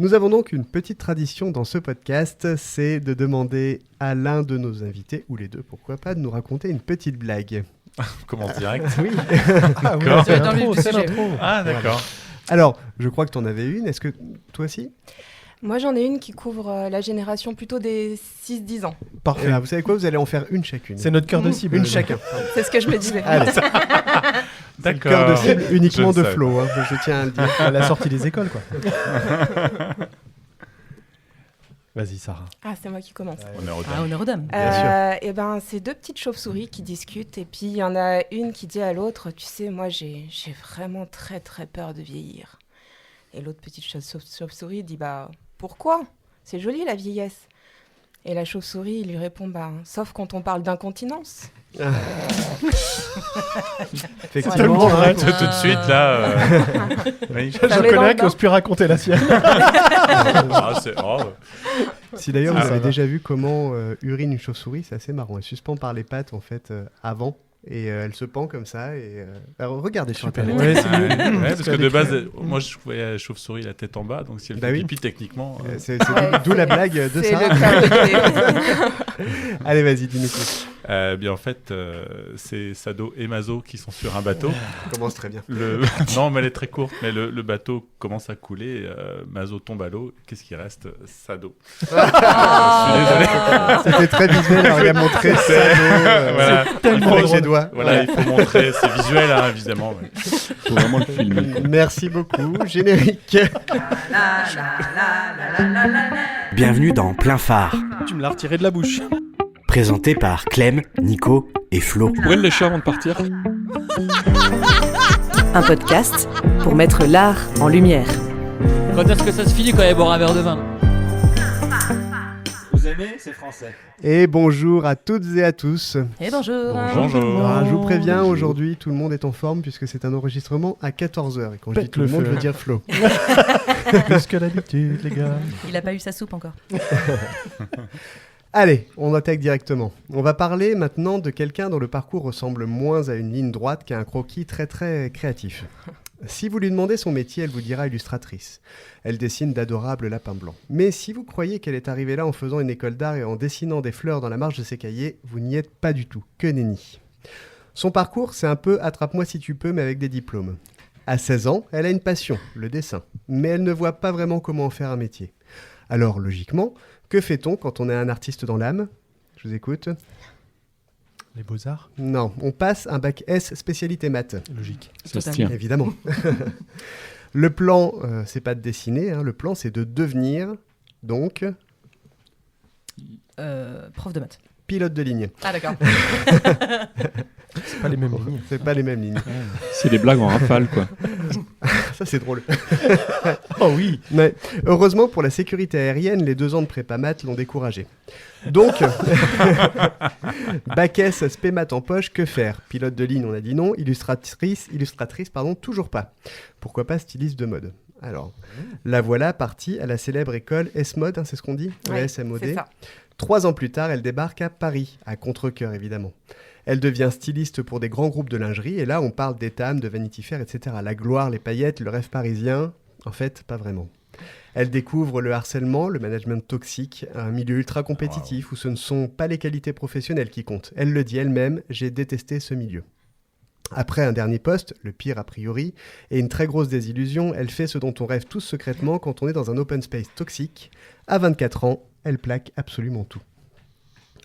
Nous avons donc une petite tradition dans ce podcast, c'est de demander à l'un de nos invités, ou les deux, pourquoi pas, de nous raconter une petite blague. Comment direct? Oui. Ah oui, D'accord. c'est l'intro, c'est l'intro. Ah, d'accord. Alors, je crois que tu en avais une, est-ce que toi aussi? Moi, j'en ai une qui couvre la génération plutôt des 6-10 ans. Eh ben, vous savez quoi, vous allez en faire une chacune. C'est notre cœur de cible. Une chacun. C'est ce que je me disais. Allez, c'est le cœur de cible uniquement de Flo, hein, je tiens à le dire. À la sortie des écoles, quoi. Vas-y, Sarah. Ah, c'est moi qui commence. Honneur aux dames. Ah, honneur aux dames. Bien sûr. Et ben, c'est deux petites chauves-souris qui discutent et puis il y en a une qui dit à l'autre, tu sais, moi j'ai vraiment très très peur de vieillir. Et l'autre petite chauve-souris dit, bah pourquoi? C'est joli la vieillesse. Et la chauve-souris lui répond, bah sauf quand on parle d'incontinence. Effectivement, tellement vrai. Tout de suite, là... oui. Je met dans connais le un qui bain. n'ose plus raconter la sienne. Ah, c'est... Oh. Si d'ailleurs Ah, vous ça avez va. déjà vu comment urine une chauve-souris, c'est assez marrant. Elle suspend par les pattes en fait avant et elle se pend comme ça. Et, alors regardez sur Super. internet. Ouais, c'est mieux. Ouais, parce que de qu'elle base, écrit. moi je voyais la chauve-souris la tête en bas, donc si elle Bah fait oui. pipi techniquement... C'est Ouais, d'où la c'est- blague de C'est ça. le cœur de Allez, vas-y, dis-nous tout. bien en fait, c'est Sado et Mazo qui sont sur un bateau. Commence très bien. Non, mais elle est très courte, mais le bateau commence à couler, Mazo tombe à l'eau, qu'est-ce qui reste? Sado. C'était très visuel, alors il a montré ça. Voilà. tellement Avec drôle. ses doigts. Voilà, il faut montrer, c'est visuel, hein, évidemment. Ouais. Faut vraiment le filmer. Merci beaucoup. Générique. Bienvenue dans Plein Phare, Tu me l'as retiré de la bouche. présenté par Clem, Nico et Flo. Vous pourrez le lécher avant de partir? Un podcast pour mettre l'art en lumière. Quand est-ce que ça se finit quand il boire un verre de vin? Vous aimez, c'est français. Et bonjour à toutes et à tous. Et bonjour. Bonjour. Alors, je vous préviens, aujourd'hui, tout le monde est en forme puisque c'est un enregistrement à 14h. Et quand je dis Pète tout le le monde, feu. je veux dire Flo. Plus que d'habitude, les gars. Il a pas eu sa soupe encore. Allez, on attaque directement. On va parler maintenant de quelqu'un dont le parcours ressemble moins à une ligne droite qu'à un croquis très très créatif. Si vous lui demandez son métier, elle vous dira illustratrice. Elle dessine d'adorables lapins blancs. Mais si vous croyez qu'elle est arrivée là en faisant une école d'art et en dessinant des fleurs dans la marge de ses cahiers, vous n'y êtes pas du tout. Que nenni. Son parcours, c'est un peu attrape-moi si tu peux, mais avec des diplômes. À 16 ans, elle a une passion, le dessin. Mais elle ne voit pas vraiment comment en faire un métier. Alors, logiquement, que fait-on quand on est un artiste dans l'âme? Je vous écoute. Les beaux-arts, Non, on passe un bac S spécialité maths, logique. Ça se Totalement. tient. évidemment. Le plan, c'est pas de dessiner, hein, le plan c'est de devenir, donc, Prof de maths. pilote de ligne. Ah d'accord. C'est pas les mêmes lignes. C'est pas les mêmes lignes. C'est des blagues en rafale, quoi. Ça c'est drôle. Oh oui. Mais, heureusement pour la sécurité aérienne, les 2 ans de prépa maths l'ont découragé. Donc, bac S, spé maths en poche, que faire? Pilote de ligne, on a dit non. Illustratrice, pardon, toujours pas. Pourquoi pas styliste de mode? Alors, la voilà partie à la célèbre école S-Mode, hein, c'est ce qu'on dit? Ouais, SMOD. c'est ça. 3 ans plus tard, elle débarque à Paris, à Contrecœur évidemment. Elle devient styliste pour des grands groupes de lingerie, et là on parle d'Etam, de Vanity Fair, etc. La gloire, les paillettes, le rêve parisien, en fait, pas vraiment. Elle découvre le harcèlement, le management toxique, un milieu ultra compétitif où ce ne sont pas les qualités professionnelles qui comptent. Elle le dit elle-même, j'ai détesté ce milieu. Après un dernier poste, le pire a priori, et une très grosse désillusion, elle fait ce dont on rêve tous secrètement quand on est dans un open space toxique. À 24 ans, elle plaque absolument tout.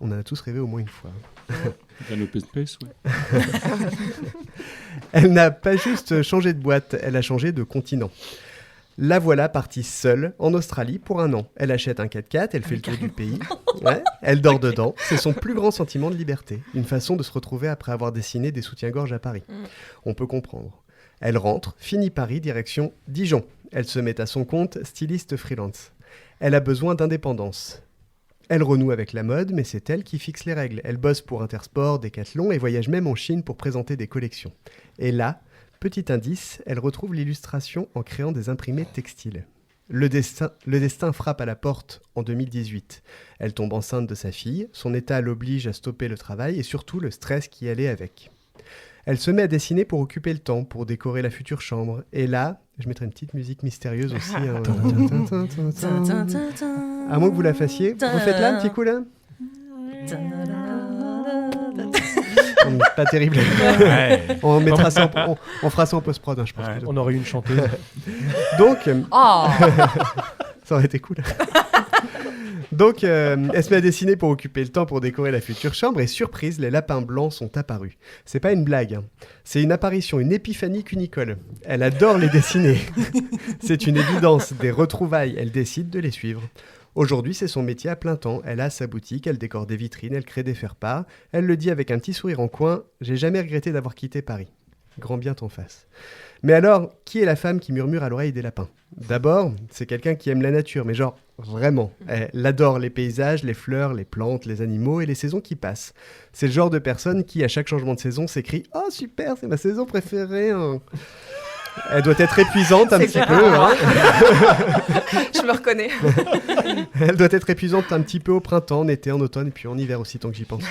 On en a tous rêvé au moins une fois. Un open space, ouais. Elle n'a pas juste changé de boîte, elle a changé de continent. La voilà partie seule en Australie pour 1 an. Elle achète un 4x4, elle fait le tour du pays. Ouais, elle dort dedans. C'est son plus grand sentiment de liberté. Une façon de se retrouver après avoir dessiné des soutiens-gorge à Paris. On peut comprendre. Elle rentre, finit Paris, direction Dijon. Elle se met à son compte, styliste freelance. Elle a besoin d'indépendance. Elle renoue avec la mode, mais c'est elle qui fixe les règles. Elle bosse pour Intersport, Decathlon et voyage même en Chine pour présenter des collections. Et là, petit indice, elle retrouve l'illustration en créant des imprimés textiles. Le destin frappe à la porte en 2018. Elle tombe enceinte de sa fille, son état l'oblige à stopper le travail et surtout le stress qui allait avec. Elle se met à dessiner pour occuper le temps, pour décorer la future chambre. Et là, je mettrai une petite musique mystérieuse aussi. Hein. À moins que vous la fassiez. Refaites-la un petit coup là. Pas terrible. Ouais. On mettra ça on fera ça en post-prod, hein, je pense. Ouais. que- On aurait eu une chanteuse. Donc, Oh ça aurait été cool. Donc, elle se met à dessiner pour occuper le temps pour décorer la future chambre et surprise, les lapins blancs sont apparus. C'est pas une blague, hein. C'est une apparition, une épiphanie cunicole. Elle adore les dessiner. C'est une évidence, des retrouvailles. Elle décide de les suivre. Aujourd'hui, c'est son métier à plein temps. Elle a sa boutique, elle décore des vitrines, elle crée des faire-part. Elle le dit avec un petit sourire en coin. J'ai jamais regretté d'avoir quitté Paris. Grand bien t'en fasse. Mais alors, qui est la femme qui murmure à l'oreille des lapins ? D'abord, c'est quelqu'un qui aime la nature, mais genre vraiment. Elle adore les paysages, les fleurs, les plantes, les animaux et les saisons qui passent. C'est le genre de personne qui, à chaque changement de saison, s'écrie « Oh super, c'est ma saison préférée hein. !» Elle doit être épuisante un C'est petit clair. peu. Hein. Je me reconnais. Elle doit être épuisante un petit peu au printemps, en été, en automne et puis en hiver aussi tant que j'y pense.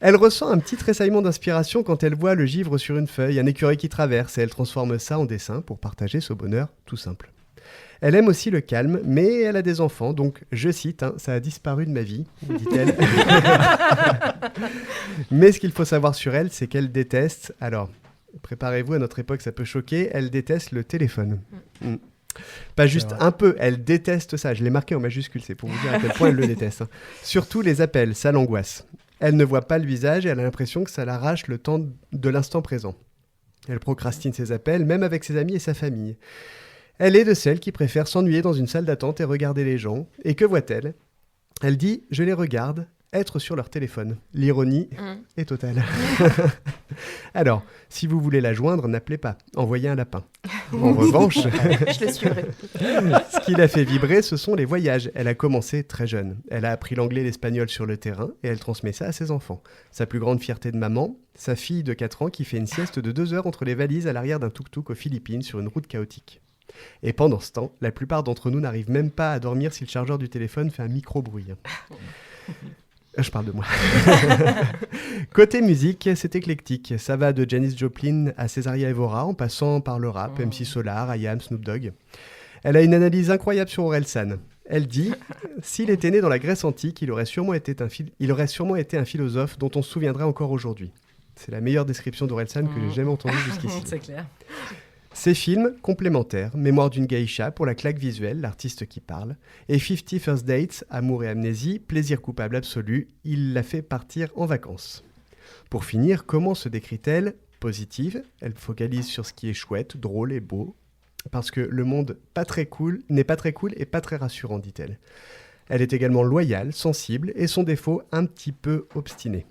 Elle ressent un petit tressaillement d'inspiration quand elle voit le givre sur une feuille, un écureuil qui traverse et elle transforme ça en dessin pour partager ce bonheur tout simple. Elle aime aussi le calme, mais elle a des enfants, donc je cite, hein, ça a disparu de ma vie, dit-elle. Mais ce qu'il faut savoir sur elle, c'est qu'elle déteste, alors préparez-vous, à notre époque ça peut choquer, elle déteste le téléphone. Mm. Pas juste vrai. un peu, elle déteste ça. Je l'ai marqué en majuscule, c'est pour vous dire à quel point elle le déteste. Hein. Surtout les appels, ça l'angoisse. Elle ne voit pas le visage et elle a l'impression que ça l'arrache le temps de l'instant présent. Elle procrastine ses appels, même avec ses amis et sa famille. Elle est de celles qui préfèrent s'ennuyer dans une salle d'attente et regarder les gens. Et que voit-elle ? Elle dit « Je les regarde être sur leur téléphone ». L'ironie est totale. Alors, si vous voulez la joindre, n'appelez pas. Envoyez un lapin. En revanche, Je le suivrai. ce qui l'a fait vibrer, ce sont les voyages. Elle a commencé très jeune. Elle a appris l'anglais et l'espagnol sur le terrain et elle transmet ça à ses enfants. Sa plus grande fierté de maman, sa fille de 4 ans qui fait une sieste de 2 heures entre les valises à l'arrière d'un tuk-tuk aux Philippines sur une route chaotique. Et pendant ce temps, la plupart d'entre nous n'arrivent même pas à dormir si le chargeur du téléphone fait un micro-bruit. Je parle de moi. Côté musique, c'est éclectique. Ça va de Janis Joplin à Cesaria Evora, en passant par le rap, MC Solar, IAM, Snoop Dogg. Elle a une analyse incroyable sur Orelsan. Elle dit « S'il était né dans la Grèce antique, il aurait sûrement été un philosophe dont on se souviendra encore aujourd'hui. » C'est la meilleure description d'Orelsan que j'ai jamais entendue jusqu'ici. C'est clair. Ces films complémentaires, Mémoire d'une geisha pour la claque visuelle, l'artiste qui parle, et 50 First Dates, Amour et amnésie, plaisir coupable absolu, il la fait partir en vacances. Pour finir, comment se décrit-elle ? Positive, elle focalise sur ce qui est chouette, drôle et beau, parce que le monde n'est pas très cool et pas très rassurant, dit-elle. Elle est également loyale, sensible, et son défaut, un petit peu obstinée.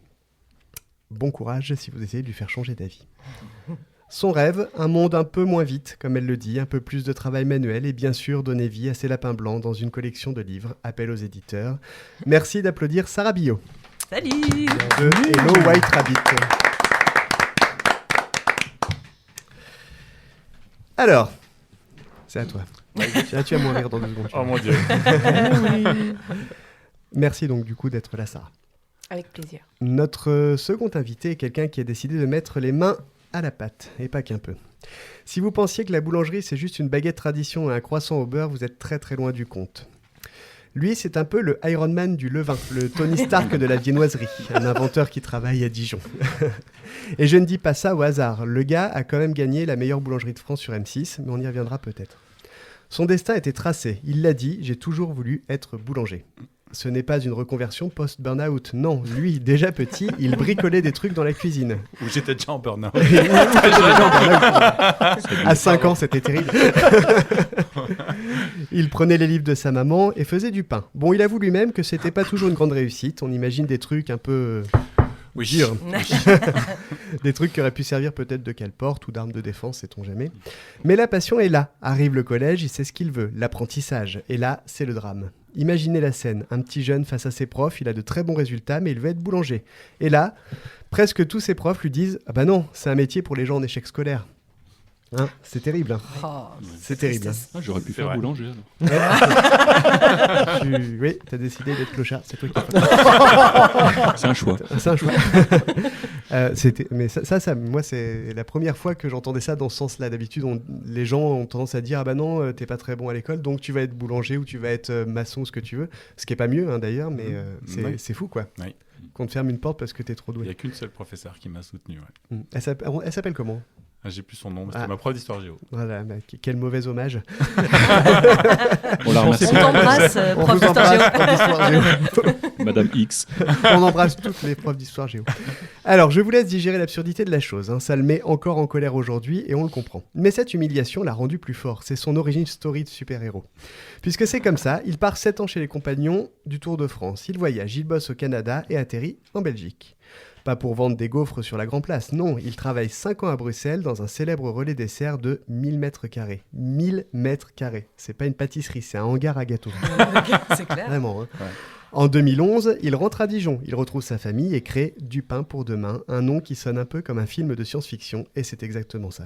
Bon courage si vous essayez de lui faire changer d'avis. Son rêve, un monde un peu moins vite, comme elle le dit, un peu plus de travail manuel et bien sûr donner vie à ses lapins blancs dans une collection de livres. Appel aux éditeurs. Merci d'applaudir Sarah Billot Salut de Hello White Rabbit. Alors, c'est à toi. Là, tu vas mourir dans 2 secondes. Oh mon dieu. Merci donc du coup d'être là, Sarah. Avec plaisir. Notre second invité est quelqu'un qui a décidé de mettre les mains à la pâte, et pas qu'un peu. Si vous pensiez que la boulangerie c'est juste une baguette tradition et un croissant au beurre, vous êtes très très loin du compte. Lui, c'est un peu le Iron Man du levain, le Tony Stark de la viennoiserie, un inventeur qui travaille à Dijon. Et je ne dis pas ça au hasard, le gars a quand même gagné la meilleure boulangerie de France sur M6, mais on y reviendra peut-être. Son destin était tracé, il l'a dit, j'ai toujours voulu être boulanger. Ce n'est pas une reconversion post-burnout, non. Lui, déjà petit, il bricolait des trucs dans la cuisine. Ou j'étais déjà en burn-out. À 5 ans, c'était terrible. Il prenait les livres de sa maman et faisait du pain. Bon, il avoue lui-même que c'était pas toujours une grande réussite. On imagine des trucs un peu Oui, durs. Des trucs qui auraient pu servir peut-être de cale-porte ou d'arme de défense, sait-on jamais. Mais la passion est là. Arrive le collège, il sait ce qu'il veut, l'apprentissage. Et là, c'est le drame. Imaginez la scène, un petit jeune face à ses profs, il a de très bons résultats, mais il veut être boulanger. Et là, presque tous ses profs lui disent « Ah bah non, c'est un métier pour les gens en échec scolaire ». Hein, c'est terrible. Hein. Oh, C'est terrible. Hein. Ah, j'aurais pu C'est faire vrai. boulanger. alors. Oui, t'as décidé d'être clochard, c'est toi qui as C'est un choix. C'est un choix. Mais ça, moi, c'est la première fois que j'entendais ça dans ce sens-là. D'habitude, les gens ont tendance à dire ah bah non, t'es pas très bon à l'école, donc tu vas être boulanger ou tu vas être maçon, ce que tu veux. Ce qui est pas mieux hein, d'ailleurs, mais Oui. c'est fou quoi. Oui. Qu'on te ferme une porte parce que t'es trop Il n'y doué. a qu'une seule professeure qui m'a soutenu. Ouais. Elle s'appelle comment? Ah, j'ai plus son nom, mais c'était Ah. ma prof d'histoire géo. Voilà, bah, quel mauvais hommage. On la remercie. On t'embrasse, On prof vous d'histoire embrasse, géo. prof d'histoire géo. Madame X. On embrasse toutes les profs d'histoire géo. Alors, je vous laisse digérer l'absurdité de la chose. Hein. Ça le met encore en colère aujourd'hui et on le comprend. Mais cette humiliation l'a rendu plus fort. C'est son origin story de super-héros. Puisque c'est comme ça, il part 7 ans chez les compagnons du Tour de France. Il voyage, il bosse au Canada et atterrit en Belgique. Pas pour vendre des gaufres sur la Grand Place, non, il travaille 5 ans à Bruxelles dans un célèbre relais dessert de 1000 mètres carrés. 1000 mètres carrés. C'est pas une pâtisserie, c'est un hangar à gâteaux. C'est clair. Vraiment, hein. Ouais. En 2011, il rentre à Dijon, il retrouve sa famille et crée Du pain pour demain, un nom qui sonne un peu comme un film de science-fiction, et c'est exactement ça.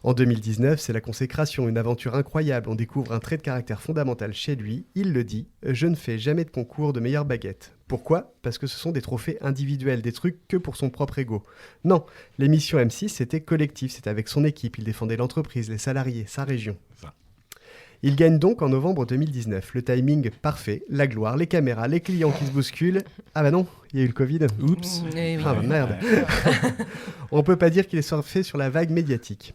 En 2019, c'est la consécration, une aventure incroyable, on découvre un trait de caractère fondamental chez lui, il le dit, je ne fais jamais de concours de meilleure baguette. Pourquoi ? Parce que ce sont des trophées individuels, des trucs que pour son propre ego. Non, l'émission M6 c'était collectif, c'était avec son équipe, il défendait l'entreprise, les salariés, sa région. Ça. Il gagne donc en novembre 2019. Le timing parfait, la gloire, les caméras, les clients qui se bousculent. Ah bah non, il y a eu le Covid. Oups. Eh oui. Ah bah merde. On peut pas dire qu'il est surfé sur la vague médiatique.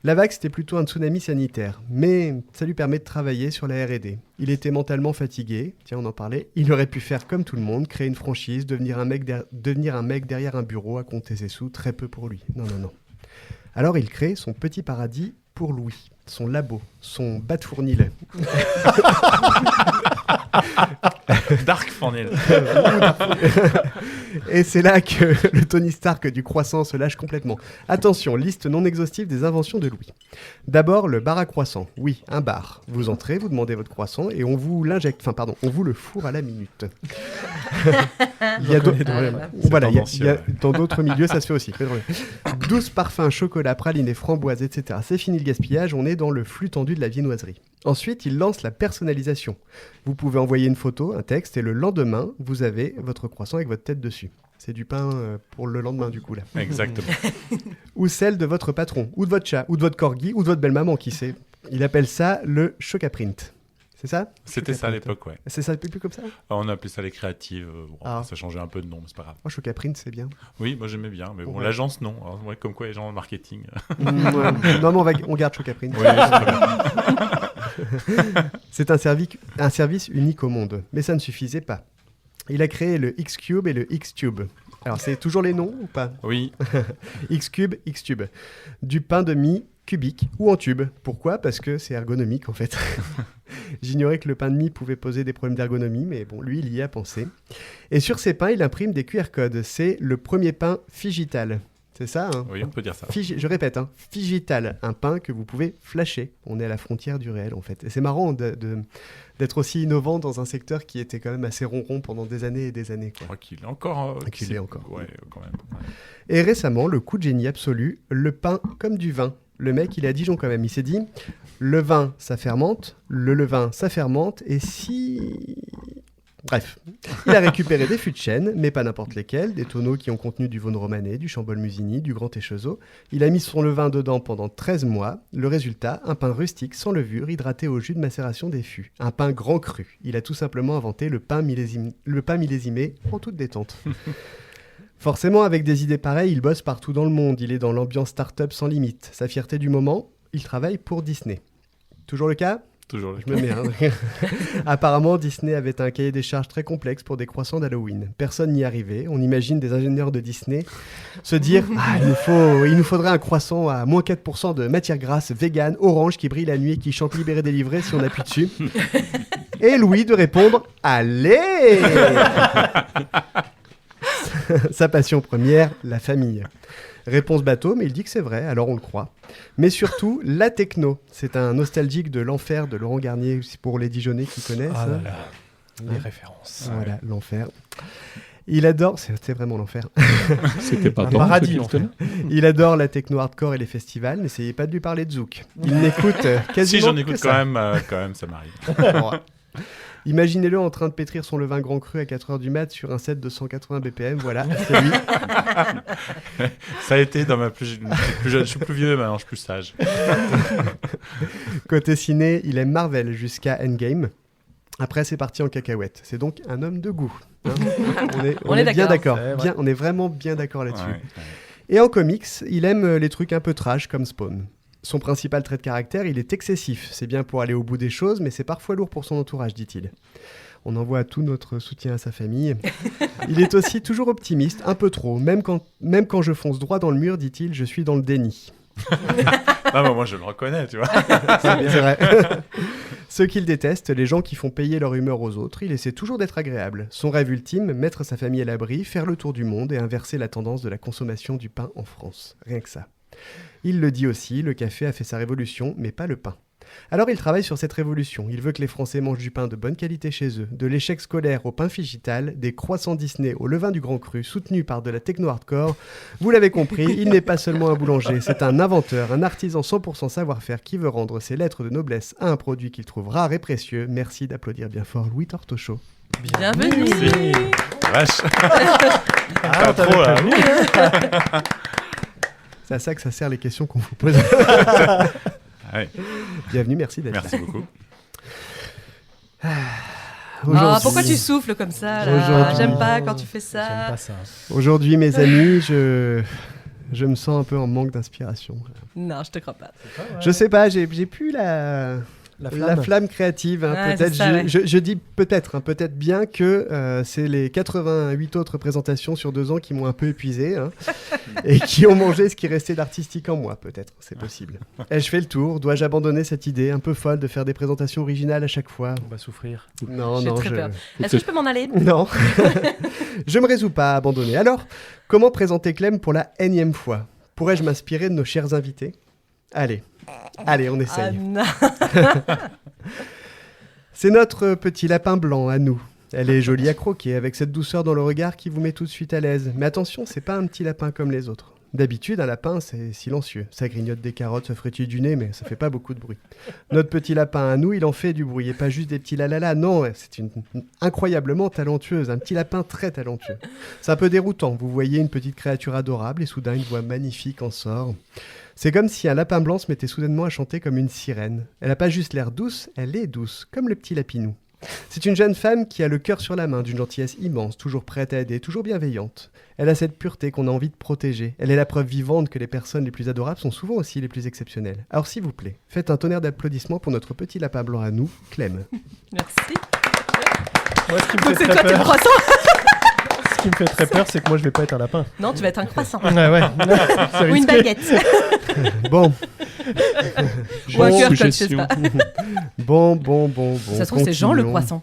La vague, c'était plutôt un tsunami sanitaire, mais ça lui permet de travailler sur la R&D. Il était mentalement fatigué, tiens on en parlait, il aurait pu faire comme tout le monde, créer une franchise, devenir un mec derrière un bureau à compter ses sous, très peu pour lui. Non, non, non. Alors il crée son petit paradis pour Louis, son labo, son bat de fournil. Dark Fournil. Et c'est là que le Tony Stark du croissant se lâche complètement. Attention, liste non exhaustive des inventions de Louis. D'abord, le bar à croissant. Oui, un bar. Vous entrez, vous demandez votre croissant et on vous l'injecte. Enfin, pardon, on vous le fourre à la minute. Il y a d'autres... Voilà, dans d'autres milieux, ça se fait aussi. 12 parfums, chocolat, praline et framboises, etc. C'est fini le gaspillage, on est dans le flux tendu de la viennoiserie. Ensuite, il lance la personnalisation. Vous pouvez envoyer une photo, un texte, et le lendemain, vous avez votre croissant avec votre tête dessus. C'est du pain pour le lendemain, du coup, là. Exactement. Ou celle de votre patron, ou de votre chat, ou de votre corgi, ou de votre belle-maman, qui sait. Il appelle ça le chocaprint. C'est ça ? C'était ça à l'époque, ouais. C'est ça, plus comme ça ? On appelait ça les créatives. Bon, Ah. Ça changeait un peu de nom, mais c'est pas grave. Moi, chocaprint, c'est bien. Oui, moi j'aimais bien, mais bon, Ouais. l'agence non. Alors, ouais, comme quoi les gens en marketing. Ouais. Non, mais on garde chocaprint. Oui, c'est très bien. C'est un service unique au monde. Mais ça ne suffisait pas. Il a créé le X-Cube et le X-Tube. Alors, c'est toujours les noms ou pas ? Oui, X-Cube, X-Tube. Du pain de mie cubique ou en tube. Pourquoi ? Parce que c'est ergonomique en fait. J'ignorais que le pain de mie pouvait poser des problèmes d'ergonomie, mais bon, lui, il y a pensé. Et sur ces pains, il imprime des QR codes. C'est le premier pain Figital. C'est ça, hein ? oui, on peut dire ça. Je répète, hein, Figital, un pain que vous pouvez flasher. On est à la frontière du réel, en fait. Et c'est marrant d'être aussi innovant dans un secteur qui était quand même assez ronron pendant des années et des années, Je quoi. crois qu'il est encore. Qu'il est encore. Ouais, quand même. Ouais. Et récemment, le coup de génie absolu, le pain comme du vin. Le mec, il est à Dijon quand même. Il s'est dit, le vin, ça fermente, le levain, ça fermente, et si... Bref, il a récupéré des fûts de chêne, mais pas n'importe lesquels, des tonneaux qui ont contenu du Vosne romanée, du Chambol-Musigny, du Grand Échezeau. Il a mis son levain dedans pendant 13 mois. Le résultat, un pain rustique sans levure, hydraté au jus de macération des fûts. Un pain grand cru. Il a tout simplement inventé le pain millésimé en toute détente. Forcément, avec des idées pareilles, il bosse partout dans le monde. Il est dans l'ambiance start-up sans limite. Sa fierté du moment, il travaille pour Disney. Toujours le cas ? Toujours le Je me mets. Hein. Apparemment, Disney avait un cahier des charges très complexe pour des croissants d'Halloween. Personne n'y arrivait. On imagine des ingénieurs de Disney se dire ah, il nous faudrait un croissant à moins 4% de matière grasse, vegan, orange, qui brille la nuit et qui chante libéré délivré si on appuie dessus. Et Louis de répondre allez. Sa passion première, la famille. Réponse bateau, mais il dit que c'est vrai, alors on le croit. Mais surtout, la techno. C'est un nostalgique de l'enfer de Laurent Garnier, c'est pour les Dijonnais qui connaissent. Ah hein. là là, les références. Voilà, l'enfer. Il adore, c'est vraiment l'enfer. C'était pas Un toi, paradis, en en fait. Il adore la techno hardcore et les festivals. N'essayez pas de lui parler de Zouk. Il n'écoute Si quasiment j'en que écoute ça. quand même, ça m'arrive. Ouais. Imaginez-le en train de pétrir son levain grand cru à 4h du mat sur un set de 180 BPM. Voilà, c'est lui. Ça a été dans ma plus jeune. Je suis plus vieux maintenant, je suis plus sage. Côté ciné, il aime Marvel jusqu'à Endgame. Après, c'est parti en cacahuète. C'est donc un homme de goût. Hein. On est bien d'accord. C'est vrai. Bien, on est vraiment bien d'accord là-dessus. Ouais. Et en comics, il aime les trucs un peu trash comme Spawn. Son principal trait de caractère, il est excessif. C'est bien pour aller au bout des choses, mais c'est parfois lourd pour son entourage, dit-il. On envoie tout notre soutien à sa famille. Il est aussi toujours optimiste, un peu trop. Même quand je fonce droit dans le mur, dit-il, je suis dans le déni. Ah, bah, moi, je le reconnais, tu vois. C'est vrai. Ceux qu'il déteste, les gens qui font payer leur humeur aux autres, il essaie toujours d'être agréable. Son rêve ultime, mettre sa famille à l'abri, faire le tour du monde et inverser la tendance de la consommation du pain en France. Rien que ça. Il le dit aussi, le café a fait sa révolution, mais pas le pain. Alors il travaille sur cette révolution. Il veut que les Français mangent du pain de bonne qualité chez eux, de l'échec scolaire au pain figital, des croissants Disney au levain du Grand Cru, soutenus par de la techno-hardcore. Vous l'avez compris, il n'est pas seulement un boulanger, c'est un inventeur, un artisan 100% savoir-faire qui veut rendre ses lettres de noblesse à un produit qu'il trouve rare et précieux. Merci d'applaudir bien fort Louis Tortochaud. Bienvenue. Vache. Ah, Pas on t'avait trop, là. prévenu. C'est à ça que ça sert les questions qu'on vous pose. Ouais. Bienvenue, merci d'être là. Merci beaucoup. Ah, pourquoi tu souffles comme ça là Aujourd'hui- J'aime pas quand tu fais J'aime ça. pas ça. Aujourd'hui, mes amis, je me sens un peu en manque d'inspiration. Non, je te crois pas. Je sais pas, j'ai plus la flamme créative. Hein, Ouais, peut-être, c'est ça, ouais. je dis peut-être, hein, peut-être bien que c'est les 88 autres présentations sur 2 ans qui m'ont un peu épuisé hein, et qui ont mangé ce qui restait d'artistique en moi, peut-être, c'est possible. Et je fais le tour, dois-je abandonner cette idée un peu folle de faire des présentations originales à chaque fois? On va souffrir. Non, J'ai non, très je... peur. Est-ce que je peux m'en aller? Non, je me résous pas à abandonner. Alors, comment présenter Clem pour la énième fois? Pourrais-je m'inspirer de nos chers invités? Allez, on Ah essaye. non. C'est notre petit lapin blanc à nous. Elle est jolie à croquer, avec cette douceur dans le regard qui vous met tout de suite à l'aise. Mais attention, c'est pas un petit lapin comme les autres. D'habitude, un lapin, c'est silencieux. Ça grignote des carottes, ça frétille du nez, mais ça fait pas beaucoup de bruit. Notre petit lapin à nous, il en fait du bruit, et pas juste des petits lalala. Non, c'est une incroyablement talentueuse, un petit lapin très talentueux. C'est un peu déroutant. Vous voyez une petite créature adorable, et soudain, une voix magnifique en sort. C'est comme si un lapin blanc se mettait soudainement à chanter comme une sirène. Elle n'a pas juste l'air douce, elle est douce, comme le petit lapinou. C'est une jeune femme qui a le cœur sur la main, d'une gentillesse immense, toujours prête à aider, toujours bienveillante. Elle a cette pureté qu'on a envie de protéger. Elle est la preuve vivante que les personnes les plus adorables sont souvent aussi les plus exceptionnelles. Alors s'il vous plaît, faites un tonnerre d'applaudissements pour notre petit lapin blanc à nous, Clem. Merci. Moi, ce qui me Donc fait c'est très toi tes peur, croissants? ce qui me fait très peur, c'est que moi, je vais pas être un lapin. Non, tu vas être un croissant. Ouais. C'est Ou une risqué. baguette. Bon, Ou un Bon, cœur, comme je sais suggestion. pas. bon. Ça se trouve, c'est Jean le continuons. croissant.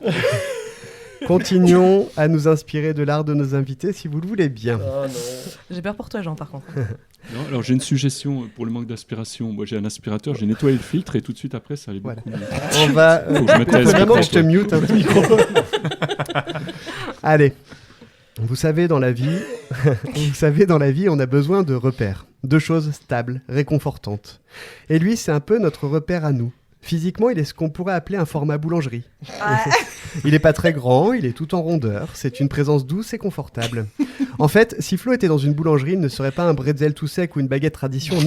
Continuons à nous inspirer de l'art de nos invités, si vous le voulez bien. Oh non. J'ai peur pour toi, Jean, par contre. Non, alors j'ai une suggestion pour le manque d'aspiration. Moi j'ai un aspirateur, j'ai nettoyé le filtre et tout de suite après ça allait Voilà. beaucoup mieux. On va... Faut que je me taise, vraiment quoi. que je te mute un petit micro. Allez. Vous savez, dans la vie, on a besoin de repères. 2 choses stables, réconfortantes. Et lui, c'est un peu notre repère à nous. Physiquement, il est ce qu'on pourrait appeler un format boulangerie. Il n'est pas très grand, il est tout en rondeur. C'est une présence douce et confortable. En fait, si Flo était dans une boulangerie, il ne serait pas un bretzel tout sec ou une baguette tradition.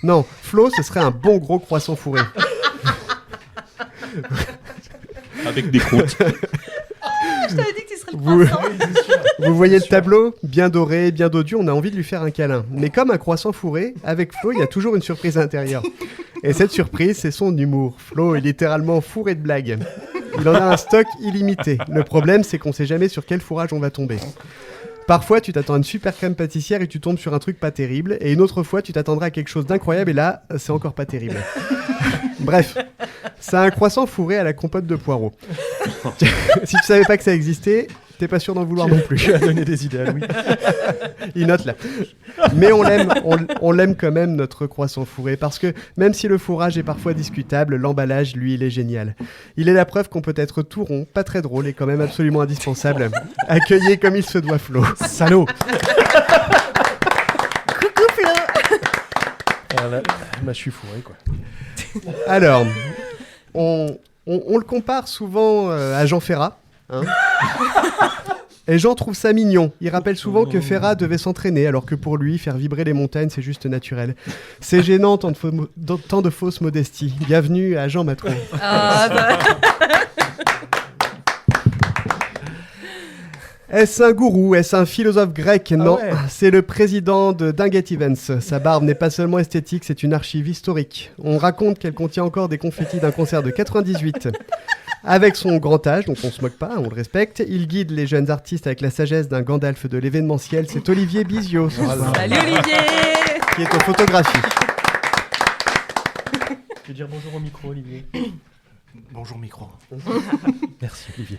Non. Flo, ce serait un bon gros croissant fourré. Avec des croûtes. Je t'avais dit que tu serais le Vous- croissant. Vous voyez le tableau? Bien doré, bien dodu, on a envie de lui faire un câlin. Mais comme un croissant fourré, avec Flo, il y a toujours une surprise à l'intérieur. Et cette surprise, c'est son humour. Flo est littéralement fourré de blagues. Il en a un stock illimité. Le problème, c'est qu'on sait jamais sur quel fourrage on va tomber. Parfois, tu t'attends à une super crème pâtissière et tu tombes sur un truc pas terrible. Et une autre fois, tu t'attendras à quelque chose d'incroyable et là, c'est encore pas terrible. Bref, c'est un croissant fourré à la compote de poireaux. Si tu savais pas que ça existait, T'es pas sûr d'en vouloir non plus. Tu as donné des idées à Louis. Il note là. Mais on l'aime quand même, notre croissant fourré, parce que même si le fourrage est parfois discutable, l'emballage, lui, il est génial. Il est la preuve qu'on peut être tout rond, pas très drôle et quand même absolument indispensable. Accueilli comme il se doit, Flo. Salaud. Coucou Flo. Je suis fourré, quoi. Alors, on le compare souvent à Jean Ferrat. Hein. Et Jean trouve ça mignon. Il rappelle souvent que Ferrat devait s'entraîner, alors que pour lui, faire vibrer les montagnes, c'est juste naturel. C'est gênant, tant de fausses modesties. Bienvenue à Jean Matron. Ah, bah. Est-ce un gourou? Est-ce un philosophe grec? Non, ouais. c'est le président de Dinguet Events. Sa barbe n'est pas seulement esthétique, c'est une archive historique. On raconte qu'elle contient encore des confettis d'un concert de 98. Avec son grand âge, donc on se moque pas, on le respecte, il guide les jeunes artistes avec la sagesse d'un Gandalf de l'événementiel. C'est Olivier Bizio, ce soir, Salut Olivier. qui est aux photographies. Je vais dire bonjour au micro, Olivier. Bonjour micro. Merci, Olivier.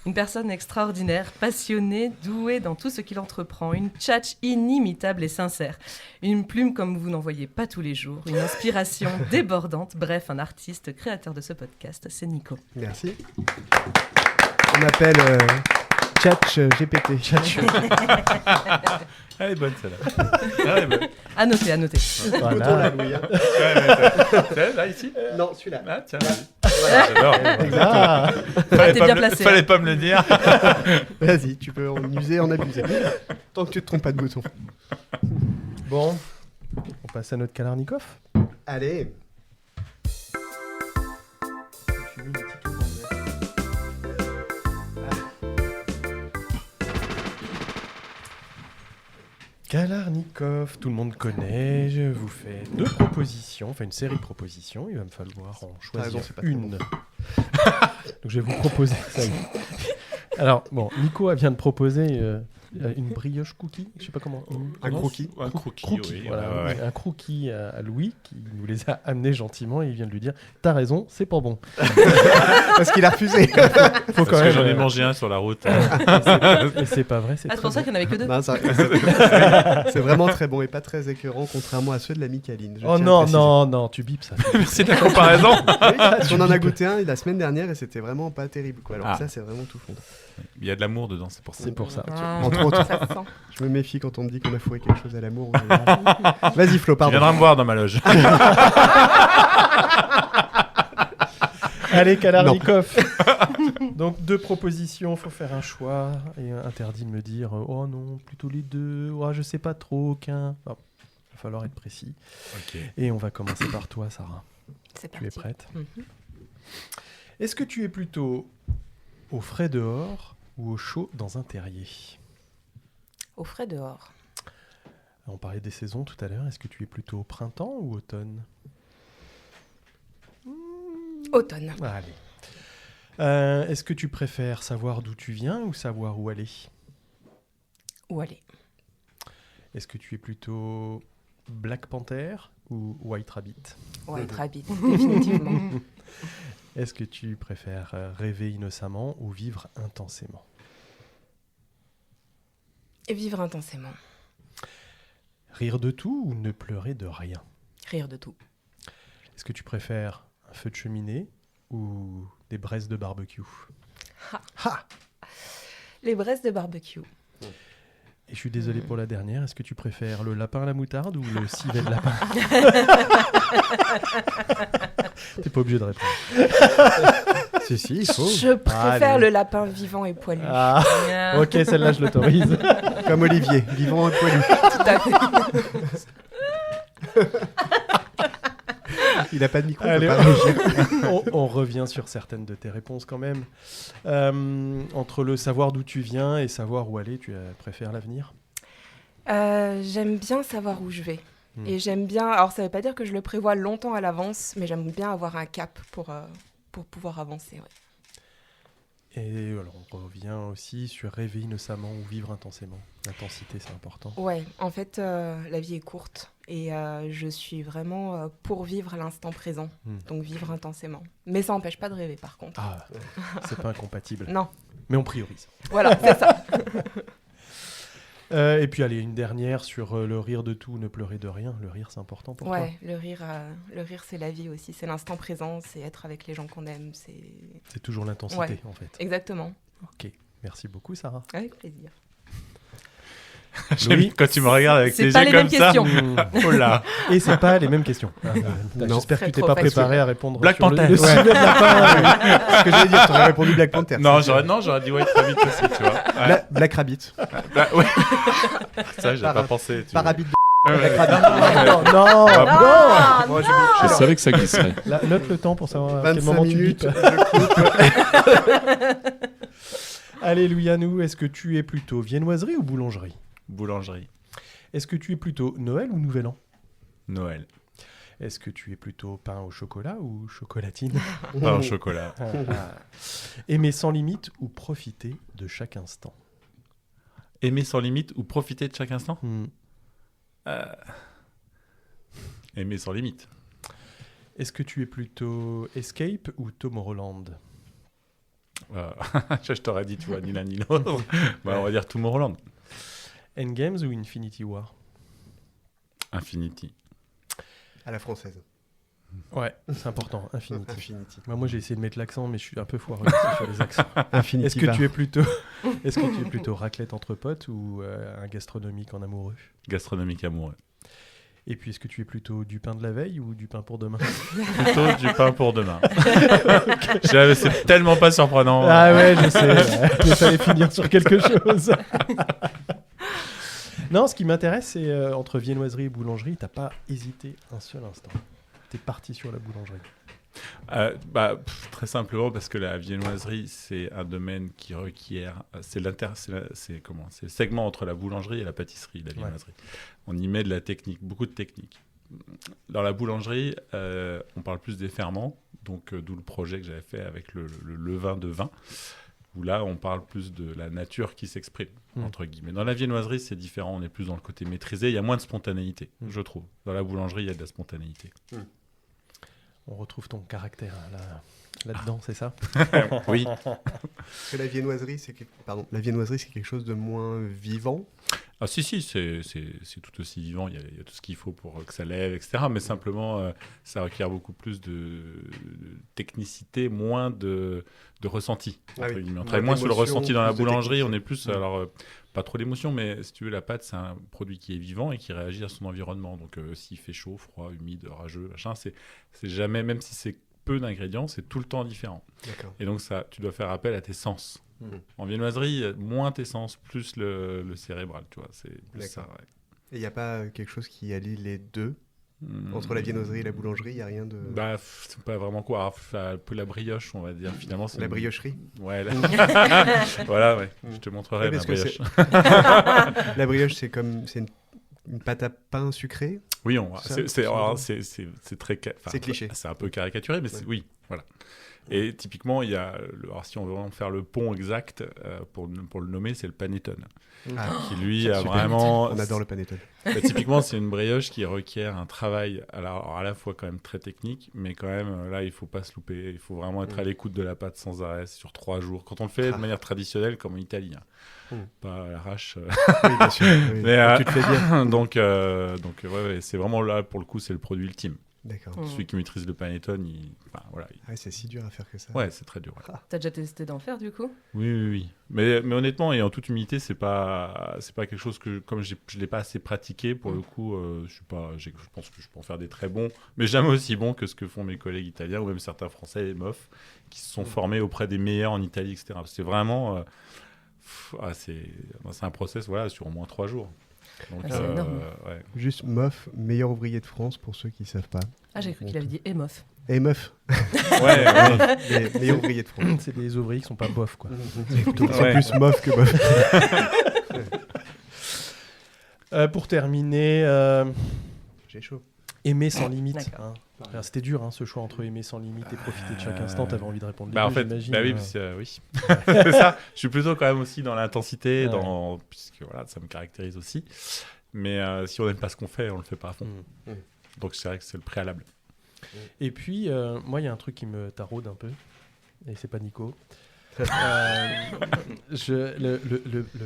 Une personne extraordinaire, passionnée, douée dans tout ce qu'il entreprend, une tchatche inimitable et sincère, une plume comme vous n'en voyez pas tous les jours, une inspiration débordante, bref, un artiste créateur de ce podcast, c'est Nico. Merci. On appelle Tchatch GPT. Elle est bonne celle-là. Elle est bonne. À noter, à noter. Autant la Louis, hein. Celle là ici. Non, celui-là. Ah tiens. J'adore. Ah. Fallait t'es pas bien me- placé, Fallait hein. pas me le dire. Vas-y, tu peux en user, en abuser. Tant que tu te trompes pas de bouton. Bon, on passe à notre Kalarnikov. Allez. Kalarnikov, tout le monde connaît. Je vous fais deux propositions, enfin une série de propositions. Il va me falloir en choisir raison, c'est pas très une. bon. Donc je vais vous proposer ça. Alors, bon, Nico vient de proposer une brioche cookie, je sais pas comment. Un croquis. Un croquis, oui. Voilà, Ouais, ouais. un croquis à Louis qui nous les a amenés gentiment et il vient de lui dire t'as raison, c'est pas bon. Parce qu'il a refusé. Faut Parce quand que même. j'en ai mangé un sur la route. Mais c'est pas vrai, c'est Ah, c'est très pour ça bon. qu'il n'y en avait que deux. Non, c'est vraiment très bon et pas très écœurant, contrairement à ceux de la Micaline. je Oh tiens à non, préciser. non, non, tu bipes ça. Merci de la comparaison. Oui, parce qu'on en a goûté un la semaine dernière et c'était vraiment pas terrible, quoi. Alors Ah. ça, c'est vraiment tout fond. Il y a de l'amour dedans, c'est pour ça. C'est pour ça. Ah, Entre autres. ça se sent. Je me méfie quand on me dit qu'on a fourré quelque chose à l'amour. Vas-y, Flo, Tu pardon. viendras me voir dans ma loge. Allez, Kalarnikov. Donc, deux propositions, faut faire un choix. Et interdit de me dire oh non, plutôt les deux. Oh, je sais pas trop, aucun. Il va falloir être précis. Ok. Et on va commencer par toi, Sarah. C'est Tu es parti. prête? Mhm. Est-ce que tu es plutôt au frais dehors ou au chaud dans un terrier? Au frais dehors. On parlait des saisons tout à l'heure. Est-ce que tu es plutôt au printemps ou automne? Automne. Allez. Est-ce que tu préfères savoir d'où tu viens ou savoir où aller? Où aller? Est-ce que tu es plutôt Black Panther ou White Rabbit? White Rabbit, définitivement. Est-ce que tu préfères rêver innocemment ou vivre intensément? Et vivre intensément. Rire de tout ou ne pleurer de rien? Rire de tout. Est-ce que tu préfères un feu de cheminée ou des braises de barbecue? Les braises de barbecue. Et je suis désolé pour la dernière, est-ce que tu préfères le lapin à la moutarde ou le civet de lapin? T'es pas obligé de répondre. Si, il faut. Je préfère Allez. le lapin vivant et poilu. Ah, Ah. ok, celle-là je l'autorise. Comme Olivier, vivant et poilu. Tout à fait. Il a pas de micro, il Allez, peut pas réagir. on revient sur certaines de tes réponses quand même. Entre le savoir d'où tu viens et savoir où aller, tu préfères l'avenir? J'aime bien savoir où je vais. Et j'aime bien... Alors, ça veut pas dire que je le prévois longtemps à l'avance, mais j'aime bien avoir un cap pour pouvoir avancer. Ouais. Et alors, on revient aussi sur rêver innocemment ou vivre intensément. L'intensité, c'est important. Ouais, en fait, la vie est courte et je suis vraiment pour vivre à l'instant présent, donc vivre intensément. Mais ça n'empêche pas de rêver, par contre. Ah, c'est pas incompatible. Non. Mais on priorise. Voilà, c'est ça. Et puis allez, une dernière sur le rire de tout, ne pleurer de rien. Le rire, c'est important pour toi. Ouais, le rire, c'est la vie aussi. C'est l'instant présent, c'est être avec les gens qu'on aime. C'est toujours l'intensité, Ouais. en fait. Exactement. Ok, merci beaucoup, Sarah. Avec plaisir. J'aime quand tu me regardes avec C'est tes pas yeux les comme mêmes ça. questions. Oh là. Et c'est pas les mêmes questions. Non. J'espère que Très tu t'es trop pas facile. préparé à répondre Black sur Panther. le sujet de la fin. Ce que j'allais dire, t'aurais répondu Black Panther. Non, c'est sûr. j'aurais dit White Rabbit aussi, tu vois. Ouais. Black Rabbit. Bah, ouais. Ça, j'ai Par- pas pensé. Pas Rabbit Ouais, ouais. Non, non, Ah, Moi, Je savais que ça glisserait. Là, note le temps pour savoir à quel 25 moment tu minutes, bipes. je coupe. Allez, Louis-Anou, est-ce que tu es plutôt viennoiserie ou boulangerie? Boulangerie. Est-ce que tu es plutôt Noël ou Nouvel An? Noël. Est-ce que tu es plutôt pain au chocolat ou chocolatine? Pain au chocolat. Aimer sans limite ou profiter de chaque instant? Aimer sans limite ou profiter de chaque instant Aimer sans limite. Est-ce que tu es plutôt Escape ou Tomorrowland? Je t'aurais dit, tu vois, ni l'un ni l'autre. Bah, on va dire Tomorrowland. Endgames ou Infinity War? Infinity. À la française. Ouais, c'est important, Infinity. Infinity. Moi, j'ai essayé de mettre l'accent, mais je suis un peu foireux sur les accents. Infinity. Est-ce que tu es plutôt raclette entre potes ou un gastronomique en amoureux? Gastronomique amoureux. Et puis, est-ce que tu es plutôt du pain de la veille ou du pain pour demain? Plutôt du pain pour demain. C'est tellement pas surprenant. Ah ouais, je sais. Il fallait finir sur quelque chose. Non, ce qui m'intéresse, c'est entre viennoiserie et boulangerie, t'as pas hésité un seul instant. T'es parti sur la boulangerie. Très simplement parce que la viennoiserie, c'est un domaine qui requiert... C'est le segment entre la boulangerie et la pâtisserie, la viennoiserie. Ouais. On y met de la technique, beaucoup de technique. Dans la boulangerie, on parle plus des ferments, donc d'où le projet que j'avais fait avec le levain de vin, où là, on parle plus de la nature qui s'exprime, entre guillemets. Dans la viennoiserie, c'est différent, on est plus dans le côté maîtrisé, il y a moins de spontanéité, je trouve. Dans la boulangerie, il y a de la spontanéité. On retrouve ton caractère là-dedans, c'est ça? Oui. Parce que la viennoiserie, c'est quelque chose de moins vivant. Ah si, c'est tout aussi vivant, il y a tout ce qu'il faut pour que ça lève, etc. Mais simplement, ça requiert beaucoup plus de technicité, moins de ressenti. On travaille moins sur le ressenti dans la boulangerie, on est plus... Alors, pas trop d'émotion, mais si tu veux, la pâte, c'est un produit qui est vivant et qui réagit à son environnement. Donc, s'il fait chaud, froid, humide, rageux, machin, c'est jamais, même si c'est peu d'ingrédients, c'est tout le temps différent. D'accord. Et donc, ça, tu dois faire appel à tes sens. En viennoiserie, moins tes sens, plus le cérébral, tu vois. C'est plus ça, ouais. Et il n'y a pas quelque chose qui allie les deux? Entre la viennoiserie et la boulangerie, il n'y a rien de... C'est pas vraiment quoi. Un peu la brioche, on va dire. Finalement, c'est la briocherie. Ouais. Voilà, ouais. Je te montrerai la brioche. La brioche, c'est une pâte à pain sucrée. Oui, c'est très... C'est cliché. C'est un peu caricaturé, mais oui, voilà. Et typiquement, il y a, alors si on veut vraiment faire le pont exact, pour le nommer, c'est le panettone. Qui lui a vraiment... On adore le panettone. Typiquement, c'est une brioche qui requiert un travail alors à la fois quand même très technique, mais quand même, là, il ne faut pas se louper. Il faut vraiment être à l'écoute de la pâte sans arrêt, sur 3 jours. Quand on le fait de manière traditionnelle, comme en Italie. Pas à l'arrache. Oui, bien sûr. Oui. Mais, tu te fais bien. Donc c'est vraiment là, pour le coup, c'est le produit ultime. D'accord. Celui qui maîtrise le panettone, voilà. C'est si dur à faire que ça. Ouais, c'est très dur. Ouais. T'as déjà testé d'en faire, du coup? Oui. Mais honnêtement, et en toute humilité, c'est pas quelque chose que, comme je l'ai pas assez pratiqué, pour le coup, je pense que je peux en faire des très bons, mais jamais aussi bons que ce que font mes collègues italiens, ou même certains Français, les MOF, qui se sont formés auprès des meilleurs en Italie, etc. C'est vraiment... c'est un process, sur au moins 3 jours. Donc, c'est énorme. Ouais. Juste MOF, meilleur ouvrier de France pour ceux qui ne savent pas. Ah, j'ai cru qu'il avait dit EMOF. EMOF. Ouais. Les meilleurs ouvriers de France. C'est des ouvriers qui sont pas bof, quoi. C'est plus MOF que bof. Pour terminer, j'ai chaud. Aimer sans limite. Alors, c'était dur, ce choix entre aimer sans limite et profiter de chaque instant. T'avais envie de répondre. En fait, oui, oui. C'est ça. Je suis plutôt quand même aussi dans l'intensité, puisque voilà, ça me caractérise aussi. Mais si on n'aime pas ce qu'on fait, on le fait pas à fond. Donc c'est vrai que c'est le préalable. Et puis, moi, il y a un truc qui me taraude un peu, et c'est pas Nico. Le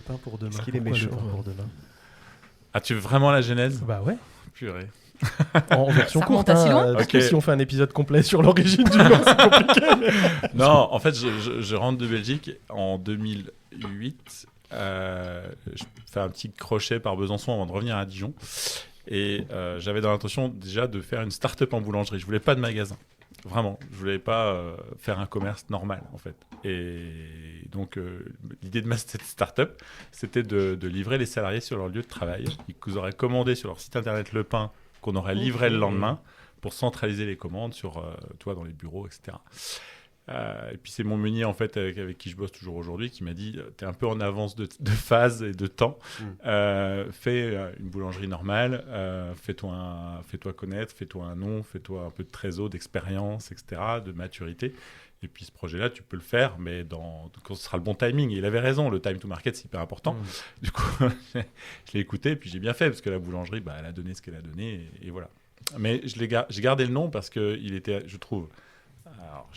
pain pour demain. Est-ce qu'il est Pourquoi méchant, le pain pour demain? Ah, tu veux vraiment la genèse? Bah ouais. Purée. En version Ça courte. remonte assez loin. Parce Ok. que si on fait un épisode complet sur l'origine du nom, c'est compliqué. Non, en fait, je rentre de Belgique en 2008. Je fais un petit crochet par Besançon avant de revenir à Dijon. Et j'avais dans l'intention déjà de faire une start-up en boulangerie. Je voulais pas de magasin. Vraiment. Je voulais pas faire un commerce normal, en fait. Et donc, l'idée de cette start-up, c'était de livrer les salariés sur leur lieu de travail. Ils auraient commandé sur leur site internet le pain qu'on aurait livré le lendemain pour centraliser les commandes dans les bureaux, etc. Et puis c'est mon meunier en fait avec qui je bosse toujours aujourd'hui qui m'a dit t'es un peu en avance de phase et de temps. Fais une boulangerie normale, fais-toi connaître, fais-toi un nom, fais-toi un peu de trésor, d'expérience, etc., de maturité. Et puis ce projet-là, tu peux le faire, mais quand ce sera le bon timing. Et il avait raison, le time to market, c'est hyper important. Du coup, je l'ai écouté, et puis j'ai bien fait, parce que la boulangerie, elle a donné ce qu'elle a donné, et voilà. Mais j'ai gardé le nom parce qu'il était, je trouve, alors,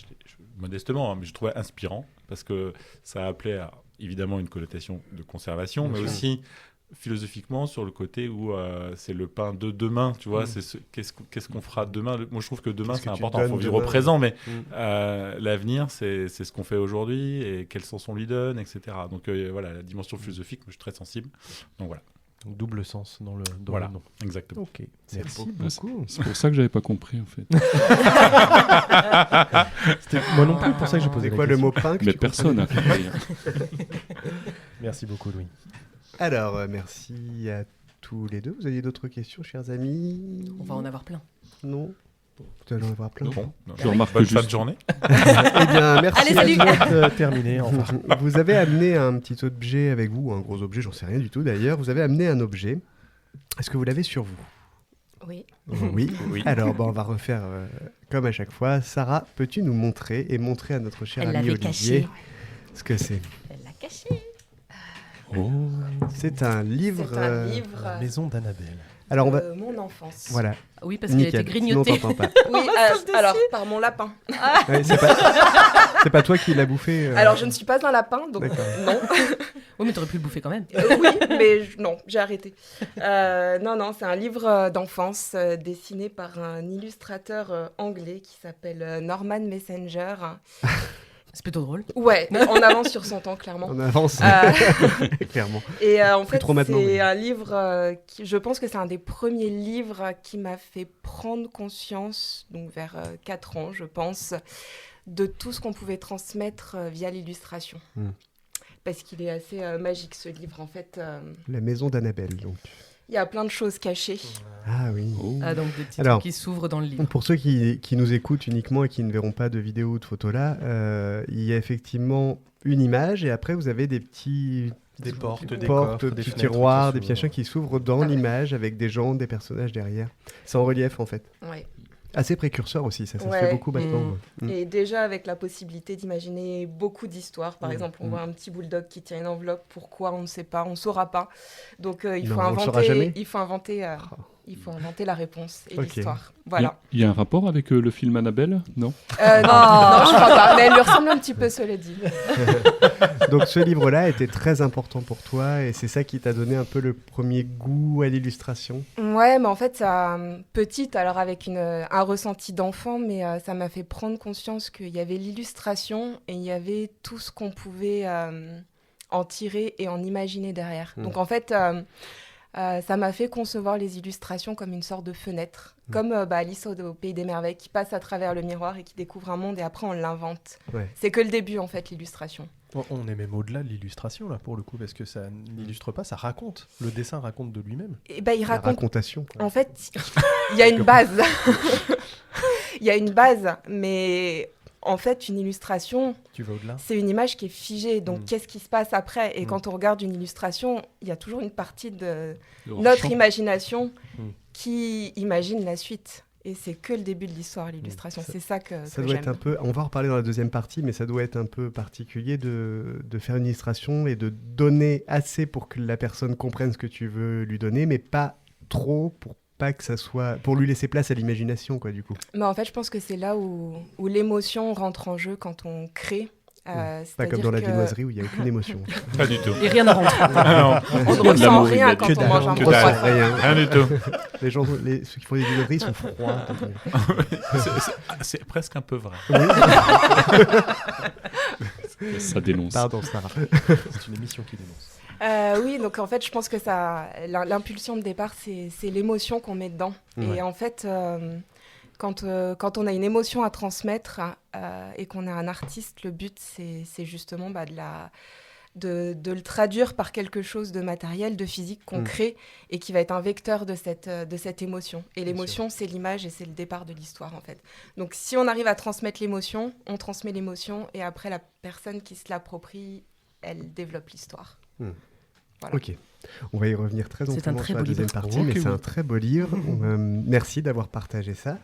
modestement, mais je trouvais inspirant, parce que ça appelait évidemment une connotation de conservation, mais aussi philosophiquement sur le côté où c'est le pain de demain, tu vois, qu'est-ce qu'on fera demain. Moi je trouve que demain c'est important, il faut vivre au présent, mais l'avenir c'est ce qu'on fait aujourd'hui et quel sens on lui donne, etc. Donc voilà, la dimension philosophique, je suis très sensible, donc voilà. Donc double sens dans le nom. Exactement. Ok, merci beaucoup. C'est pour ça que j'avais pas compris en fait. Moi non plus, pour ça que j'ai posé C'est la quoi le question. mot pain que Mais tu personne n'a compris. Merci beaucoup, Louis. Alors, merci à tous les deux. Vous aviez d'autres questions, chers amis? On va en avoir plein. Non? Vous allez en avoir plein. Bon, Je remarque bonne juste- fin de journée. Eh bien, merci. Allez, salut. Terminé, au revoir. Vous avez amené un petit objet avec vous, un gros objet, j'en sais rien du tout d'ailleurs. Vous avez amené un objet. Est-ce que vous l'avez sur vous? Oui. Oui. Alors, on va refaire comme à chaque fois. Sarah, peux-tu nous montrer et montrer à notre cher Elle ami l'avait Olivier caché. ce que c'est? Elle l'a caché. Oh. C'est un livre. C'est un livre La maison d'Annabelle. Alors, on va. de mon enfance. Voilà. Oui, parce qu'il a été Nickel. grignoté. Sinon, t'entends pas. Oui, alors par mon lapin. Ouais, c'est pas toi qui l'as bouffé. Alors je ne suis pas un lapin, donc D'accord. non. Oui, mais t'aurais pu le bouffer quand même. Oui, mais non, j'ai arrêté. Non, c'est un livre d'enfance dessiné par un illustrateur anglais qui s'appelle Norman Messenger. C'est plutôt drôle. Ouais, en avance sur son temps, clairement. On avance. Clairement. Et en Plus fait, trop maintenant, c'est mais- un livre qui, je pense que c'est un des premiers livres qui m'a fait prendre conscience, donc vers 4 ans, je pense, de tout ce qu'on pouvait transmettre via l'illustration. Parce qu'il est assez magique, ce livre, en fait. La maison d'Annabelle, donc. Il y a plein de choses cachées. Ah oui. Ah, donc des petits Alors, trucs qui s'ouvrent dans le livre. Pour ceux qui nous écoutent uniquement et qui ne verront pas de vidéo ou de photos là, il y a effectivement une image et après vous avez des petits Des portes, des portes, coffres, des des petits fenêtres tiroirs, qui des petits machins qui s'ouvrent dans l'image avec des gens, des personnages derrière. C'est en relief en fait. Ouais. Assez précurseur aussi, ça se Ouais. fait beaucoup maintenant. Et déjà avec la possibilité d'imaginer beaucoup d'histoires. Par exemple, on voit un petit bulldog qui tient une enveloppe. Pourquoi on ne sait pas, on ne saura pas. Donc il faut Non, on le saura jamais. Il faut inventer la réponse et Ok. l'histoire. Voilà. Il y a un rapport avec le film Annabelle, non? Non, je crois pas. Mais elle lui ressemble un petit peu, cela dit. Donc ce livre-là était très important pour toi et c'est ça qui t'a donné un peu le premier goût à l'illustration. Ouais, mais en fait, ça, petite, alors avec un ressenti d'enfant, mais ça m'a fait prendre conscience qu'il y avait l'illustration et il y avait tout ce qu'on pouvait en tirer et en imaginer derrière. Donc en fait, ça m'a fait concevoir les illustrations comme une sorte de fenêtre, comme Alice au Pays des Merveilles, qui passe à travers le miroir et qui découvre un monde et après on l'invente. Ouais. C'est que le début, en fait, l'illustration. On est même au-delà de l'illustration, là, pour le coup, parce que ça n'illustre pas, ça raconte. Le dessin raconte de lui-même. Et il raconte... La racontation. Quoi. En fait, il y a une base. Il y a une base, mais... En fait, une illustration, c'est une image qui est figée. Donc, qu'est-ce qui se passe après? Et quand on regarde une illustration, il y a toujours une partie de notre imagination qui imagine la suite. Et c'est que le début de l'histoire, l'illustration. C'est ça que doit j'aime. Être un peu, on va en reparler dans la deuxième partie, mais ça doit être un peu particulier de faire une illustration et de donner assez pour que la personne comprenne ce que tu veux lui donner, mais pas trop pour pas que ça soit pour lui laisser place à l'imagination, quoi, du coup. Mais en fait, je pense que c'est là où l'émotion rentre en jeu quand on crée. Pas C'est-à-dire comme dans la que viennoiserie où il n'y a aucune émotion. Pas du tout. Et rien ne rentre. Ah on ne ressent L'amour rien immédiat. quand on mange un Que bon dalle. croissant. Rien. Rien du tout. Les gens, ceux qui font des viennoiseries sont froids. C'est presque un peu vrai. Ça dénonce. Pardon, Sarah. C'est une émission qui dénonce. Oui, donc en fait, je pense que l'impulsion de départ, c'est l'émotion qu'on met dedans. Ouais. Et en fait, quand on a une émotion à transmettre et qu'on est un artiste, le but, c'est justement de le traduire par quelque chose de matériel, de physique, concret, et qui va être un vecteur de cette émotion. Et l'émotion, c'est l'image et c'est le départ de l'histoire, en fait. Donc, si on arrive à transmettre l'émotion, on transmet l'émotion, et après, la personne qui se l'approprie, elle développe l'histoire. Voilà. Ok. On va y revenir très C'est un amplement très sur la beau livre. deuxième partie, Ok, mais c'est oui. un très beau livre. Merci d'avoir partagé ça.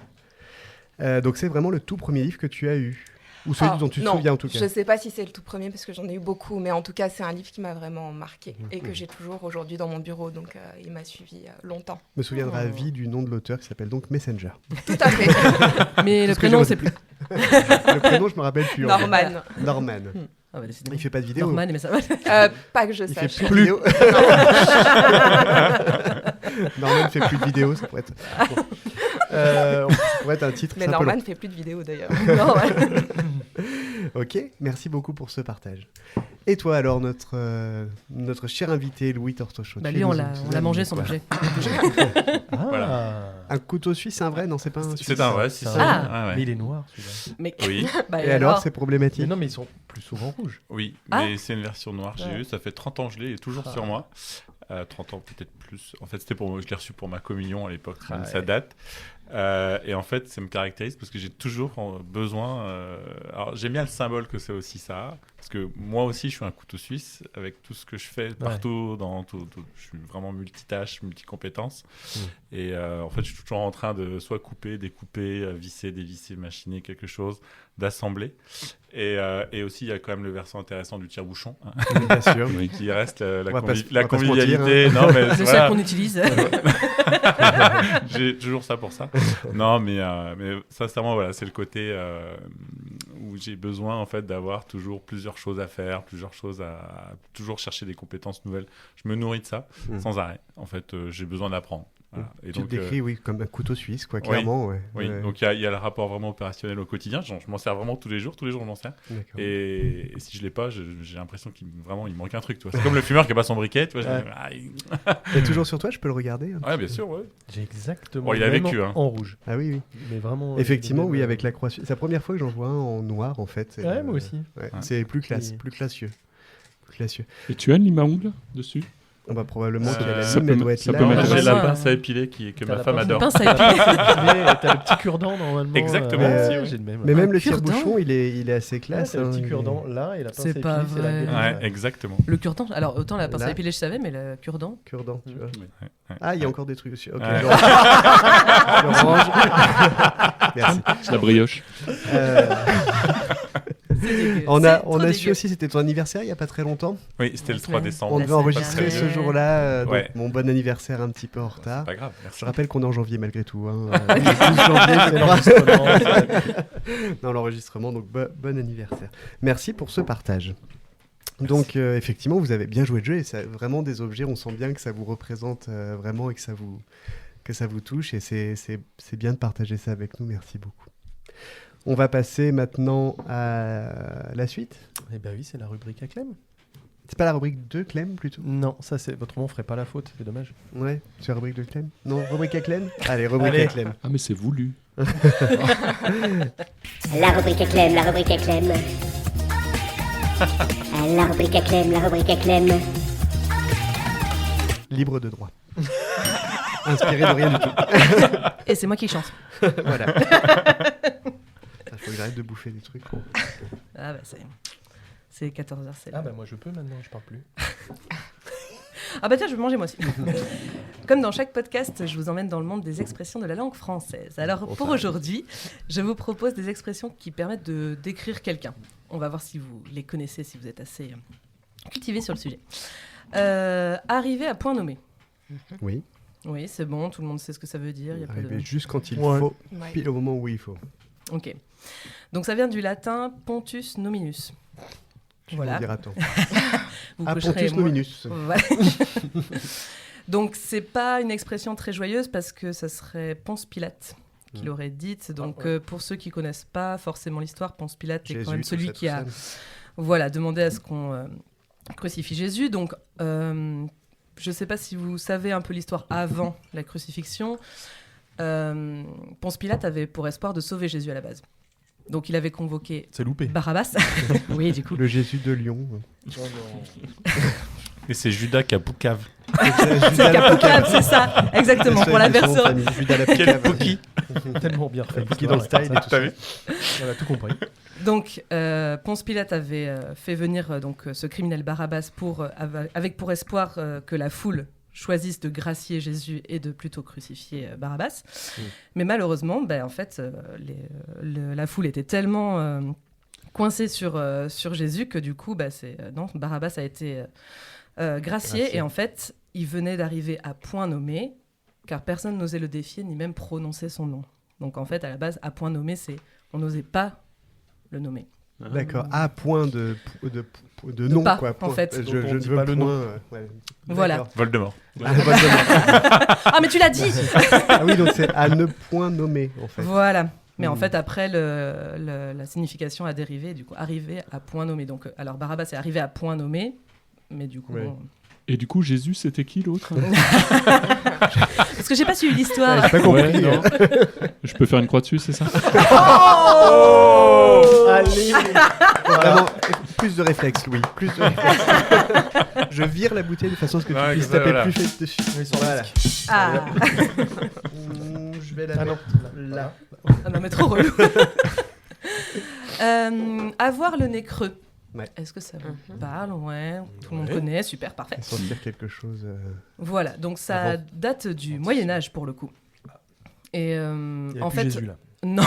Donc, c'est vraiment le tout premier livre que tu as eu. Ou celui dont tu te non, souviens, en tout cas. Je ne sais pas si c'est le tout premier, parce que j'en ai eu beaucoup, mais en tout cas, c'est un livre qui m'a vraiment marqué et que j'ai toujours aujourd'hui dans mon bureau, donc il m'a suivi longtemps. Je me souviendrai à vie du nom de l'auteur qui s'appelle donc Messenger. Tout à fait. Mais le Parce que prénom, on j'ai- sait plus. Le prénom, je me rappelle plus. en fait. Norman. Norman. Ah bah, décidément. Il fait pas de vidéo. Norman et mais ça Pas que je Il fait sache. plus de vidéo. Norman fait plus de vidéos, ça pourrait être. Bon. Ça pourrait être un titre. Mais c'est un peu Norman ne fait plus de vidéos d'ailleurs. Non, ouais. long. Ok, merci beaucoup pour ce partage. Et toi alors, notre cher invité Louis Tortochot. Bah, tu lui, on nous- l'a tu on nous l'a mangé amené son quoi objet. Ah, Voilà. Un couteau suisse, c'est un vrai? Non, c'est pas un suisse. C'est un vrai, si, si. Ah. Ah, ouais. Mais il est noir celui-là. Mais... Oui. Bah, Et alors, c'est Mais problématique. non, mais ils sont plus souvent rouges. Oui, Ah. mais c'est une version noire. J'ai Ouais. eu, ça fait 30 ans que je l'ai, il est toujours sur moi. 30 ans, peut-être plus. En fait, je l'ai reçu pour ma communion à l'époque, Ah ça ouais. date. Et en fait, ça me caractérise parce que j'ai toujours besoin. Alors, j'aime bien le symbole que c'est aussi ça. Parce que moi aussi, je suis un couteau suisse avec tout ce que je fais partout. Je suis vraiment multitâche, multicompétence. Et en fait, je suis toujours en train de soit couper, découper, visser, dévisser, machiner quelque chose, d'assembler. Et aussi, il y a quand même le versant intéressant du tire-bouchon, hein, Bien sûr. Oui. qui reste la On va pas se- on la va pas se mentir, convivialité. Non, mais le seul voilà. qu'on utilise. J'ai toujours ça pour ça. Non, mais sincèrement, voilà, c'est le côté où j'ai besoin en fait d'avoir toujours plusieurs choses à faire, plusieurs choses à toujours chercher des compétences nouvelles. Je me nourris de ça sans arrêt. En fait, j'ai besoin d'apprendre. Voilà. Et Tu donc, te décris, oui, comme un couteau suisse, quoi, clairement. Ouais. oui, Ouais. donc il y a le rapport vraiment opérationnel au quotidien. Je m'en sers vraiment tous les jours je m'en sers. D'accord. Et si je l'ai pas, j'ai l'impression qu'il il manque un truc. Tu vois. C'est comme le fumeur qui a pas son briquet. Tu vois, Ouais. Et toujours sur toi, je peux le regarder un Ouais, petit bien peu sûr, ouais. J'ai exactement Bon, il a le même vécu, hein. en rouge. Ah oui, oui. Mais vraiment. Effectivement, le oui, même, avec la croix suisse. C'est la première fois que j'en vois un en noir, en fait. Et, Ouais, moi aussi. ouais, Ouais. c'est plus classe, Et- plus classieux. Plus classieux. Et tu as une lime à ongles dessus? On va probablement qu'il y a la ça lime, peut elle me- doit être ça là. peut Non, mettre j'ai la la main. pince à épiler que T'as ma la femme pince. adore. Pince à épiler. Mais t'as le petit cure-dent normalement. Exactement, aussi, oui. J'ai le même. Mais même Un le cure-dent tire-bouchon, il est assez Là, classe. c'est le hein, petit il est- cure-dent là et la pince C'est à pas épiler, c'est la vrai. gueule. Ouais, exactement. Le cure-dent. Alors, autant la pince Là. à épiler, je savais, mais le cure-dent. Cure-dent, tu vois. Ouais, ouais. Ah, il y a encore des trucs aussi. Ok, Ouais. je range. Merci. La brioche. On C'est a trop su dégueu. aussi, c'était ton anniversaire il n'y a pas très longtemps. Oui, c'était le 3 décembre. On La devait enregistrer semaine ce dernière. jour-là. Donc, Ouais. mon bon anniversaire un petit peu en retard. C'est pas grave, merci. Je rappelle qu'on est en janvier malgré tout. Hein. Le 12 janvier, c'est l'enregistrement. Non, l'enregistrement, donc bon anniversaire. Merci pour ce partage. Donc, effectivement, vous avez bien joué le jeu et ça, vraiment des objets, on sent bien que ça vous représente vraiment et que ça vous touche. Et c'est bien de partager ça avec nous. Merci beaucoup. On va passer maintenant à la suite. Eh ben oui, c'est la rubrique à Clem. C'est pas la rubrique 2, Clem, plutôt? Non, ça c'est. Autrement, on ferait pas la faute, c'est dommage. Ouais, c'est la rubrique de Clem? Non, rubrique à Clem? Allez, rubrique Allez. à Clem. Ah, mais c'est voulu. La rubrique à Clem, la rubrique à Clem. La rubrique à Clem, la rubrique à Clem. Libre de droit. Inspiré de rien du tout. Et c'est moi qui chante. Voilà. Il faut que j'arrête de bouffer des trucs. Ah bah c'est 14h, c'est Ah bah moi je peux maintenant, je parle plus. Ah bah tiens, je vais manger moi aussi. Comme dans chaque podcast, je vous emmène dans le monde des expressions de la langue française. Alors pour aujourd'hui, je vous propose des expressions qui permettent de décrire quelqu'un. On va voir si vous les connaissez, si vous êtes assez cultivé sur le sujet. Arriver à point nommé. Oui. Oui, c'est bon, tout le monde sait ce que ça veut dire. Il y a pas Arriver de... juste quand il Ouais. faut, Ouais. pile au moment où il faut. Ok. Donc ça vient du latin pontus nominus. Tu Voilà. m'en diras tant. Vous Ah, cocherez Pontus moi. Nominus. Voilà. Donc c'est pas une expression très joyeuse parce que ça serait Ponce Pilate qui l'aurait dite. Donc pour ceux qui connaissent pas forcément l'histoire, Ponce Pilate est quand même celui qui a demandé à ce qu'on crucifie Jésus. Donc je sais pas si vous savez un peu l'histoire avant la crucifixion. Ponce Pilate avait pour espoir de sauver Jésus à la base. Donc il avait convoqué Barabbas. Oui, du coup. Le Jésus de Lyon. Et c'est Judas Capoucave. C'est Capoucave, c'est ça, exactement, pour la version. Judas la Quel Pouki. Tellement bien fait. Pouki dans le style et tout ça. On a tout compris. Donc, Ponce Pilate avait fait venir donc, ce criminel Barabbas avec pour espoir que la foule choisissent de gracier Jésus et de plutôt crucifier Barabbas. Mais malheureusement, en fait, la foule était tellement coincée sur Jésus que du coup, Barabbas a été gracié. Et en fait, il venait d'arriver à point nommé, car personne n'osait le défier ni même prononcer son nom. Donc en fait, à la base, à point nommé, on n'osait pas le nommer. D'accord, à point de nom, pas, quoi. En fait. Je ne veux pas le nom. Voilà. Voldemort. Ah, mais tu l'as dit. Ah oui, donc c'est à ne point nommer, en fait. Voilà. Mais en fait, après, la signification a dérivé, du coup, arrivé à point nommé. Donc, alors, Barabbas est arrivé à point nommé, mais du coup... Ouais. Et du coup, Jésus, c'était qui l'autre? Parce que j'ai pas suivi l'histoire. J'ai pas compris. Non. Je peux faire une croix dessus, c'est ça? Allez. Vraiment, plus de réflexe, Louis. Plus de réflexe. Je vire la bouteille de façon à ce que tu puisses taper plus vite dessus. Voilà. Ah. Je vais la mettre là. Ah non, mais trop relou. Avoir le nez creux. Ouais. Est-ce que ça vous parle? Ouais, tout le monde connaît, super, parfait. Sentir quelque chose. Voilà, donc ça avant. date du Moyen-Âge pour le coup. Et Il y a en plus fait. Jésus, là. Non.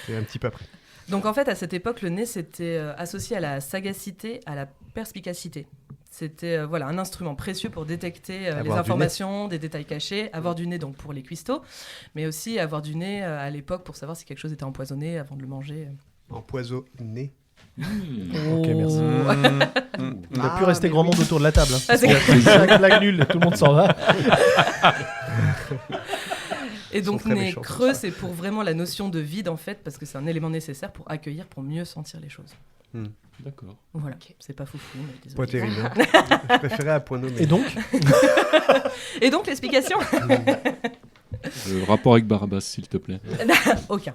C'est un petit peu après. Donc en fait, à cette époque, le nez c'était associé à la sagacité, à la perspicacité. C'était un instrument précieux pour détecter les informations, des détails cachés. Avoir du nez donc pour les cuistots, mais aussi avoir du nez à l'époque pour savoir si quelque chose était empoisonné avant de le manger. Empoisonné. Ok, merci. On n'a plus rester grand monde autour de la table. Hein. Ah, c'est Chaque blague nulle, tout le monde s'en va. Et donc très nez méchants, creux, c'est pour vraiment la notion de vide en fait, parce que c'est un élément nécessaire pour accueillir, pour mieux sentir les choses. D'accord. Voilà, c'est pas foufou, mais désolé. Pas terrible. Hein. Je préférais à point nommé. Et donc Et donc l'explication? Le rapport avec Barabbas, s'il te plaît. Aucun.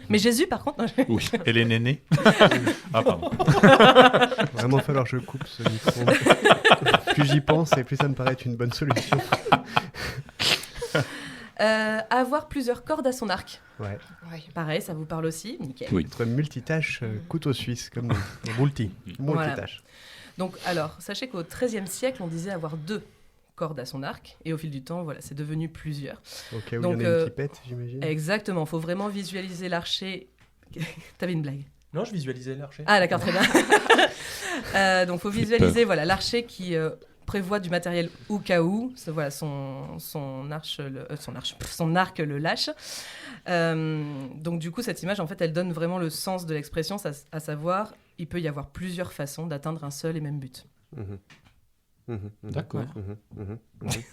Mais Jésus, par contre... Oui. Et les nénés? Ah, pardon. Vraiment falloir que je coupe ce micro. Plus j'y pense et plus ça me paraît être une bonne solution. Avoir plusieurs cordes à son arc. Ouais. Pareil, ça vous parle aussi? Nickel. Oui. Être multitâche, couteau suisse, comme nous. Multi. Multitâche. Donc, alors, sachez qu'au XIIIe siècle, on disait avoir 2 cordes à son arc, et au fil du temps, voilà, c'est devenu plusieurs. Au cas où Donc, il y en a une qui pète, j'imagine. Exactement, il faut vraiment visualiser l'archer. T'avais une blague? Non, je visualisais l'archer. Ah d'accord, très bien. Donc faut visualiser l'archer qui prévoit du matériel au cas où, voilà, son arc le lâche. Donc du coup cette image en fait elle donne vraiment le sens de l'expression, à savoir il peut y avoir plusieurs façons d'atteindre un seul et même but. D'accord. Okay.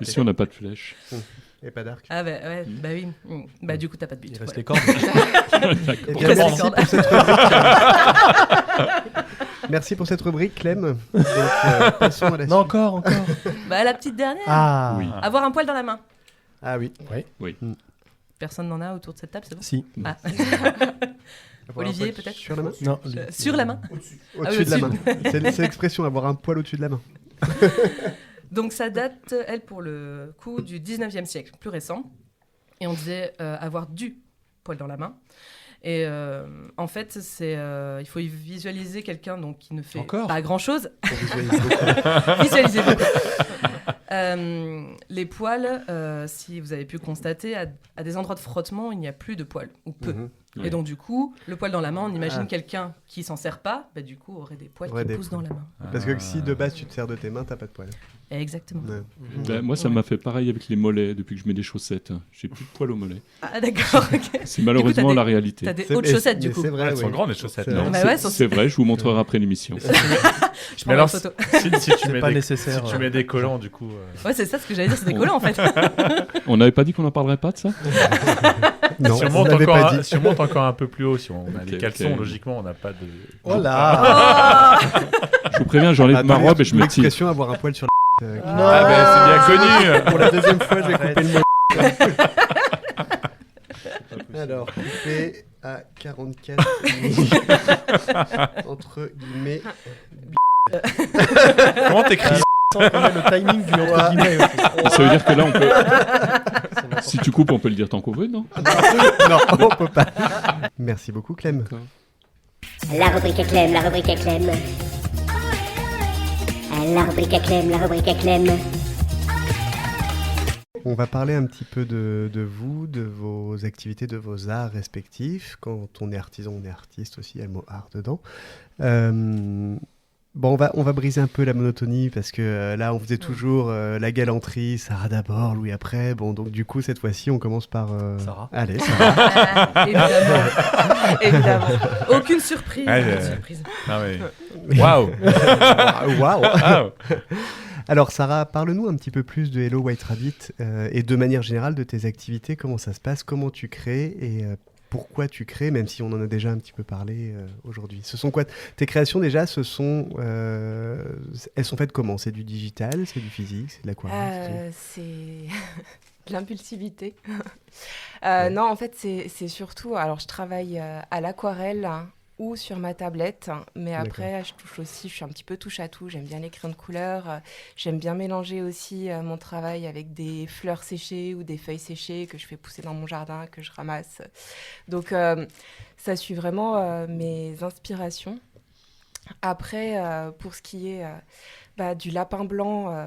Ici, on n'a pas de flèche. Et pas d'arc. Ah bah oui. Bah du coup t'as pas de but. Il reste voilà. les cordes. Eh bien, merci pour cette rubrique. Merci pour cette rubrique, Clem. Donc, passons à la suite. Non, encore. Bah la petite dernière. Ah. Oui. Avoir un poil dans la main. Ah oui. Personne n'en a autour de cette table, c'est bon? Si. Ah. Avoir Olivier, un poil peut-être? Sur la main. Non. Sur la main. Au-dessus de la main. C'est l'expression, avoir un poil au-dessus de la main. Donc ça date, elle, pour le coup, du 19e siècle, plus récent. Et on disait avoir du poil dans la main. Et en fait, il faut y visualiser quelqu'un donc, qui ne fait pas grand-chose. Visualiser beaucoup. Les poils, si vous avez pu constater, à des endroits de frottement, il n'y a plus de poils, ou peu. Ouais. Et donc du coup, le poil dans la main, on imagine quelqu'un qui s'en sert pas, bah, du coup aurait des poils qui poussent dans la main. Parce que si de base tu te sers de tes mains, t'as pas de poils. Exactement. Ben, moi, ça m'a fait pareil avec les mollets depuis que je mets des chaussettes. J'ai plus de poils aux mollets. Ah d'accord, ok. C'est malheureusement Du coup, la réalité. T'as des hautes chaussettes du coup. C'est vrai, Elles sont grandes les chaussettes. C'est non vrai. Bah ouais, C'est vrai, je vous montrerai après l'émission. Je Mais prends alors, une photo. si tu mets pas des, nécessaire, si tu mets des collants, du coup. Ouais, c'est ça ce que j'allais dire, c'est des collants en fait. On n'avait pas dit qu'on n'en parlerait pas de ça? Non, si on vous monte l'avez encore pas dit. si on monte encore un peu plus haut, si on a Ok, les caleçons, ok. logiquement, on n'a pas de. Oh là Je vous préviens, j'enlève ma robe et je me tire. L'expression avoir un poil sur la Ah ben c'est bien connu. Pour la deuxième fois, je vais Arrête. couper le mot. Alors, coupé à 44 entre guillemets. Comment t'écris On connaît le timing du entre guillemets aussi. Ça veut dire que là, on peut. Si tu coupes, on peut le dire tant qu'on veut, non? Non, on peut pas. Merci beaucoup, Clem. La rubrique à Clem, la rubrique à Clem. La rubrique à Clem, la rubrique à Clem. On va parler un petit peu de vous, de vos activités, de vos arts respectifs. Quand on est artisan, on est artiste aussi, il y a le mot art dedans. Bon, on va briser un peu la monotonie parce que là, on faisait toujours la galanterie, Sarah d'abord, Louis après. Bon, donc du coup, cette fois-ci, on commence par... Sarah. Allez, Sarah. Évidemment. Évidemment. Aucune surprise. Ah, aucune surprise. Ah oui. Waouh. Waouh. Waouh. Alors, Sarah, parle-nous un petit peu plus de Hello White Rabbit et de manière générale de tes activités, comment ça se passe, comment tu crées et pourquoi tu crées, même si on en a déjà un petit peu parlé aujourd'hui. Ce sont quoi tes créations déjà? Elles sont faites comment? C'est du digital, c'est du physique, c'est de l'aquarelle? C'est de l'impulsivité. Non, en fait, c'est surtout... Alors, je travaille à l'aquarelle ou sur ma tablette, mais après, je touche aussi, je suis un petit peu touche à tout. J'aime bien les crayons de couleur. J'aime bien mélanger aussi mon travail avec des fleurs séchées ou des feuilles séchées que je fais pousser dans mon jardin, que je ramasse. Donc, ça suit vraiment mes inspirations. Après, pour ce qui est du lapin blanc,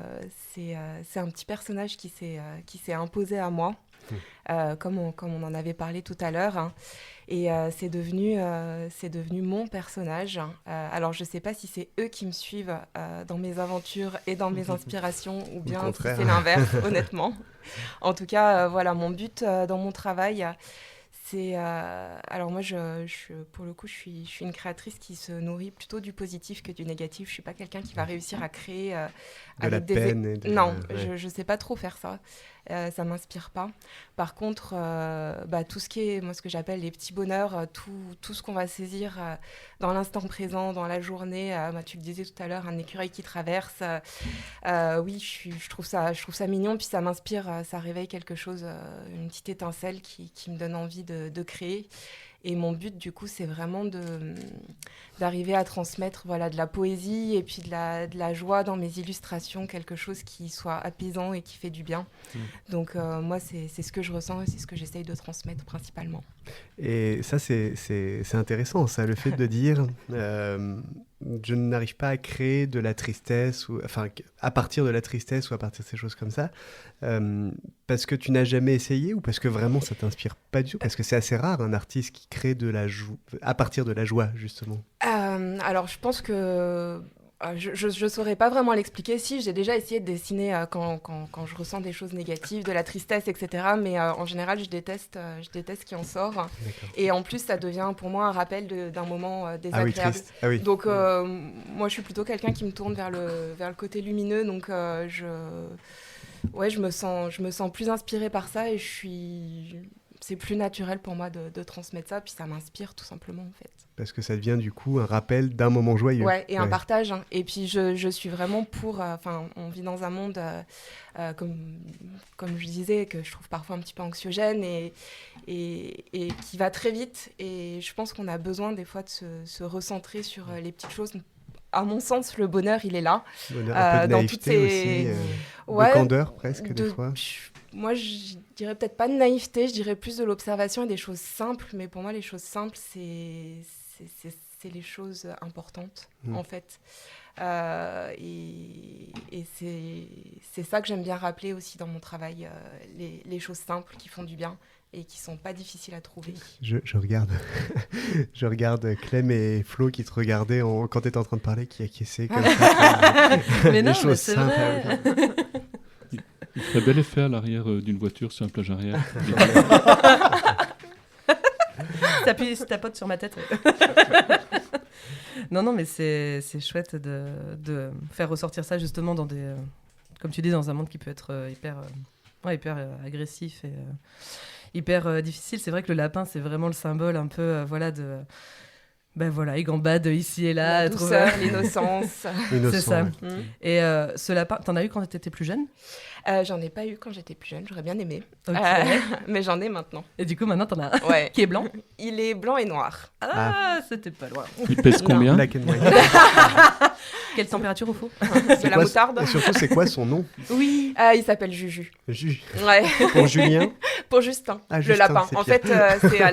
c'est un petit personnage qui s'est imposé à moi, comme on en avait parlé tout à l'heure. Hein. Et c'est devenu mon personnage. Alors, je ne sais pas si c'est eux qui me suivent dans mes aventures et dans mes inspirations, ou bien si c'est l'inverse, honnêtement. En tout cas, voilà, mon but dans mon travail... alors moi, pour le coup, je suis une créatrice qui se nourrit plutôt du positif que du négatif. Je suis pas quelqu'un qui va réussir à créer de la peine et de... Non, ouais. je sais pas trop faire ça. Ça m'inspire pas. Par contre, tout ce qui est, moi, ce que j'appelle les petits bonheurs, tout ce qu'on va saisir dans l'instant présent, dans la journée. Tu le disais tout à l'heure, un écureuil qui traverse. Oui, je trouve ça mignon, puis ça m'inspire, ça réveille quelque chose, une petite étincelle qui me donne envie de créer. Et mon but, du coup, c'est vraiment d'arriver à transmettre de la poésie et puis de la joie dans mes illustrations, quelque chose qui soit apaisant et qui fait du bien. Donc, moi, c'est ce que je ressens et c'est ce que j'essaye de transmettre principalement. Et ça, c'est intéressant, ça, le fait de dire je n'arrive pas à créer de la tristesse, à partir de la tristesse ou à partir de ces choses comme ça, parce que tu n'as jamais essayé ou parce que vraiment ça t'inspire pas du tout? Parce que c'est assez rare un artiste qui crée de la joie, à partir de la joie, justement. Alors, je pense que... Je ne saurais pas vraiment l'expliquer. Si, j'ai déjà essayé de dessiner quand je ressens des choses négatives, de la tristesse, etc. Mais en général, je déteste ce qui en sort. D'accord. Et en plus, ça devient pour moi un rappel d'un moment désagréable. Ah oui, triste. Ah oui. Donc, moi, je suis plutôt quelqu'un qui me tourne vers le côté lumineux. Donc, je me sens plus inspirée par ça et c'est plus naturel pour moi de transmettre ça. Puis ça m'inspire tout simplement, en fait. Parce que ça devient du coup un rappel d'un moment joyeux. Ouais, et un partage. Hein. Et puis je suis vraiment pour... on vit dans un monde, comme je disais, que je trouve parfois un petit peu anxiogène et qui va très vite. Et je pense qu'on a besoin des fois de se recentrer sur les petites choses. À mon sens, le bonheur, il est là. Bonheur, un peu de dans naïveté toutes ces... aussi, de candeur presque des fois. Moi, je dirais peut-être pas de naïveté, je dirais plus de l'observation et des choses simples. Mais pour moi, les choses simples, c'est les choses importantes, Mmh. en fait. Et c'est ça que j'aime bien rappeler aussi dans mon travail, les choses simples qui font du bien et qui sont pas difficiles à trouver. Je regarde, je regarde Clem et Flo qui te regardaient quand tu étais en train de parler, qui acquiesçaient comme ça. Mais non, choses mais c'est simples. vrai. Il ferait bel effet à l'arrière d'une voiture sur la plage arrière. T'appuies, tapotes sur ma tête. Non, mais c'est chouette de faire ressortir ça justement dans des, comme tu dis, dans un monde qui peut être hyper agressif et hyper difficile. C'est vrai que le lapin, c'est vraiment le symbole un peu, de... Ben voilà, il gambade ici et là. La douceur, l'innocence. C'est ça. Ouais. Et ce lapin, t'en as eu quand t'étais plus jeune? J'en ai pas eu quand j'étais plus jeune, j'aurais bien aimé. Ok. Mais j'en ai maintenant. Et du coup, maintenant, t'en as un Ouais. qui est blanc. Il est blanc et noir. Ah, c'était pas loin. Il pèse combien? Black and white. Quelle température au fond? De la quoi, moutarde. Et surtout, c'est quoi son nom? Oui. Il s'appelle Juju. Ouais. Pour Julien? Pour Justin, Ah, le Justin, lapin. c'est En pire. fait,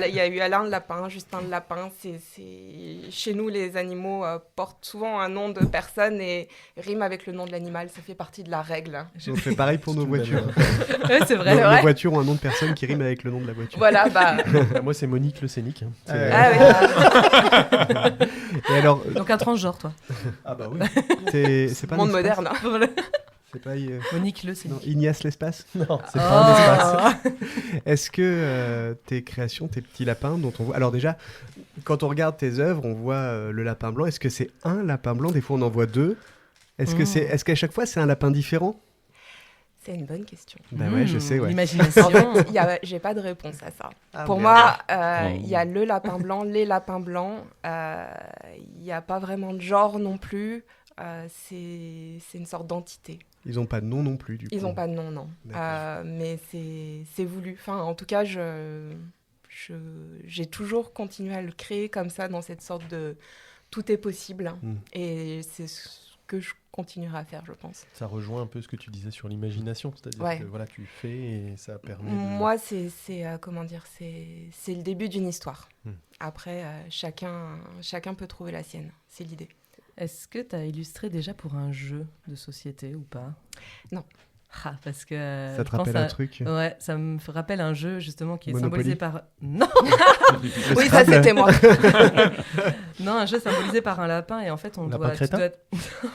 il y a eu Alain le lapin, Justin le lapin. Chez nous, les animaux portent souvent un nom de personne et riment avec le nom de l'animal. Ça fait partie de la règle. On fait pareil pour nos voitures. Ouais, c'est vrai. Nos voitures ont un nom de personne qui rime avec le nom de la voiture. Voilà, bah. Moi, c'est Monique le Scénic. Et alors, Donc un transgenre, toi. Ah bah oui. c'est pas un Monde espace moderne. Voilà. C'est pas Monique le Scénic. Ignace l'espace? Non, c'est pas un espace. Est-ce que tes créations, tes petits lapins dont on voit... Alors déjà, quand on regarde tes œuvres, on voit le lapin blanc. Est-ce que c'est un lapin blanc? Des fois, on en voit deux. Est-ce qu'à chaque fois, c'est un lapin différent? C'est une bonne question. Bah ouais, je sais, ouais. L'imagination. J'ai pas de réponse à ça. Ah, Pour merde. moi, il y a le lapin blanc, les lapins blancs. Il n'y a pas vraiment de genre non plus. C'est une sorte d'entité. Ils n'ont pas de nom non plus, du coup. Ils n'ont pas de nom, non. D'accord. Mais c'est voulu. Enfin, en tout cas, j'ai toujours continué à le créer comme ça, dans cette sorte de... Tout est possible. Et c'est ce que je continuerai à faire, je pense. Ça rejoint un peu ce que tu disais sur l'imagination, c'est-à-dire Ouais. que voilà, tu fais et ça permet Moi, c'est le début d'une histoire. Après, chacun peut trouver la sienne. C'est l'idée. Est-ce que tu as illustré déjà pour un jeu de société ou pas? Non. Ah, parce que Ça te rappelle un truc? Ouais, ça me rappelle un jeu justement qui est Monopoly. symbolisé par... Non. Oui, ça c'était moi. Non, un jeu symbolisé par un lapin et en fait on Lapin doit... crétin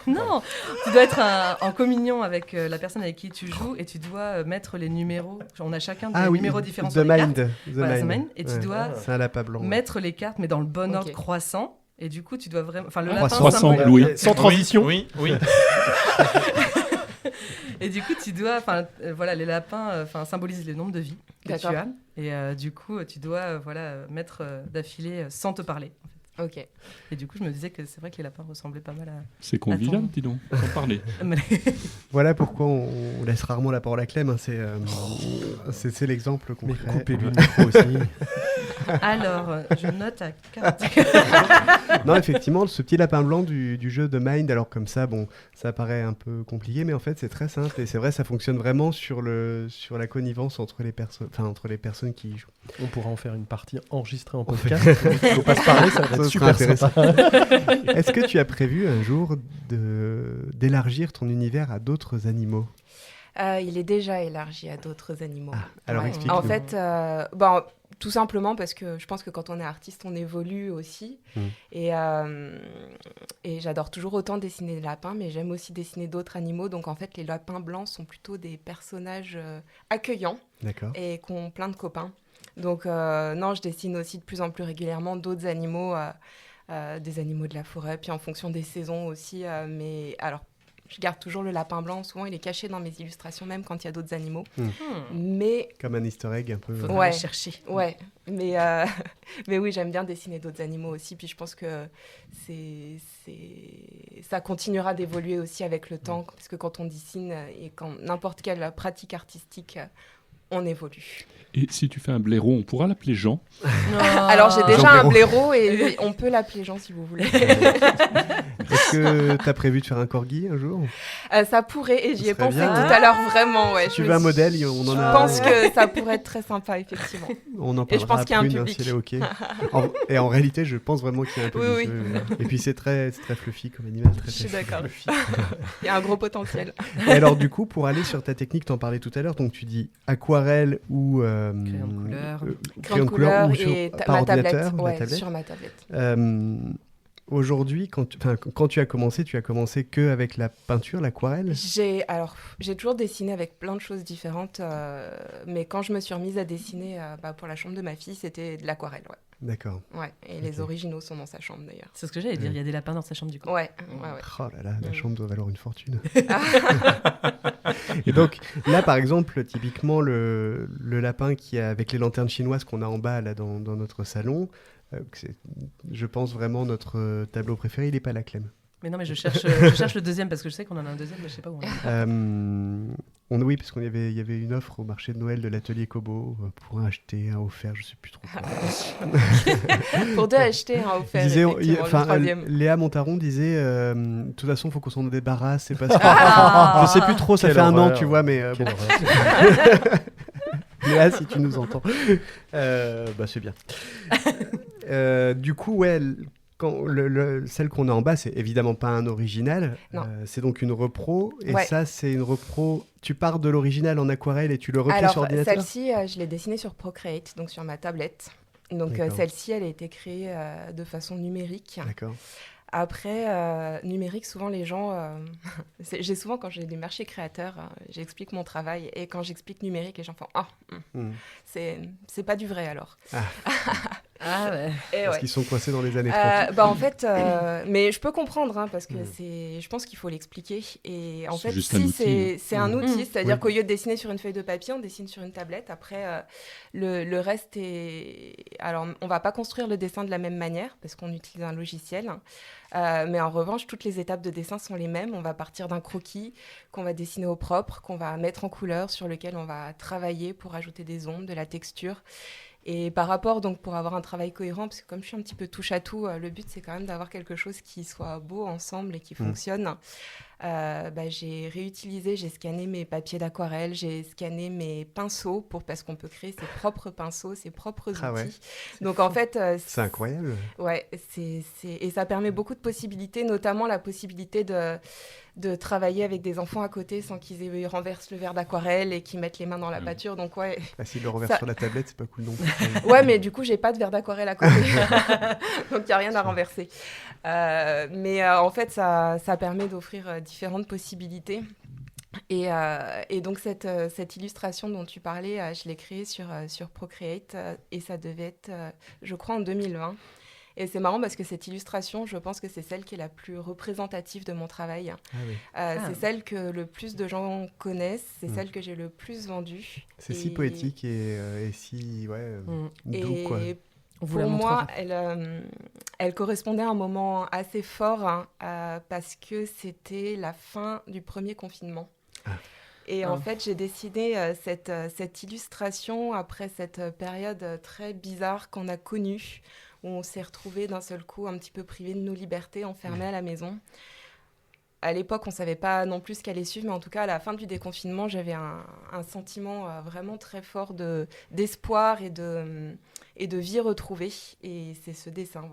Non, tu dois être en communion avec la personne avec qui tu joues et tu dois mettre les numéros. On a chacun des numéros différents sur les cartes. Voilà, The Mind. Et tu dois c'est un lapin blanc. mettre les cartes mais dans le bon ordre croissant. Et du coup, tu dois vraiment... Enfin, le lapin Croissant, symbolise... Louis. Sans transition. Oui. Et du coup, tu dois... voilà, les lapins symbolisent le nombre de vies que tu as. Et du coup, tu dois mettre d'affilée sans te parler. En fait. Ok. Et du coup, je me disais que c'est vrai que les lapins ressemblaient pas mal à... C'est convivial, dis donc, sans parler. Voilà pourquoi on laisse rarement la parole à Clem. Hein. C'est l'exemple qu'on Mais crée. coupez-lui le micro aussi. Alors, je note à 40. Non, effectivement, ce petit lapin blanc du jeu de Mind, alors comme ça, bon, ça paraît un peu compliqué, mais en fait, c'est très simple. Et c'est vrai, ça fonctionne vraiment sur la connivence entre les personnes qui y jouent. On pourra en faire une partie enregistrée en podcast. Il faut pas se parler, ça va être Ça super sera sympa. Est-ce que tu as prévu un jour d'élargir ton univers à d'autres animaux? Il est déjà élargi à d'autres animaux. Alors Ouais. explique-nous. En fait, tout simplement parce que je pense que quand on est artiste, on évolue aussi. Et j'adore toujours autant dessiner des lapins, mais j'aime aussi dessiner d'autres animaux. Donc en fait, les lapins blancs sont plutôt des personnages accueillants et qui ont plein de copains. Donc non, je dessine aussi de plus en plus régulièrement d'autres animaux, des animaux de la forêt, puis en fonction des saisons aussi. Mais alors, je garde toujours le lapin blanc. Souvent, il est caché dans mes illustrations, même quand il y a d'autres animaux. Mais comme un easter egg un peu. Faudra le chercher. Ouais. Mais oui, j'aime bien dessiner d'autres animaux aussi. Puis je pense que ça continuera d'évoluer aussi avec le temps, parce que quand on dessine et quand n'importe quelle pratique artistique, on évolue. Et si tu fais un blaireau, on pourra l'appeler Jean. Alors j'ai déjà Jean un blaireau et on peut l'appeler Jean si vous voulez. Est-ce que tu as prévu de faire un corgi un jour? Ça pourrait, et j'y ai serait pensé bien, tout à l'heure vraiment. Ouais, Si tu veux un modèle, on en Je a. pense que ça pourrait être très sympa, effectivement. On en Et je parlera pense qu'il y a un après, public. si elle est OK. Et en réalité, je pense vraiment qu'il y a un public. Oui, oui. Et puis c'est très fluffy comme animal. Très, Je suis très d'accord. fluffy. Il y a un gros potentiel. Et alors du coup, pour aller sur ta technique, t'en parlais tout à l'heure, donc tu dis aquarelle ou Crayon de couleur. crayon de couleur ou et par ma tablette. ordinateur, la Ouais, tablette. sur ma tablette. Aujourd'hui, quand tu as commencé que avec la peinture, l'aquarelle? J'ai toujours dessiné avec plein de choses différentes, mais quand je me suis remise à dessiner pour la chambre de ma fille, c'était de l'aquarelle, ouais. D'accord. Ouais, et les originaux sont dans sa chambre d'ailleurs. C'est ce que j'allais dire, il y a des lapins dans sa chambre du coup. Ouais. Oh là là, la chambre doit valoir une fortune. Et donc, là, par exemple, typiquement, le lapin qui est avec les lanternes chinoises qu'on a en bas là, dans notre salon, c'est, je pense vraiment notre tableau préféré, il n'est pas la Clem. Mais non, mais je cherche le deuxième parce que je sais qu'on en a un deuxième, mais je sais pas où on est. Oui, parce qu'il y avait une offre au marché de Noël de l'atelier Kobo pour un acheter, un offert, je sais plus trop. Pour deux acheter, un offert. Le troisième. Léa Montaron disait, de toute façon, il faut qu'on s'en débarrasse. C'est parce que je sais plus trop, ça fait un an, tu vois, mais bon. Léa, si tu nous entends, c'est bien. Du coup, ouais. Celle qu'on a en bas, c'est évidemment pas un original, c'est donc une repro, et ça c'est une repro, tu pars de l'original en aquarelle et tu le replais sur ordinateur? Celle-ci, je l'ai dessinée sur Procreate, donc sur ma tablette, donc celle-ci elle a été créée de façon numérique. D'accord. Après, numérique, souvent les gens... j'ai souvent, quand j'ai des marchés créateurs, j'explique mon travail. Et quand j'explique numérique, les gens font « Ah, c'est pas du vrai alors. » Ah ouais. Parce qu'ils sont coincés dans les années 30. En fait, mais je peux comprendre, hein, parce que je pense qu'il faut l'expliquer. Et en fait, c'est un outil. C'est-à-dire qu'au lieu de dessiner sur une feuille de papier, on dessine sur une tablette. Après, le reste est... Alors, on va pas construire le dessin de la même manière, parce qu'on utilise un logiciel. Mais en revanche, toutes les étapes de dessin sont les mêmes. On va partir d'un croquis qu'on va dessiner au propre, qu'on va mettre en couleur, sur lequel on va travailler pour ajouter des ombres, de la texture. Et par rapport, donc, pour avoir un travail cohérent, parce que comme je suis un petit peu touche à tout, le but, c'est quand même d'avoir quelque chose qui soit beau ensemble et qui fonctionne. J'ai réutilisé, j'ai scanné mes papiers d'aquarelle, j'ai scanné mes pinceaux parce qu'on peut créer ses propres pinceaux, ses propres outils. Ouais. Donc en fait, c'est incroyable. Ouais, et ça permet beaucoup de possibilités, notamment la possibilité de travailler avec des enfants à côté sans qu'ils renversent le verre d'aquarelle et qu'ils mettent les mains dans la pâture. Donc ouais. S'ils le renversent sur la tablette, c'est pas cool non plus. Ouais, mais du coup, j'ai pas de verre d'aquarelle à côté, donc il y a rien à renverser. En fait, ça permet d'offrir différentes possibilités. Et donc cette illustration dont tu parlais, je l'ai créée sur Procreate et ça devait être, je crois, en 2020. Et c'est marrant parce que cette illustration, je pense que c'est celle qui est la plus représentative de mon travail. C'est celle que le plus de gens connaissent, c'est celle que j'ai le plus vendue. C'est si poétique et si doux, quoi. Pour moi, elle correspondait à un moment assez fort parce que c'était la fin du premier confinement. Et en fait, j'ai décidé cette illustration après cette période très bizarre qu'on a connue, où on s'est retrouvés d'un seul coup un petit peu privés de nos libertés, enfermés à la maison. À l'époque, on ne savait pas non plus ce qu'allait suivre, mais en tout cas, à la fin du déconfinement, j'avais un sentiment vraiment très fort d'espoir et de vie retrouvée. Et c'est ce dessin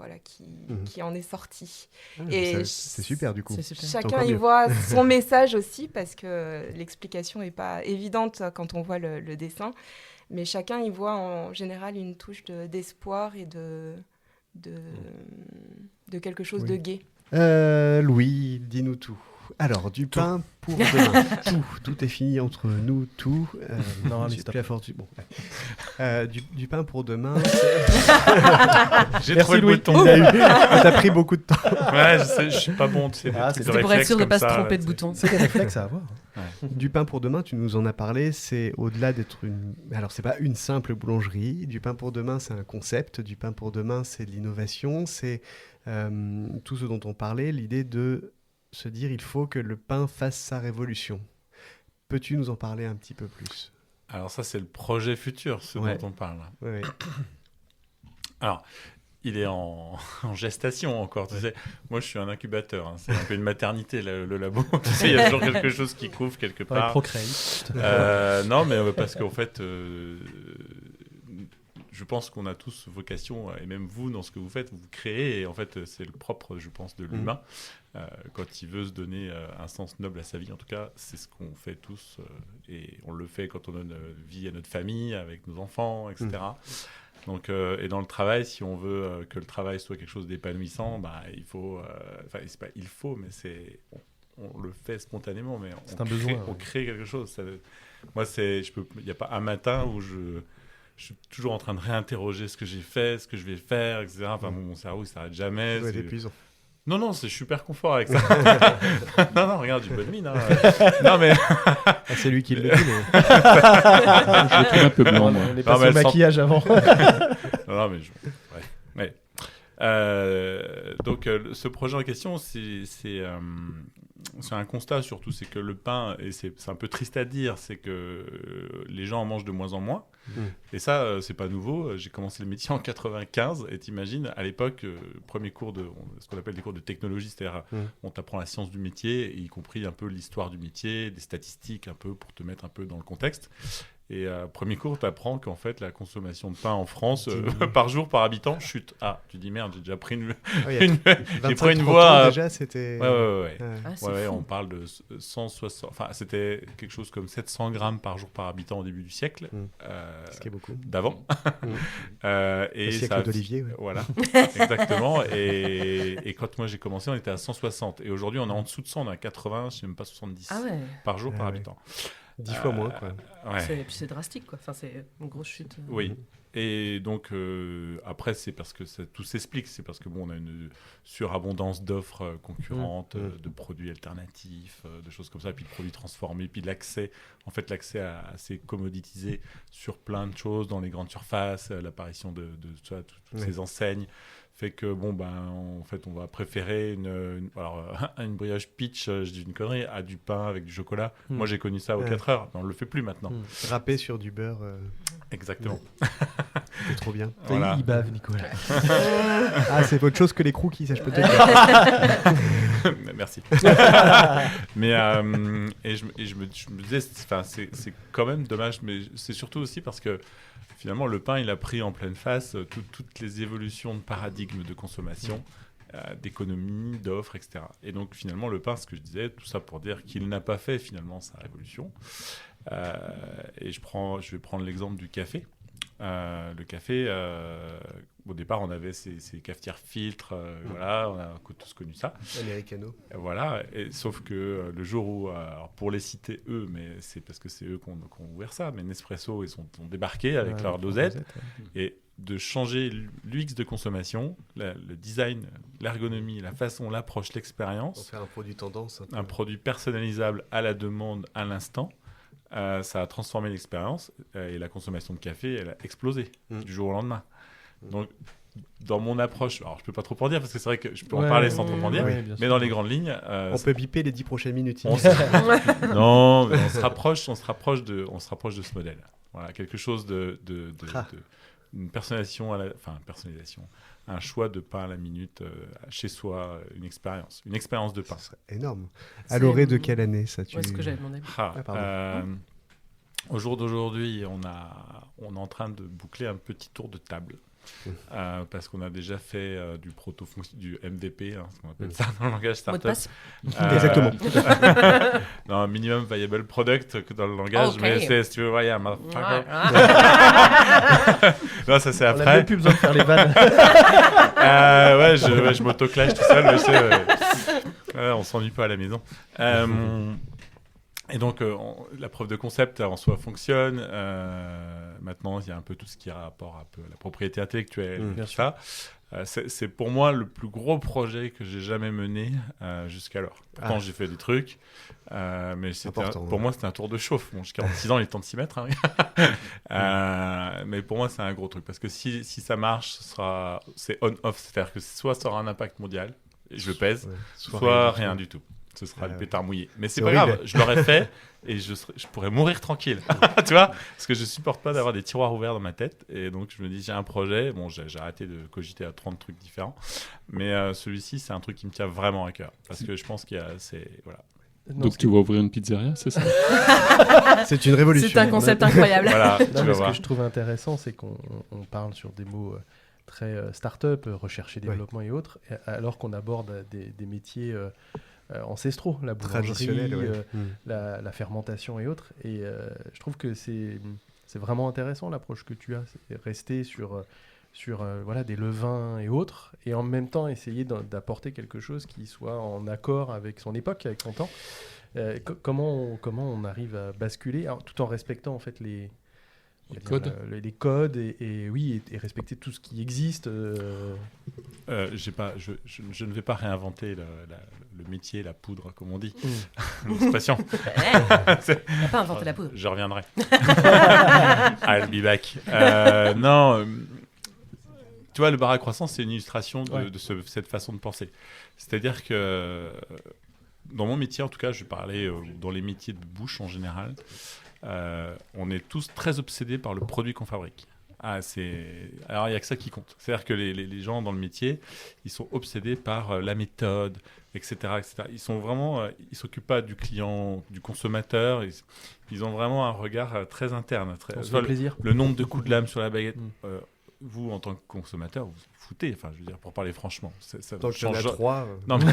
qui en est sorti. C'est super, du coup. Chacun y voit son message aussi, parce que l'explication n'est pas évidente quand on voit le dessin. Mais chacun y voit en général une touche d'espoir et de quelque chose de gai. Louis, dis-nous tout. Alors, du pain pour demain. Tout est fini entre nous, tout. Non, mais c'est plus la fortune. Bon. Du pain pour demain. J'ai trouvé le bouton. T'as pris beaucoup de temps. Ouais, je sais, je suis pas bon. C'était pour être sûr de ne pas se tromper de bouton. C'est des réflexes à avoir. Ouais. Du pain pour demain, tu nous en as parlé, c'est au-delà d'être une... Alors, c'est pas une simple boulangerie. Du pain pour demain, c'est un concept. Du pain pour demain, c'est de l'innovation. C'est tout ce dont on parlait, l'idée de se dire il faut que le pain fasse sa révolution. Peux-tu nous en parler un petit peu plus ? Alors ça, c'est le projet futur, ce Ouais. dont on parle. Ouais, ouais. Alors, il est en gestation encore, tu sais. Moi, je suis un incubateur. Hein. C'est un peu une maternité, le labo. Tu sais, il y a toujours quelque chose qui couvre quelque Avec part. Procreate. Non, mais parce qu'en fait, je pense qu'on a tous vocation, et même vous, dans ce que vous faites, vous créez. Et en fait, c'est le propre, je pense, de l'humain. Quand il veut se donner un sens noble à sa vie, en tout cas, c'est ce qu'on fait tous. Et on le fait quand on donne vie à notre famille, avec nos enfants, etc. Donc, et dans le travail, si on veut que le travail soit quelque chose d'épanouissant, il faut, enfin, c'est pas il faut, mais on le fait spontanément, mais C'est un besoin, on ouais. crée quelque chose. Moi, il n'y a pas un matin où je suis toujours en train de réinterroger ce que j'ai fait, ce que je vais faire, etc. Enfin, mon cerveau, il s'arrête jamais. Ça doit être épuisant. Non, c'est super confort avec ça. non, regarde, du bonne mine. Hein. Non, mais C'est lui qui le dit, mais... Je trouve un peu blanc, moi. On est Non, passé mais au maquillage avant. non, mais ouais. Donc, ce projet en question, c'est un constat surtout, c'est que le pain, et c'est un peu triste à dire, c'est que les gens en mangent de moins en moins. Et ça, c'est pas nouveau. J'ai commencé le métier en 95, et t'imagines, à l'époque, premier cours de ce qu'on appelle des cours de technologie, c'est-à-dire on t'apprend la science du métier, y compris un peu l'histoire du métier, des statistiques un peu pour te mettre un peu dans le contexte. Et premier cours, tu apprends qu'en fait, la consommation de pain en France, par jour, par habitant, chute. Ah, tu dis merde, j'ai déjà pris j'ai pris une voie. Déjà, c'était... Ouais. C'est fou. On parle de 160. Enfin, c'était quelque chose comme 700 grammes par jour par habitant au début du siècle. Ce qui est beaucoup. D'avant. Le siècle d'Olivier, ouais. Voilà, exactement. Et quand moi j'ai commencé, on était à 160. Et aujourd'hui, on est en dessous de 100, on est à 80, je sais même pas 70 Ah ouais. par jour par ouais. habitant. 10 fois moins, quoi. Ouais. C'est drastique, quoi. Enfin, c'est une grosse chute. Oui. Et donc, après, c'est parce que tout s'explique. C'est parce que bon, on a une surabondance d'offres concurrentes, de produits alternatifs, de choses comme ça, puis de produits transformés, puis de l'accès. En fait, l'accès assez commoditisé sur plein de choses dans les grandes surfaces, l'apparition de toutes ces enseignes fait que en fait, on va préférer une brioche pitch, je dis une connerie, à du pain avec du chocolat. Moi, j'ai connu ça aux 4 heures, mais on le fait plus maintenant. Râpé sur du beurre. Exactement. C'est trop bien. Voilà. Il bave, Nicolas. C'est autre chose que les crookies, ça je peux te dire. Merci. Mais et je me disais, c'est quand même dommage, mais c'est surtout aussi parce que finalement le pain il a pris en pleine face toutes les évolutions de paradigmes de consommation, d'économie, d'offres, etc. Et donc finalement le pain, ce que je disais, tout ça pour dire qu'il n'a pas fait finalement sa révolution. Et je vais prendre l'exemple du café. Le café, au départ, on avait ces cafetières filtres, voilà, on a tous connu ça. Americano. Voilà, sauf que le jour où, alors pour les citer eux, mais c'est parce que c'est eux qui ont ouvert ça, mais Nespresso, ils ont débarqué avec leur dosette, et de changer l'UX de consommation, le design, l'ergonomie, la façon, l'approche, l'expérience. On fait un produit tendance. Un produit personnalisable à la demande, à l'instant. Ça a transformé l'expérience et la consommation de café, elle a explosé du jour au lendemain. Donc, dans mon approche, alors je peux pas trop en dire parce que c'est vrai que je peux en parler sans trop en dire, mais dans les grandes lignes, on peut biper les 10 prochaines minutes. Non, mais on se rapproche de ce modèle. Voilà, quelque chose une personnalisation, personnalisation, un choix de pain à la minute chez soi, une expérience de pain. C'est énorme. À l'orée de quelle année ça C'est ce que j'avais demandé. Au jour d'aujourd'hui, on est en train de boucler un petit tour de table. Parce qu'on a déjà fait du MVP, ce qu'on appelle ça dans le langage startup. Exactement. Non, minimum viable product dans le langage, mais c'est, si tu veux, motherfucker. Non, ça c'est après. On n'a même plus besoin de faire les vannes. Je m'auto-clash tout seul, mais on s'ennuie pas à la maison. Et donc, la preuve de concept en soi fonctionne. Maintenant, il y a un peu tout ce qui a rapport à la propriété intellectuelle, tout ça. C'est pour moi le plus gros projet que j'ai jamais mené jusqu'alors. Pourtant, j'ai fait des trucs, mais pour moi, c'était un tour de chauffe. Bon, j'ai 46 ans, il est temps de s'y mettre. Mais pour moi, c'est un gros truc. Parce que si ça marche, c'est on-off. C'est-à-dire que soit ça aura un impact mondial, et je le pèse, soit rien du tout. Ce sera le pétard mouillé. Mais c'est c'est pas horrible. grave, je l'aurais fait et je pourrais mourir tranquille. Tu vois, parce que je supporte pas d'avoir des tiroirs ouverts dans ma tête. Et donc, je me dis, j'ai un projet. Bon, j'ai arrêté de cogiter à 30 trucs différents. Mais celui-ci, c'est un truc qui me tient vraiment à cœur. Parce que je pense qu'il y a. Voilà. Non, Donc tu vas ouvrir une pizzeria, c'est ça? C'est une révolution. C'est un concept incroyable. Voilà, tu Non, vas mais ce voir. que je trouve intéressant, c'est qu'on parle sur des mots très start-up, recherche et développement et autres, alors qu'on aborde des métiers ancestraux, la boulangerie, Traditionnel, ouais. la fermentation et autres. Et je trouve que c'est vraiment intéressant l'approche que tu as, c'est rester sur voilà, des levains et autres, et en même temps essayer d'apporter quelque chose qui soit en accord avec son époque, avec son temps. Comment on arrive à basculer, alors, tout en respectant en fait les codes. les codes et respecter tout ce qui existe. Je ne vais pas réinventer le métier, la poudre, comme on dit. L'expression. On n'a pas inventé la poudre. Je reviendrai. I'll be back. Non, tu vois, le bar à croissant, c'est une illustration de cette façon de penser. C'est-à-dire que dans mon métier, en tout cas, je vais parler dans les métiers de bouche en général, on est tous très obsédés par le produit qu'on fabrique. Alors, il n'y a que ça qui compte. C'est-à-dire que les gens dans le métier, ils sont obsédés par la méthode, etc., etc. Ils sont vraiment, ils s'occupent pas du client, du consommateur. Ils ont vraiment un regard très interne. On se fait plaisir. Le nombre de coups de lame sur la baguette. Vous, en tant que consommateur, vous vous foutez. Enfin, je veux dire, pour parler franchement, ça Tant qu'il y en a 3. Non, mais...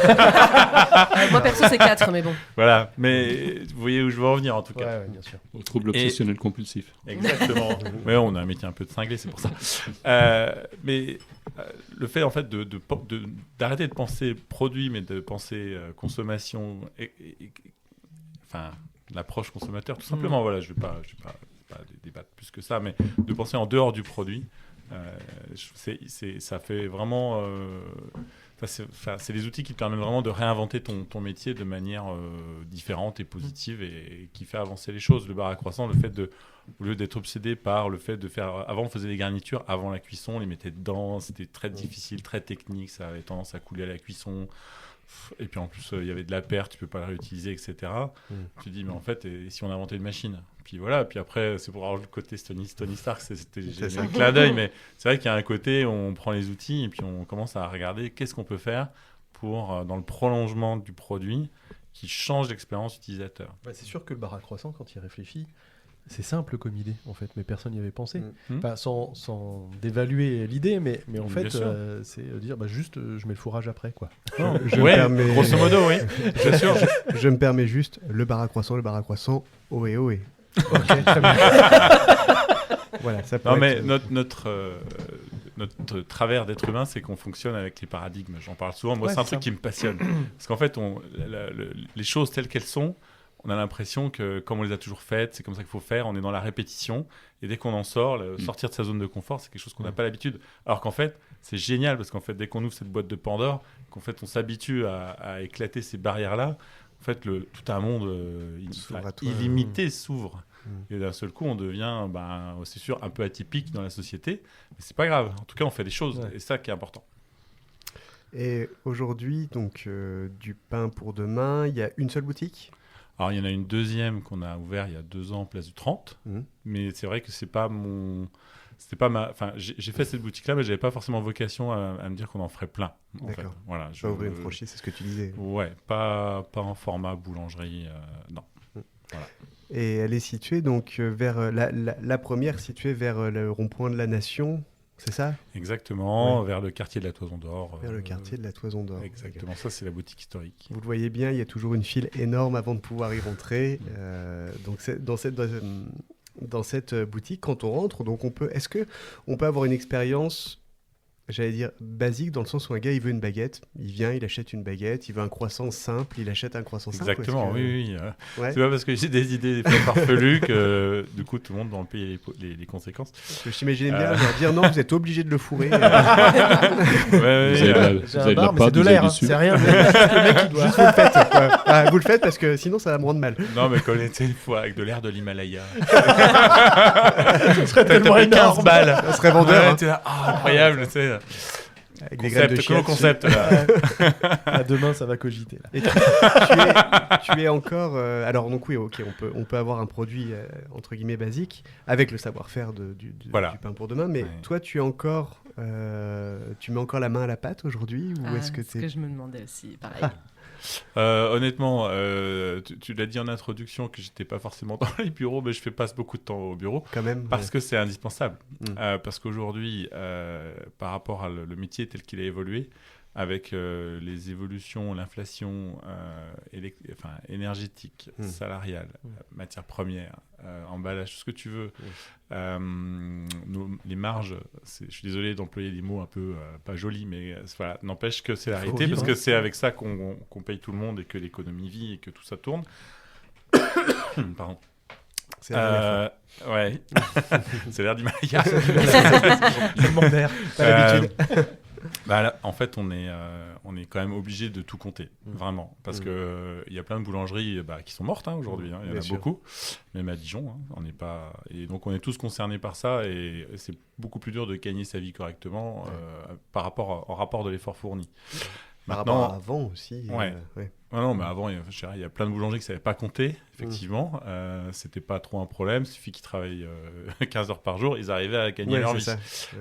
Moi, perso, c'est 4, mais bon. Voilà, mais vous voyez où je veux en venir, en tout cas. Ouais, bien sûr. Au trouble obsessionnel compulsif. Exactement. Mais on a un métier un peu de cinglé, c'est pour ça. Mais le fait, en fait, d'arrêter de penser produit, mais de penser consommation, enfin, l'approche consommateur, tout simplement. Voilà, je vais pas débattre plus que ça, mais de penser en dehors du produit, ça fait vraiment. C'est des outils qui te permettent vraiment de réinventer ton métier de manière différente et positive et qui fait avancer les choses. Le bar à croissant, au lieu d'être obsédé par le fait de faire... Avant, on faisait des garnitures avant la cuisson, on les mettait dedans, c'était très difficile, très technique, ça avait tendance à couler à la cuisson. Et puis en plus, il y avait de la perte, tu peux pas la réutiliser, etc. Tu te dis, mais en fait, et si on inventait une machine? Puis voilà, puis après, c'est pour avoir le côté Tony Stark, j'ai un clin d'œil, mais c'est vrai qu'il y a un côté où on prend les outils et puis on commence à regarder qu'est-ce qu'on peut faire pour, dans le prolongement du produit, qui change l'expérience utilisateur. C'est sûr que le bar à croissant, quand il réfléchit, c'est simple comme idée, en fait, mais personne n'y avait pensé. Enfin, sans dévaluer l'idée, mais en fait, c'est dire juste je mets le fourrage après, quoi. Grosso modo, oui. Bien sûr. Je me permets juste le bar à croissant, ohé, ohé. Ok, très bien. Voilà, ça peut non, mais être... notre travers d'être humain, c'est qu'on fonctionne avec les paradigmes. J'en parle souvent. Moi, c'est un truc qui me passionne. Parce qu'en fait, les choses telles qu'elles sont, on a l'impression que, comme on les a toujours faites, c'est comme ça qu'il faut faire. On est dans la répétition. Et dès qu'on en sort, sortir de sa zone de confort, c'est quelque chose qu'on n'a pas l'habitude. Alors qu'en fait, c'est génial parce qu'en fait, dès qu'on ouvre cette boîte de Pandore, qu'en fait, on s'abitue à éclater ces barrières-là, en fait, tout un monde illimité s'ouvre. Et d'un seul coup, on devient, c'est sûr, un peu atypique dans la société. Mais c'est pas grave. En tout cas, on fait des choses. Et c'est ça qui est important. Et aujourd'hui, donc, du pain pour demain, il y a une seule boutique ? Alors, il y en a une deuxième qu'on a ouverte il y a 2 ans, place du 30. Mais c'est vrai que c'est pas mon... C'était pas ma... Enfin, j'ai fait cette boutique-là, mais j'avais pas forcément vocation à me dire qu'on en ferait plein. D'accord. En fait. Voilà, Pas ouvrir une franchise, c'est ce que tu disais. Ouais, pas en format boulangerie, non. Voilà. Et elle est située donc vers... La première située vers le rond-point de la Nation, c'est ça ? Exactement, vers le quartier de la Toison d'Or. Vers le quartier de la Toison d'Or. Exactement, ça c'est la boutique historique. Vous le voyez bien, il y a toujours une file énorme avant de pouvoir y rentrer. Donc dans cette boutique, quand on rentre, donc est-ce qu'on peut avoir une expérience, j'allais dire basique, dans le sens où un gars il veut une baguette, il vient, il achète une baguette, il veut un croissant simple, il achète un croissant simple. Exactement, oui. Ouais. C'est pas parce que j'ai des idées farfelues que du coup tout le monde doit en payer les conséquences. Je t'imaginais bien leur dire non, vous êtes obligé de le fourrer. Vous avez de la pâte, c'est de l'air, c'est rien. Le mec il doit. Juste vous le faites. Vous le faites parce que sinon ça va me rendre mal. Non, mais quand on était une fois avec de l'air de l'Himalaya. Ce serait tellement énorme. 15 balles. Ça serait vendeur. Ouais, t'es là, incroyable, tu sais. Avec des graines de chia. Concept là. À demain, ça va cogiter. Là. Et tu es encore... alors donc oui, ok, on peut avoir un produit entre guillemets basique avec le savoir-faire du pain pour demain, mais toi tu mets encore la main à la pâte aujourd'hui ou est-ce que c'est ce que je me demandais aussi, pareil. Honnêtement, tu l'as dit en introduction que j'étais pas forcément dans les bureaux, mais je passe beaucoup de temps au bureau quand même, parce que c'est indispensable. Parce qu'aujourd'hui, par rapport à le métier tel qu'il a évolué, avec les évolutions, l'inflation énergétique, salariale, matières premières, emballage, tout ce que tu veux, les marges, je suis désolé d'employer des mots un peu pas jolis, mais voilà, n'empêche que c'est la réalité, parce que c'est avec ça qu'on paye tout le monde et que l'économie vit et que tout ça tourne. Pardon. C'est l'air ouais. C'est l'air du Maya. C'est mon air, pas l'habitude. Là, en fait, on est quand même obligé de tout compter, vraiment, parce que il y a plein de boulangeries qui sont mortes aujourd'hui. Il y en a beaucoup, même à Dijon. On n'est pas, et donc on est tous concernés par ça, et c'est beaucoup plus dur de gagner sa vie correctement en rapport de l'effort fourni. Maintenant, avant aussi. Non, mais avant, il y a plein de boulangers qui ne savaient pas compter, effectivement. C'était pas trop un problème. Il suffit qu'ils travaillent 15 heures par jour, ils arrivaient à gagner leur vie.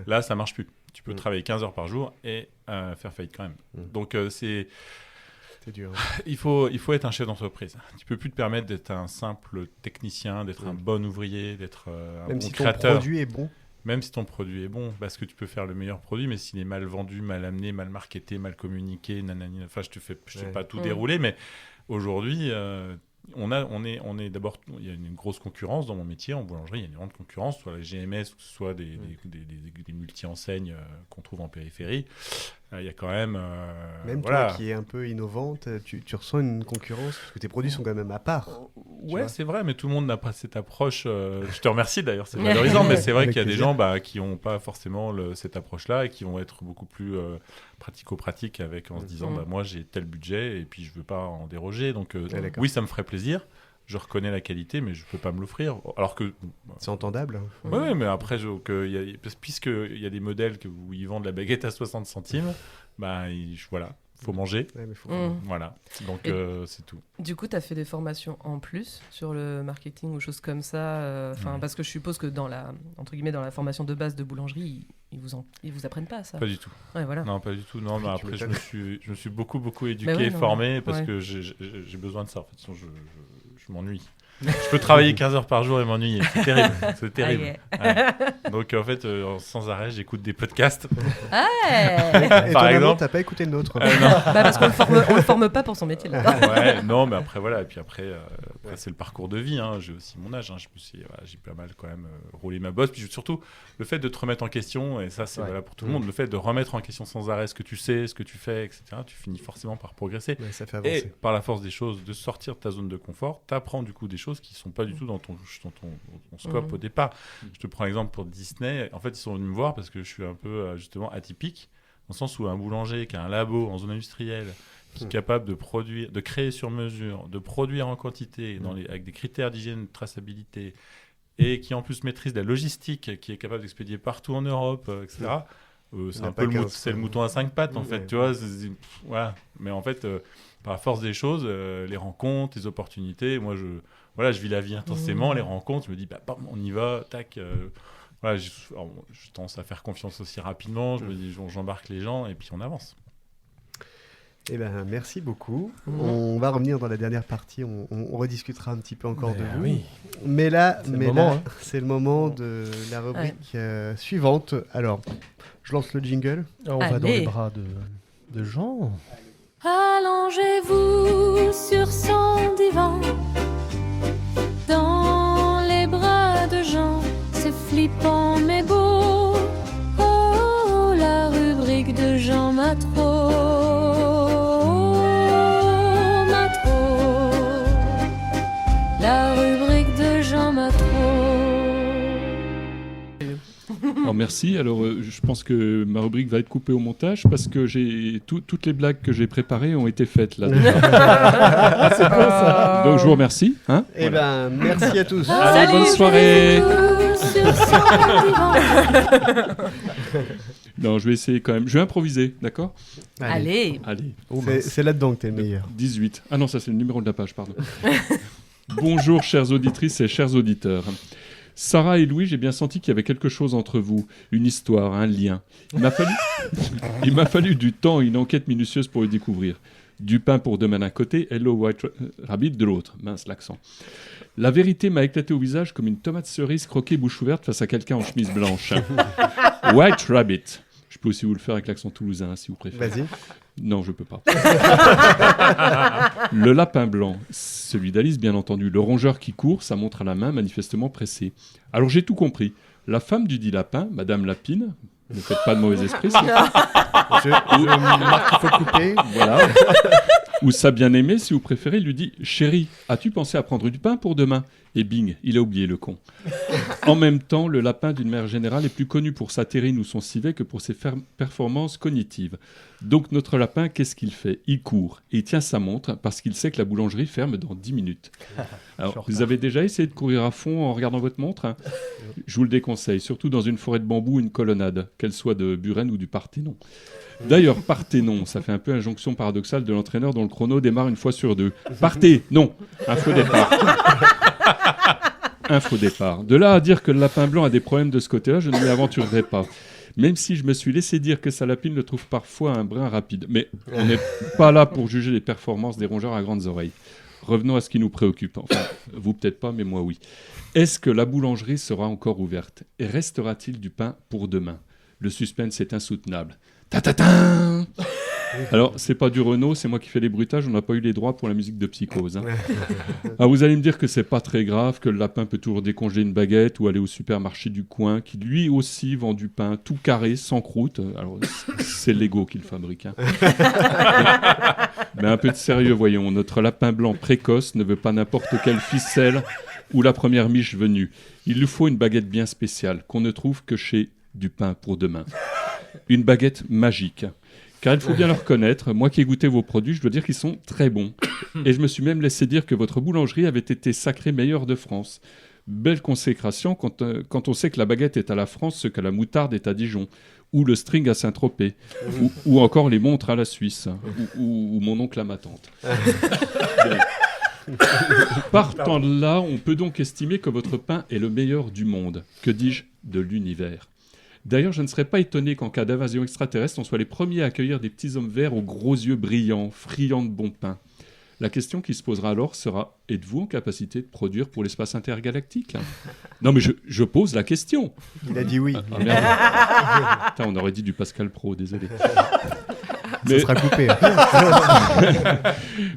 Là, ça marche plus. Tu peux travailler 15 heures par jour et faire faillite quand même. Donc, c'est dur. Il faut être un chef d'entreprise. Tu peux plus te permettre d'être un simple technicien, d'être un bon ouvrier, d'être un bon créateur. Même si ton produit est bon. Même si ton produit est bon, parce que tu peux faire le meilleur produit, mais s'il est mal vendu, mal amené, mal marketé, mal communiqué, nanani, enfin, je te fais pas tout dérouler, mais aujourd'hui, on est d'abord, il y a une grosse concurrence dans mon métier en boulangerie, il y a une grande concurrence, soit les GMS, que ce soit des multi-enseignes qu'on trouve en périphérie. Il y a quand même... même toi qui est un peu innovante, tu ressens une concurrence, parce que tes produits sont quand même à part. Ouais, c'est vrai, mais tout le monde n'a pas cette approche. Je te remercie d'ailleurs, c'est valorisant, mais c'est vrai qu'il y a des gens qui n'ont pas forcément cette approche-là et qui vont être beaucoup plus pratico-pratiques en se disant moi j'ai tel budget et puis je ne veux pas en déroger. Donc oui, ça me ferait plaisir. Je reconnais la qualité, mais je ne peux pas me l'offrir. Alors que c'est entendable. Oui, mais après, puisqu'il y a des modèles où ils vendent la baguette à 60 centimes, voilà, faut manger. Voilà, donc c'est tout. Du coup, tu as fait des formations en plus sur le marketing ou choses comme ça, parce que je suppose que dans la formation de base de boulangerie, ils vous apprennent pas ça. Pas du tout. Ouais, voilà. Non, pas du tout. Non, mais après, je me suis beaucoup éduqué, formé, parce que j'ai besoin de ça. En fait, sinon, je m'ennuie. Je peux travailler 15 heures par jour et m'ennuyer. C'est terrible. C'est terrible. Donc, en fait, sans arrêt, j'écoute des podcasts. Par exemple, t'as pas écouté le nôtre. Parce qu'on le forme pas pour son métier. Là. Non, mais après, voilà. Et puis après, c'est le parcours de vie. J'ai aussi mon âge. J'ai pas mal quand même roulé ma bosse. Puis surtout, le fait de te remettre en question, et ça, c'est valable pour tout le monde, le fait de remettre en question sans arrêt ce que tu sais, ce que tu fais, etc., tu finis forcément par progresser. Ça fait avancer. Et par la force des choses, de sortir de ta zone de confort, t'apprends du coup des choses qui sont pas du tout dans ton scope au départ. Je te prends l'exemple pour Disney. En fait, ils sont venus me voir parce que je suis un peu justement atypique, dans le sens où un boulanger qui a un labo en zone industrielle, qui est capable de produire, de créer sur mesure, de produire en quantité, avec des critères d'hygiène, de traçabilité, et qui en plus maîtrise la logistique, qui est capable d'expédier partout en Europe, etc. C'est un peu le mouton à 5 pattes, en fait, tu vois. Voilà. Mais en fait, par la force des choses, les rencontres, les opportunités, moi, je vis la vie intensément, les rencontres, je me dis, on y va, tac. Je tendance à faire confiance aussi rapidement, je me dis, j'embarque les gens, et puis on avance. Eh ben, merci beaucoup. On va revenir dans la dernière partie, on rediscutera un petit peu encore de vous. Oui. Mais là, c'est le moment de la rubrique suivante. Alors, je lance le jingle. On va dans les bras de Jean. Allongez-vous sur son divan, dans les bras de Jean, c'est flippant mais beau. Oh, la rubrique de Jean Matreau. La rubrique de Jean Matreau. Alors merci. Alors je pense que ma rubrique va être coupée au montage parce que toutes les blagues que j'ai préparées ont été faites là. C'est bon ça. Donc je vous remercie. Merci à tous. Allez, bonne soirée. Non, je vais essayer quand même. Je vais improviser, d'accord ? Allez. C'est là-dedans que t'es le meilleur. 18. Ah non, ça c'est le numéro de la page, pardon. Bonjour, chères auditrices et chers auditeurs. Sarah et Louis, j'ai bien senti qu'il y avait quelque chose entre vous, une histoire, un lien. Il m'a fallu du temps et une enquête minutieuse pour le découvrir. Du pain pour demain d'un côté, Hello White Rabbit de l'autre. Mince l'accent. La vérité m'a éclaté au visage comme une tomate cerise croquée bouche ouverte face à quelqu'un en chemise blanche. White Rabbit. Je peux aussi vous le faire avec l'accent toulousain, si vous préférez. Vas-y. Non, je peux pas. Le lapin blanc, celui d'Alice, bien entendu. Le rongeur qui court, sa montre à la main, manifestement pressé. Alors j'ai tout compris. La femme du dit lapin, Madame Lapine, ne faites pas de mauvais esprit. Je marque qu'il faut couper. Voilà. Ou sa bien-aimée, si vous préférez, lui dit « Chérie, as-tu pensé à prendre du pain pour demain ?» Et bing, il a oublié le con. En même temps, le lapin, d'une manière générale, est plus connu pour sa terrine ou son civet que pour ses performances cognitives. Donc notre lapin, qu'est-ce qu'il fait ? Il court et il tient sa montre parce qu'il sait que la boulangerie ferme dans 10 minutes. Alors, vous avez déjà essayé de courir à fond en regardant votre montre ? Je vous le déconseille, surtout dans une forêt de bambou ou une colonnade, qu'elle soit de Buren ou du Parthénon. D'ailleurs, partez non, ça fait un peu injonction paradoxale de l'entraîneur dont le chrono démarre une fois sur deux. Partez, non, un faux départ. Un faux départ. De là à dire que le lapin blanc a des problèmes de ce côté-là, je ne m'y aventurerai pas. Même si je me suis laissé dire que sa lapine le trouve parfois un brin rapide. Mais on n'est pas là pour juger les performances des rongeurs à grandes oreilles. Revenons à ce qui nous préoccupe. Enfin, vous peut-être pas, mais moi oui. Est-ce que la boulangerie sera encore ouverte ? Et restera-t-il du pain pour demain ? Le suspense est insoutenable. Ta-ta-ta ! Alors, c'est pas du Renault, c'est moi qui fais les bruitages, on n'a pas eu les droits pour la musique de Psychose. Hein. Alors, vous allez me dire que c'est pas très grave, que le lapin peut toujours décongeler une baguette ou aller au supermarché du coin, qui lui aussi vend du pain tout carré, sans croûte. Alors, c'est Lego qui le fabrique. Hein. Mais un peu de sérieux, voyons. Notre lapin blanc précoce ne veut pas n'importe quelle ficelle ou la première miche venue. Il lui faut une baguette bien spéciale, qu'on ne trouve que chez Du pain pour demain. Une baguette magique. Car il faut bien le reconnaître, moi qui ai goûté vos produits, je dois dire qu'ils sont très bons. Et je me suis même laissé dire que votre boulangerie avait été sacrée meilleure de France. Belle consécration quand on sait que la baguette est à la France ce que la moutarde est à Dijon, ou le string à Saint-Tropez, ou encore les montres à la Suisse, ou mon oncle à ma tante. Partant de là, on peut donc estimer que votre pain est le meilleur du monde. Que dis-je ? De l'univers. D'ailleurs, je ne serais pas étonné qu'en cas d'invasion extraterrestre, on soit les premiers à accueillir des petits hommes verts aux gros yeux brillants, friands de bon pain. La question qui se posera alors sera « Êtes-vous en capacité de produire pour l'espace intergalactique ?» Non, mais je pose la question. Il a dit oui. Ah, merde. Putain, on aurait dit du Pascal Pro, désolé. Ça sera coupé.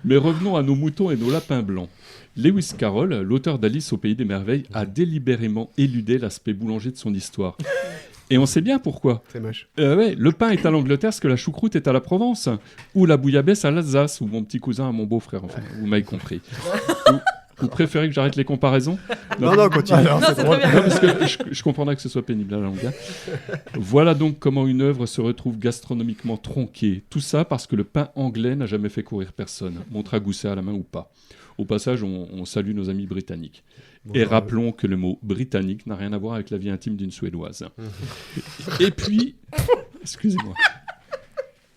Mais revenons à nos moutons et nos lapins blancs. Lewis Carroll, l'auteur d'Alice au Pays des Merveilles, a délibérément éludé l'aspect boulanger de son histoire. Et on sait bien pourquoi. C'est moche. Ouais, le pain est à l'Angleterre ce que la choucroute est à la Provence. Ou la bouillabaisse à l'Alsace. Ou mon petit cousin à mon beau-frère. Enfin, vous m'avez compris. Vous préférez que j'arrête les comparaisons ? Non, continue. Non, c'est drôle. Non, parce que je comprendrais que ce soit pénible à la longue. Voilà donc comment une œuvre se retrouve gastronomiquement tronquée. Tout ça parce que le pain anglais n'a jamais fait courir personne. Montre à gousset à la main ou pas. Au passage, on salue nos amis britanniques. Et rappelons que le mot britannique n'a rien à voir avec la vie intime d'une Suédoise. Et puis, excusez-moi.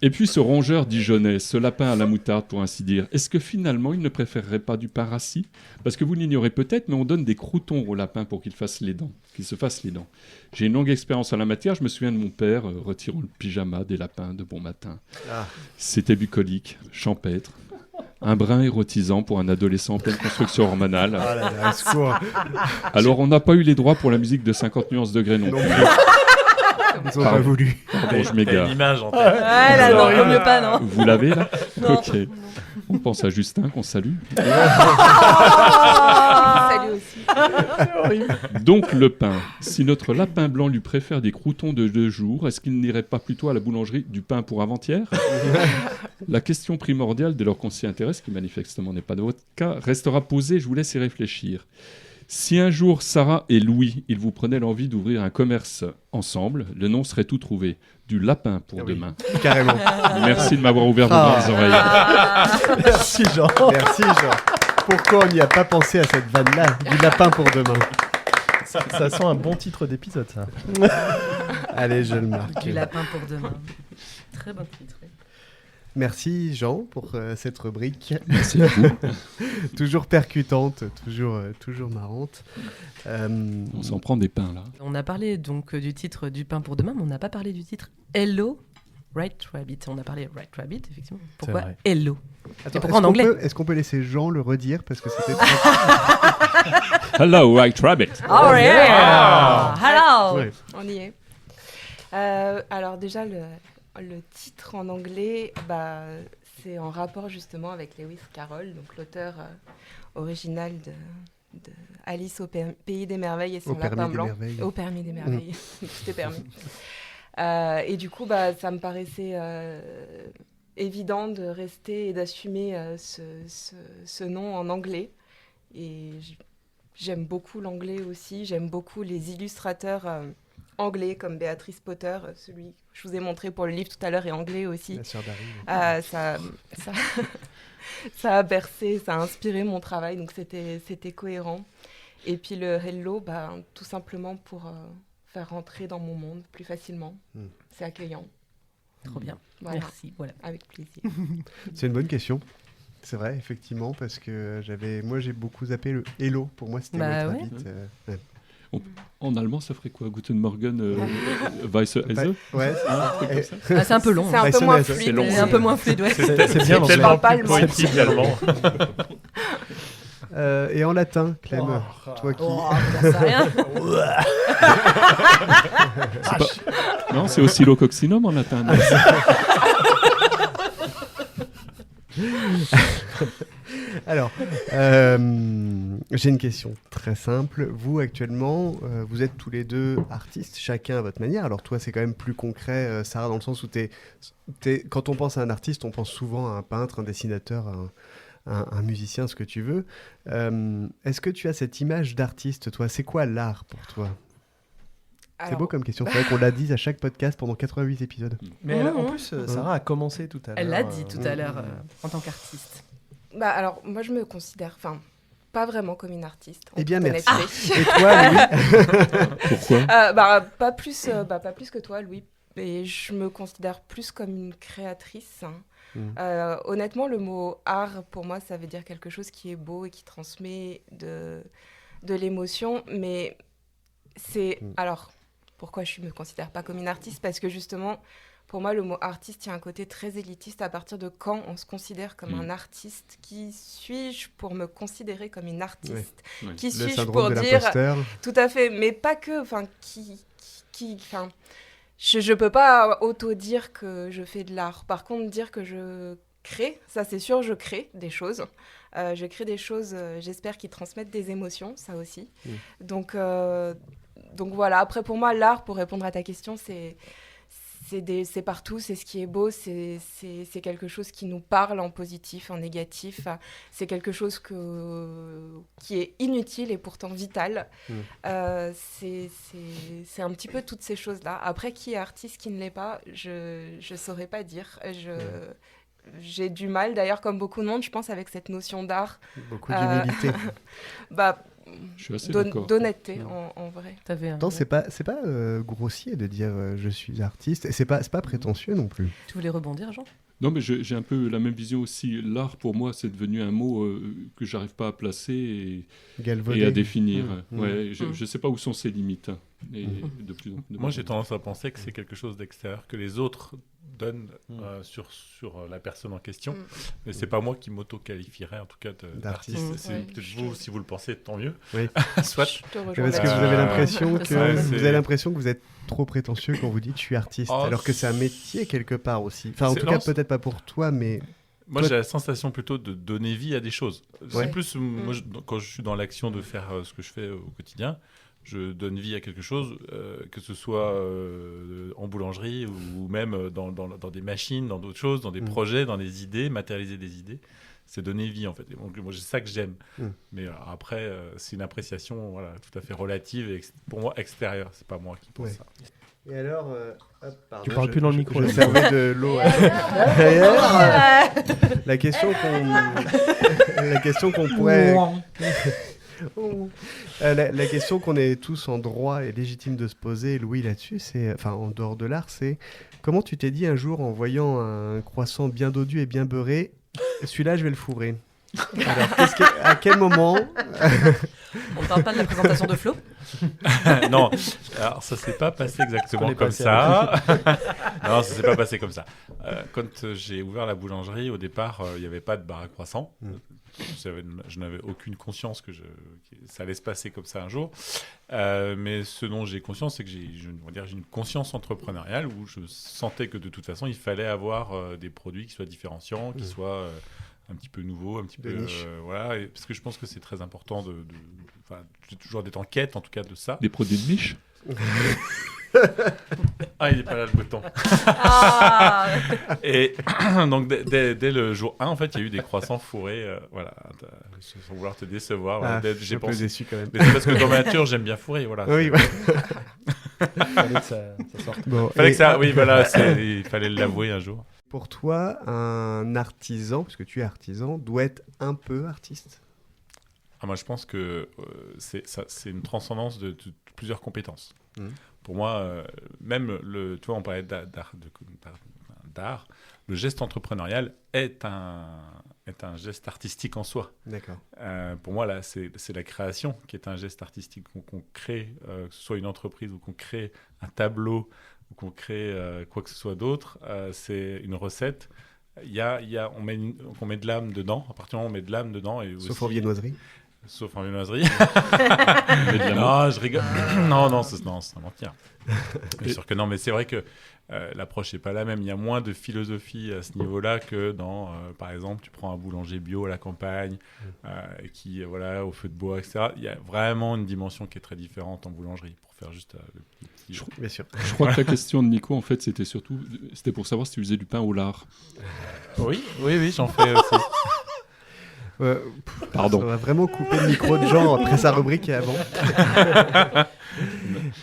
Et puis ce rongeur dijonnais, ce lapin à la moutarde pour ainsi dire, est-ce que finalement il ne préférerait pas du pain rassis ? Parce que vous l'ignorez peut-être, mais on donne des croûtons au lapin pour qu'il se fasse les dents. J'ai une longue expérience en la matière, je me souviens de mon père retirant le pyjama des lapins de bon matin. C'était bucolique, champêtre. Un brin érotisant pour un adolescent en pleine construction hormonale. Alors, on n'a pas eu les droits pour la musique de 50 nuances degrés non plus. Ils n'ont pas voulu. Pardon, je m'égare. Une image en tête. Ouais, là, non, vaut mieux pas, non. Vous l'avez, là ? Non. Ok. On pense à Justin, qu'on salue. Salut aussi. Donc, le pain. Si notre lapin blanc lui préfère des croûtons de 2 jours, est-ce qu'il n'irait pas plutôt à la boulangerie du pain pour avant-hier ? La question primordiale, dès lors qu'on s'y intéresse, qui manifestement n'est pas de votre cas, restera posée, je vous laisse y réfléchir. Si un jour, Sarah et Louis, ils vous prenaient l'envie d'ouvrir un commerce ensemble, le nom serait tout trouvé. Du lapin pour demain. Carrément. Merci de m'avoir ouvert vos grandes oreilles. Merci Jean. Pourquoi on n'y a pas pensé à cette vanne-là ? Du lapin pour demain. Ça sent un bon titre d'épisode, ça. Allez, je le marque. Du lapin pour demain. Très bon titre. Oui. Merci Jean pour cette rubrique. Merci à vous. Toujours percutante, toujours marrante. On s'en prend des pains, là. On a parlé donc du titre du pain pour demain, mais on n'a pas parlé du titre Hello Right Rabbit. On a parlé Right Rabbit, effectivement. Pourquoi vrai. Hello? Attends, Et pourquoi en anglais? Est-ce qu'on peut laisser Jean le redire parce que c'était Hello, White Rabbit. Oh yeah! Hello! Ouais. On y est. Alors déjà, le titre en anglais, c'est en rapport justement avec Lewis Carroll, donc l'auteur original de Alice au Pays des Merveilles et son lapin blanc. Au Permis des Merveilles. Tout est permis. Et du coup, ça me paraissait évident de rester et d'assumer ce nom en anglais. Et j'aime beaucoup l'anglais aussi. J'aime beaucoup les illustrateurs anglais comme Béatrice Potter, celui que je vous ai montré pour le livre tout à l'heure, est anglais aussi. La sœur d'Harry. Ça a bercé, ça a inspiré mon travail, donc c'était cohérent. Et puis le hello, tout simplement pour faire rentrer dans mon monde plus facilement. C'est accueillant. Trop bien. Voilà. Merci. Voilà. Avec plaisir. C'est une bonne question. C'est vrai, effectivement, parce que moi j'ai beaucoup zappé le hello. Pour moi, c'était White Rabbit. Ouais. En allemand, ça ferait quoi? Guten Morgen, Weisse Else? Ouais, c'est un peu long. C'est un peu moins fluide. C'est long. C'est un peu moins fluide, ouais. C'est bien Je l'anglais. parle pas allemand. Poétique allemand. Et en latin, Clem, toi qui... Ça sert à rien. Non, c'est oscillococcinum en latin. non? Alors, j'ai une question très simple. Vous, actuellement, vous êtes tous les deux artistes, chacun à votre manière. Alors, toi, c'est quand même plus concret, Sarah, dans le sens où quand on pense à un artiste, on pense souvent à un peintre, un dessinateur, un musicien, ce que tu veux. Est-ce que tu as cette image d'artiste, toi? C'est quoi l'art pour toi? C'est beau comme question. C'est vrai qu'on l'a dit à chaque podcast pendant 88 épisodes. Mais en plus, Sarah a commencé tout à l'heure. Elle l'a dit tout à l'heure en tant qu'artiste. Alors, moi, je me considère, pas vraiment comme une artiste. Eh bien, toute merci. honnêteté. Et toi, Louis? Pourquoi? Pas plus que toi, Louis. Et je me considère plus comme une créatrice. Honnêtement, le mot art, pour moi, ça veut dire quelque chose qui est beau et qui transmet de l'émotion. Mais c'est... Alors, pourquoi je ne me considère pas comme une artiste? Parce que justement, pour moi, le mot artiste, il y a un côté très élitiste. À partir de quand on se considère comme un artiste? Qui suis-je pour me considérer comme une artiste? Qui suis-je pour dire... Tout à fait, mais pas que... Je peux pas auto-dire que je fais de l'art. Par contre, dire que je crée, ça c'est sûr, je crée des choses. Je crée des choses, j'espère, qui transmettent des émotions, ça aussi. Donc voilà, après pour moi, l'art, pour répondre à ta question, c'est partout, c'est ce qui est beau, c'est quelque chose qui nous parle en positif, en négatif. C'est quelque chose qui est inutile et pourtant vital. C'est un petit peu toutes ces choses-là. Après, qui est artiste, qui ne l'est pas, je ne saurais pas dire. J'ai du mal, d'ailleurs, comme beaucoup de monde, je pense, avec cette notion d'art. Beaucoup d'humilité. Je suis assez d'accord. D'honnêteté, en vrai. Non, c'est pas grossier de dire je suis artiste. Et c'est pas prétentieux non plus. Tu voulais rebondir, Jean? Non, mais j'ai un peu la même vision aussi. L'art, pour moi, c'est devenu un mot que j'arrive pas à placer et à définir. Je sais pas où sont ses limites. Et de plus en plus. Moi, j'ai tendance à penser que c'est quelque chose d'extérieur, que les autres donnent sur la personne en question. Mais c'est pas moi qui m'auto-qualifierais, en tout cas, d'artiste. C'est peut-être vous, si vous le pensez, tant mieux. Oui. Soit. Parce que vous avez l'impression que vous êtes trop prétentieux quand vous dites je suis artiste, alors que c'est un métier quelque part aussi. Enfin, en tout cas, peut-être pas pour toi, mais... Moi, j'ai la sensation plutôt de donner vie à des choses. C'est plus, moi, quand je suis dans l'action de faire ce que je fais au quotidien, je donne vie à quelque chose, que ce soit en boulangerie ou même dans des machines, dans d'autres choses, dans des projets, dans des idées, matérialiser des idées. C'est donner vie, en fait. Et donc, moi, c'est ça que j'aime. Mais après, c'est une appréciation tout à fait relative et pour moi extérieure. C'est pas moi qui pense ça. Et alors, tu parles plus dans le micro. Je servais de l'eau. La question qu'on pourrait... La question qu'on est tous en droit et légitime de se poser, Louis, là-dessus, en dehors de l'art, c'est comment tu t'es dit un jour en voyant un croissant bien dodu et bien beurré, celui-là, je vais le fourrer. Alors, à quel moment On ne parle pas de la présentation de Flo? Non, alors ça s'est pas passé exactement comme ça. Non, ça s'est pas passé comme ça. Quand j'ai ouvert la boulangerie, au départ, il n'y avait pas de bar à croissant. Je n'avais aucune conscience que ça allait se passer comme ça un jour. Mais ce dont j'ai conscience, c'est que j'ai une conscience entrepreneuriale où je sentais que de toute façon, il fallait avoir des produits qui soient différenciants, qui soient un petit peu nouveaux, un petit peu voilà, parce que je pense que c'est très important toujours d'être en quête, en tout cas, de ça. Des produits de niche. Ah, il n'est pas là, le bouton. Et donc, dès le jour 1, en fait, il y a eu des croissants fourrés. Voilà, sans vouloir te décevoir. Voilà, j'ai pensé. Déçu quand même. Mais c'est parce que dans ma nature, j'aime bien fourrer. Voilà, oui, fallait que ça sorte. Bon, oui, voilà, il fallait l'avouer un jour. Pour toi, un artisan, parce que tu es artisan, doit être un peu artiste. Moi, je pense que c'est une transcendance de plusieurs compétences. Pour moi, même tu vois, on parlait d'art, le geste entrepreneurial est un geste artistique en soi. D'accord. Pour moi, là, c'est la création qui est un geste artistique. Qu'on crée, que ce soit une entreprise ou qu'on crée un tableau ou qu'on crée quoi que ce soit d'autre, c'est une recette. On met de l'âme dedans. À partir du moment où on met de l'âme dedans. Sauf en viennoiserie. Sauf en viennoiserie. Non, je rigole. Non, c'est mentir. Bien sûr que non, mais c'est vrai que l'approche n'est pas la même. Il y a moins de philosophie à ce niveau-là que dans, par exemple, tu prends un boulanger bio à la campagne, qui, voilà, au feu de bois, etc. Il y a vraiment une dimension qui est très différente en boulangerie, pour faire juste le petit... Bien sûr. Je crois que la question de Nico, en fait, c'était pour savoir si tu faisais du pain au lard. Oui, j'en fais aussi. Pardon. On va vraiment couper le micro de Jean après sa rubrique et avant.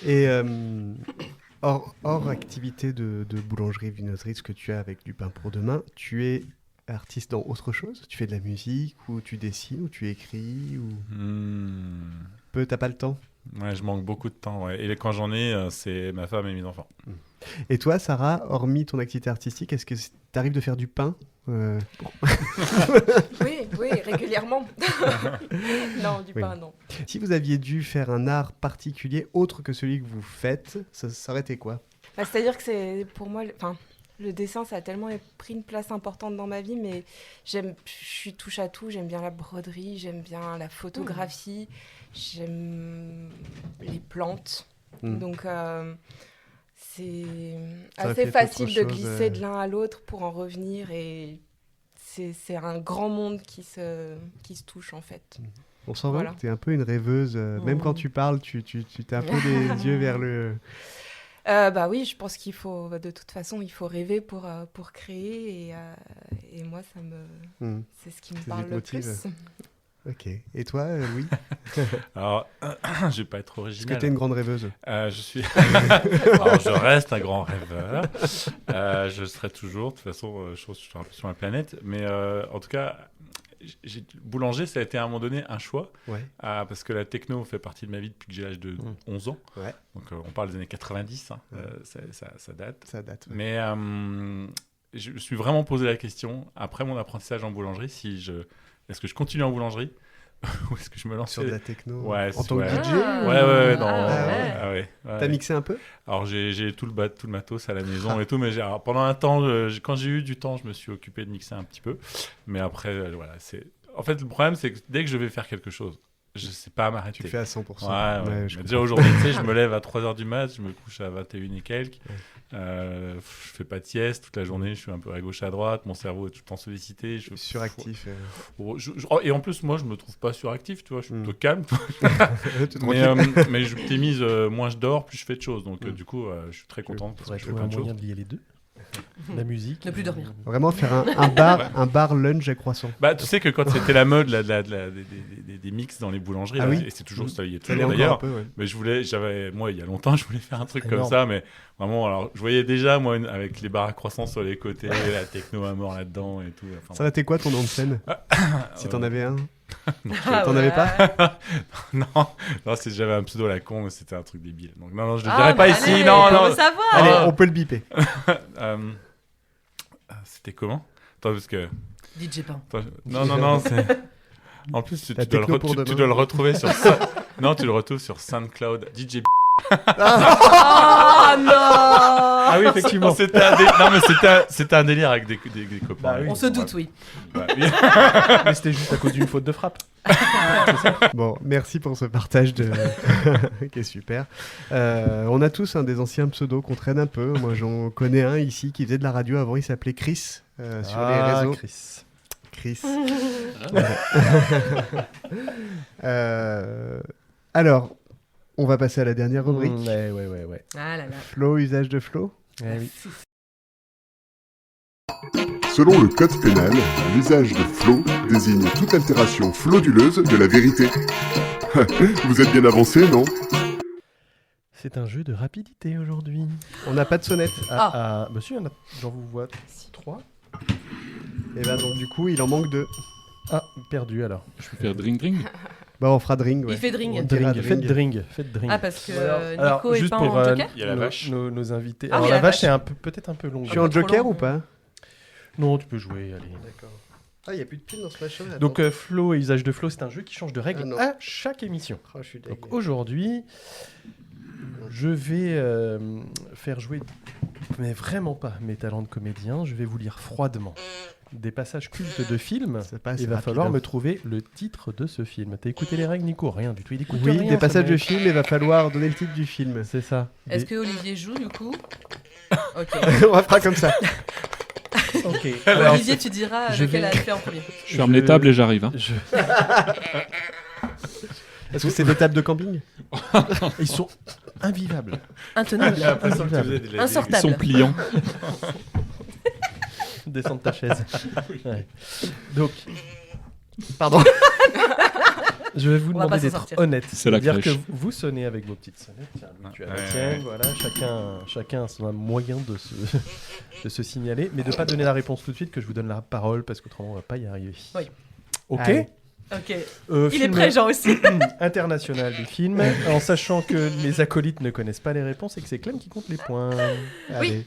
Et hors activité de boulangerie, viennoiserie, ce que tu as avec du pain pour demain, tu es artiste dans autre chose? Tu fais de la musique, ou tu dessines, ou tu écris, ou... T'as pas le temps? Ouais, je manque beaucoup de temps. Ouais. Et quand j'en ai, c'est ma femme et mes enfants. Et toi, Sarah, hormis ton activité artistique, est-ce que t'arrives de faire du pain? Oui, régulièrement. Non, du pain, non. Si vous aviez dû faire un art particulier autre que celui que vous faites, ça aurait été quoi? C'est-à-dire que c'est pour moi, le dessin, ça a tellement pris une place importante dans ma vie, mais je suis touche à tout. J'aime bien la broderie, j'aime bien la photographie, j'aime les plantes. Donc c'est assez facile de glisser de l'un à l'autre pour en revenir, et c'est un grand monde qui se touche en fait. On sent vraiment que tu es un peu une rêveuse. Même quand tu parles, tu t'as un peu les yeux vers le... Oui, je pense qu'il faut, de toute façon, il faut rêver pour créer, et moi, c'est ce qui me parle le plus. Ok. Et toi, Louis? Alors, je vais pas être original. Est-ce que tu es une grande rêveuse? Alors, je reste un grand rêveur. Je serai toujours, de toute façon, je suis un peu sur la planète. Mais en tout cas, boulanger, ça a été à un moment donné un choix. Ouais. Parce que la techno fait partie de ma vie depuis que j'ai l'âge de 11 ans. Ouais. Donc, on parle des années 90. Hein. Ça date. Ça date. Ouais. Mais je me suis vraiment posé la question, après mon apprentissage en boulangerie, est-ce que je continue en boulangerie ou est-ce que je me lance sur de la techno en tant que DJ? Ouais. T'as mixé un peu? Alors j'ai tout le matos à la maison et tout, mais pendant un temps, quand j'ai eu du temps, je me suis occupé de mixer un petit peu. Mais après, voilà, en fait, le problème, c'est que dès que je vais faire quelque chose, je sais pas m'arrêter. Tu le fais à 100%. Ouais, déjà aujourd'hui, je me lève à 3h du mat, je me couche à 21 et quelques. Je fais pas de sieste toute la journée, je suis un peu à gauche à droite, mon cerveau est tout le temps sollicité. Suractif. Et en plus, moi, je me trouve pas suractif, tu vois, je suis plutôt calme. Mais j'optimise, moins je dors, plus je fais de choses. Donc, du coup, je suis très content. Tu pourrais trouver un moyen de lier les deux. La musique. Ne plus dormir. Vraiment faire un bar lunch à croissant. Tu sais que quand c'était la mode des mix dans les boulangeries, et c'est toujours ça, il y a toujours d'ailleurs. Mais moi, il y a longtemps, je voulais faire un truc comme ça, mais vraiment, alors je voyais déjà moi avec les bars à croissant sur les côtés, la techno à mort là-dedans et tout. Ça aurait été quoi ton nom de scène, si t'en avais un? T'en avais pas? Non, j'avais un pseudo à la con, mais c'était un truc débile. Donc non, je le Ah, dirais pas bah ici. allez, Non, on non. veut savoir. Allez, on peut le biper. C'était comment? Attends, parce que... DJ Pan. Attends, non, c'est... En plus, tu La dois techno pour tu demain. dois le retrouver sur... Non, tu le retrouves sur SoundCloud. DJ Oh non. Ah oui, effectivement. Non, mais c'était un délire avec des copains. Bah oui. On se doute, oui. Bah, oui. Mais c'était juste à cause d'une faute de frappe. Bon, merci pour ce partage de... qui est super. On a tous des anciens pseudos qu'on traîne un peu. Moi, j'en connais un ici qui faisait de la radio avant. Il s'appelait Chris sur les réseaux. Chris. Alors, on va passer à la dernière rubrique. Ouais. Ah là là. Flow, usage de flow. Oui. Selon le code pénal, l'usage de flow désigne toute altération frauduleuse de la vérité. Vous êtes bien avancé, non? C'est un jeu de rapidité aujourd'hui. On n'a pas de sonnette. Monsieur, j'en vous vois 3. Et bah donc du coup, il en manque 2. Ah, perdu alors. Je peux faire dring. Bah on fera dring. Ouais. Il fait dring. On dira Faites dring. Ah, parce que Alors, Nico est juste pas pour en joker. Il y a la vache. Nos invités. Ah, Alors oui, la la vache, vache. c'est peut-être un peu long. Je suis en trop joker long. ou pas? Non, tu peux jouer, allez. D'accord. Ah, il n'y a plus de piles dans ce machin. Donc flow et usage de flow, c'est un jeu qui change de règles à chaque émission. Oh, je suis Donc dégueu. aujourd'hui, je vais faire jouer, mais vraiment pas mes talents de comédien, je vais vous lire froidement des passages cultes de films. Il va falloir me trouver le titre de ce film. T'as écouté les règles, Nico? Rien du tout. Il écoute Oui, rien, des ce passages de mec. film, il va falloir donner le titre du film. C'est ça. Est-ce que Olivier joue du coup? Ok. On va faire comme ça. Ok. Olivier, tu diras je lequel vais- a fait en premier. Je ferme les tables et j'arrive. Hein. Est-ce que c'est des tables de camping? Ils sont invivables. Intenables. J'ai l'impression que tu faisais des- Ils Insortables. sont pliants. Descends de ta chaise. Ouais. Donc, Pardon. je vais vous On va demander pas s'en d'être sortir. honnête. C'est la C'est-à-dire que crèche. vous sonnez avec vos petites sonnettes. Tiens, Louis, tu as la Ouais, tienne. ouais. Voilà, chacun a son moyen de se signaler, mais de ne pas donner la réponse tout de suite, que je vous donne la parole, parce qu'autrement, on va pas y arriver. Oui. Ok. Allez. Ok. Il est Film prêt, Jean aussi. international du film, en sachant que les acolytes ne connaissent pas les réponses et que c'est Clem qui compte les points. Allez.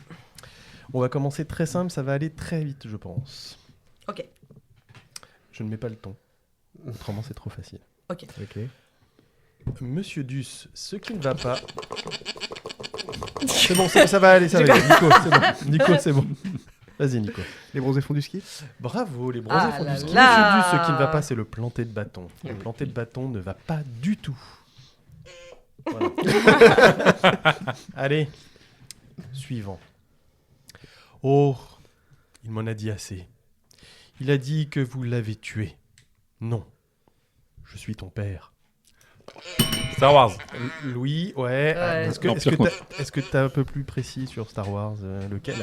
On va commencer très simple, ça va aller très vite, je pense. Ok. Je ne mets pas le ton. Autrement, c'est trop facile. Ok. Monsieur Duss, ce qui ne va pas. C'est bon, ça va aller, ça va aller. Nico, c'est bon. Nico, c'est bon. Vas-y, Nico. Les bronzés font du ski? Bravo, les bronzés Ah font là du ski. là. Monsieur Duss, ce qui ne va pas, c'est le planté de bâton. Le planté de bâton ne va pas du tout. Voilà. Allez, suivant. Oh, il m'en a dit assez. Il a dit que vous l'avez tué. Non, je suis ton père. Star Wars. Louis, ouais. Ouais. Est-ce que t'as un peu plus précis sur Star Wars, lequel?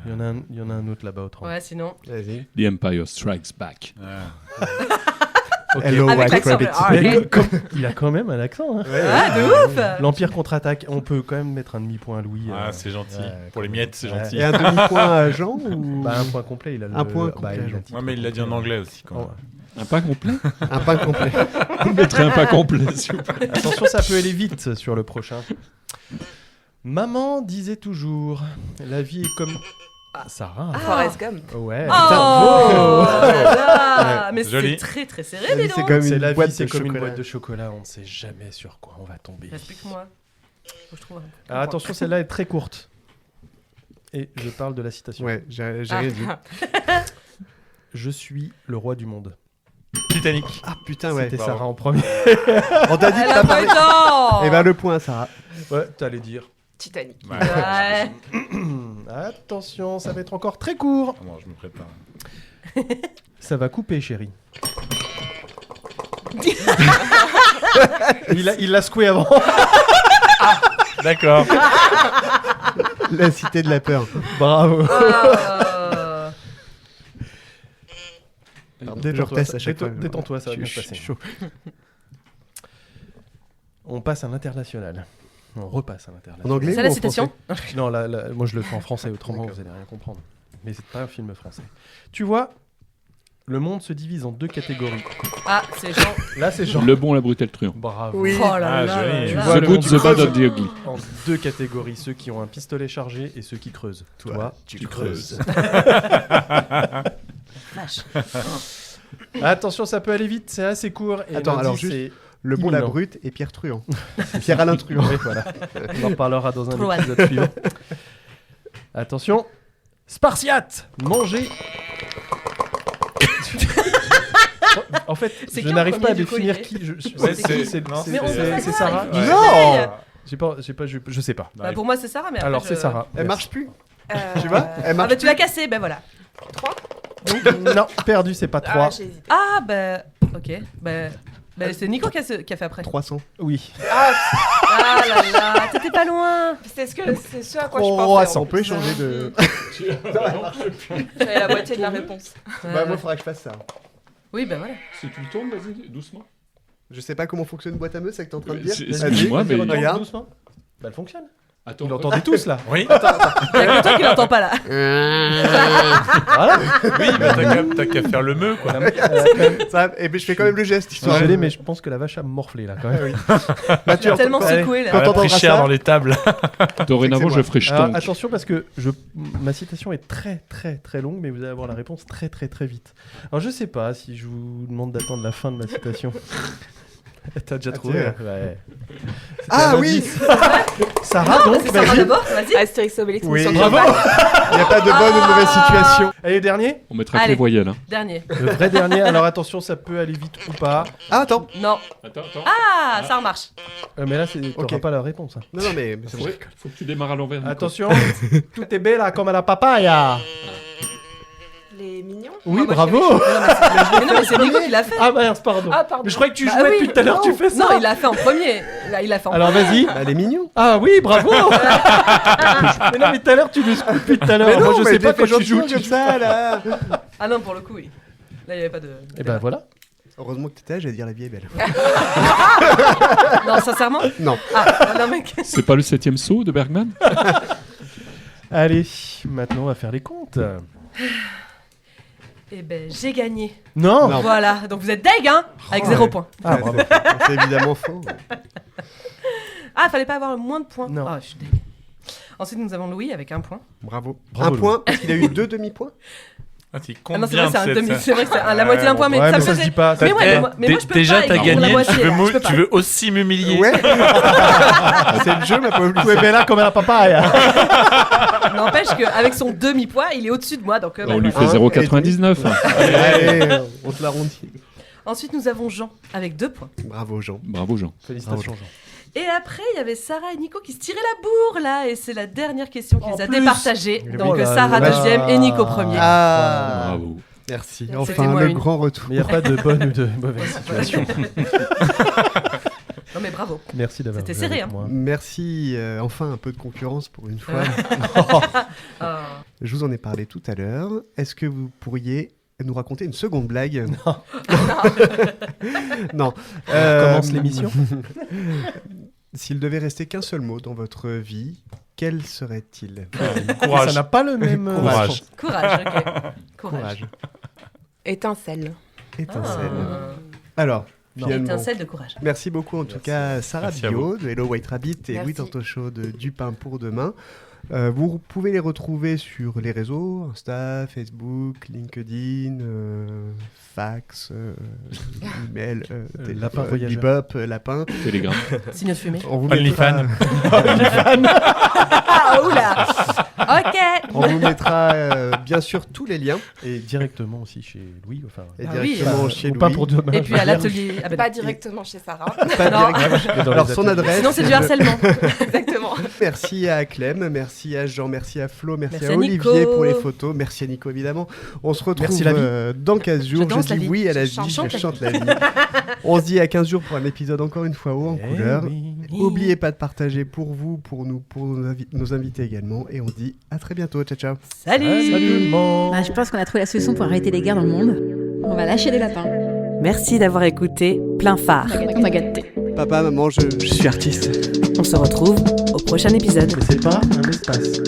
Il y en a un autre là-bas au 30. Ouais, sinon. Vas-y. The Empire Strikes Back. Ok. Hello, Avec White l'accent, Rabbit. ah, Mais ok. il a quand même un accent. Hein. Ah, de ouf. L'Empire contre-attaque. On peut quand même mettre un demi-point à Louis. Ah, c'est gentil. ouais, Pour les miettes, c'est ouais. gentil. Et un demi-point à Jean ou... Bah, un point complet. Il a Un point bah, complet, il a le Jean. titre Ouais, mais il l'a dit en anglais aussi. Quand même. Oh. Un pas complet. Un pain complet. Vous mettrez un pas complet, s'il vous plaît. Attention, ça peut aller vite sur le prochain. Maman disait toujours, la vie est comme... Sarah. Forrest Gump. Ouais. Oh Bravo. là là. Mais Joli. c'est très très serré, La dis vie, c'est donc. comme C'est une la boîte vie, c'est de comme une chocolat. boîte de chocolat. On ne sait jamais sur quoi on va tomber. Explique-moi. Faut que je trouve un Alors, attention, celle-là est très courte. Et je parle de la citation. Ouais, j'ai rien dit. Je suis le roi du monde. Titanic. Ah putain, ouais. C'était bravo. Sarah en premier. On t'a dit Elle que a t'as pas eu parlé. le temps. Eh ben le point, Sarah. Ouais, t'allais dire. Titanic. Ouais. Attention, ça va être encore très court. Ah, non, je me prépare. Ça va couper, chérie. il l'a secoué avant. D'accord. La cité de la peur. Bravo. Ah. Je reteste à chaque fois. Détends-toi, ça va bien se Je suis passer. chaud. On passe à l'international. On repasse à l'international. En anglais C'est ou la en citation. français? Non, moi je le fais en français, autrement vous allez rien comprendre. Mais c'est pas un film français. Tu vois, Le monde se divise en 2 catégories. Ah, c'est Jean. Là, c'est Jean. Le bon, la brute et le truand. Bravo. Oui. Oh là là. joli. Tu là vois The le good, monde the bad and the ugly. en 2 catégories, ceux qui ont un pistolet chargé et ceux qui creusent. Toi, tu creuses. Vache. Attention, ça peut aller vite, c'est assez court. Et Attends, l'indice, alors juste, c'est Le bon, la imminent. brute et Pierre Truand. Pierre-Alain Truand. Oui, voilà. On en reparlera dans un Truand. épisode suivant. Attention, Spartiate, manger. En fait, C'est je qui en n'arrive pas à premier, du coup, définir il est qui. Ouais, c'est- non, Mais on c'est- peut c'est savoir, Sarah. il faut Non. essayer. Je sais pas. Bah, pour moi, c'est Sarah, mais Alors après, c'est Sarah. Elle marche plus. Tu Tu vois Elle Ah marche bah tu l'as cassé, ben voilà. 3 Non, perdu, c'est pas 3. Ah, j'ai hésité. Ah bah ok, bah c'est Nico qui a fait après. 300. Oui. Ah, Ah là là, t'étais pas loin. c'est ce à quoi je Oh, pensais. ça, on peut échanger de. J'avais la moitié de la réponse. Bah, moi, il faudra que je fasse ça. Oui, bah voilà. Si tu le tournes, vas-y, doucement. Je sais pas comment fonctionne une boîte à meufs, c'est que t'es en train de dire. C'est- Vas-y. excuse-moi, mais- Regarde. Regarde. Doucement. Bah elle fonctionne. Attends, Vous l'entendez tous là. Oui, Il y a que toi qui l'entends pas là. Voilà. oui, bah t'as qu'à faire le meu, quoi. Ça, et ben, je fais quand même le geste, histoire. Désolé, mais je pense que la vache a morflé là quand même. Bah, tu Tellement allez. secoué là. Quand Elle a pris t'entendras cher ça- dans les tables. Dorénavant, C'est je moi. ferai Alors, jeton. attention parce que ma citation est très très très longue, mais vous allez avoir la réponse très très très vite. Alors je sais pas si je vous demande d'attendre la fin de ma citation. T'as déjà trouvé tiens. Ouais. C'était Ah un oui. indice. Sarah donc, C'est Sarah vas-y. d'abord, vas-y. Astérix Obélix, Oui. mission Bravo. Cléopâtre. Il n'y a pas de bonne ou de mauvaise situation. Allez, dernier. On mettra que Allez. les voyelles. Hein. Dernier. Le vrai dernier. Alors attention, ça peut aller vite ou pas. Ah, attends. Non. Attends. Ah, ça remarche. Mais là, t'auras Ok. pas la réponse. Hein. Non, mais c'est bon. Faut que tu démarres à l'envers. Nico. Attention, tout est belle là, comme à la papaya. Les mignons. Oui, Ah, moi, bravo. Mais non, mais c'est Nico qui l'a fait. Ah mince, pardon. Ah, pardon. Mais je croyais que tu Bah jouais oui. depuis tout à l'heure, tu fais ça. Non, il l'a fait en premier. Là, il l'a fait en Alors premier. vas-y. Bah, les mignons. Ah oui, bravo. Mais non, mais tout à l'heure, tu le scouts depuis tout à l'heure. Mais Moi, non, je mais sais pas t'es quand fait tu joues. gentiment comme ça, là. Ah non, pour le coup, oui. Là, il n'y avait pas de. Et ben voilà. Heureusement que t'étais là, j'allais dire la vie est belle. Non, sincèrement. Non. Ah, non, mec. C'est pas le 7ème saut de Bergman? Allez, maintenant on va faire les comptes. Eh ben, j'ai gagné. Non. Non. Voilà. Donc vous êtes deg, hein. Avec Oh, 0 ouais. point. Ah bravo. C'est évidemment faux. Ah, fallait pas avoir moins de points. Non. Ah, je suis deg. Ensuite, nous avons Louis avec 1 point. Bravo. Bravo, Un point, parce qu'il a eu 2 demi-points. Ah, c'est Ah non, c'est combien vrai, c'est un de demi. cette- C'est vrai que c'est la moitié d'un point, mais Ouais, ça mais me ça se faisait- dit pas. Mais ouais, Eh, mais moi je peux déjà, pas. t'as écrire la gagné, moitié, tu veux, hein, je peux pas. tu veux aussi m'humilier. Ouais. C'est le jeu, ma pauvre Tu es Lucie. bella comme à la papaya. N'empêche qu'avec son demi-poids, il est au-dessus de moi. Donc, On lui bah, fait Un 0,99. hein. Allez, on te l'arrondit. Ensuite, nous avons Jean avec 2 points. Bravo, Jean. Bravo, Jean. Félicitations, Jean. Et après, il y y avait Sarah et Nico qui se tiraient la bourre là. Et c'est la dernière question qui En les a plus. départagés. Oh Donc là Sarah là. deuxième et Nico premier. Ah, Bravo. merci. C'était Enfin, moi le une. grand retour. Mais il n'y a pas de bonne ou de mauvaise situation. Non mais bravo. Merci d'avoir C'était joué serré, avec hein. moi. Merci, enfin un peu de concurrence pour une fois. Ah. Je vous en ai parlé tout à l'heure. Est-ce que vous pourriez nous raconter une seconde blague? Non. On commence l'émission. S'il devait rester qu'un seul mot dans votre vie, quel serait-il? Courage. Ça n'a pas le même. Courage. Courage, ok. Courage. Étincelle. Étincelle. Ah. Alors, finalement, Étincelle de courage. merci beaucoup en tout cas Sarah Merci à Bio de Hello White Rabbit et Merci. Louis Tortochaud de Du Pain pour Demain. Vous pouvez les retrouver sur les réseaux, Insta, Facebook, LinkedIn, fax, email, Lapin voyageur. Bebop, lapin. Télégramme. Signe de fumée. On vous OnlyFans. Ah oula. Ok. On vous mettra bien sûr tous les liens Et directement aussi chez Louis. Enfin, et Ah oui, directement chez ou Louis. pas pour demain. Et puis à l'atelier. Ah, bah, Pas non. directement chez Sarah. Pas Non. directement. dans Alors les son ateliers. adresse. Sinon c'est du harcèlement. Exactement. Merci à Clem, merci à Jean, merci à Flo, merci Merci à à Olivier Nico. pour les photos, merci à Nico évidemment. On se retrouve Merci la vie. dans 15 jours. Je danse Je la dis vie. oui à la Je vie, chante je la chante la vie. On se dit à 15 jours pour un épisode encore une fois haut en Eh couleur. oui. N'oubliez pas de partager pour vous, pour nous, pour nos invités également. Et on se dit à très bientôt. Ciao, ciao. Salut. Salut tout le monde. Bah, je pense qu'on a trouvé la solution pour arrêter les guerres dans le monde. On va lâcher les lapins. Merci d'avoir écouté Plein Phare. On t'a gâté. Papa, maman, je suis artiste. On se retrouve au prochain épisode. Mais c'est pas un espace.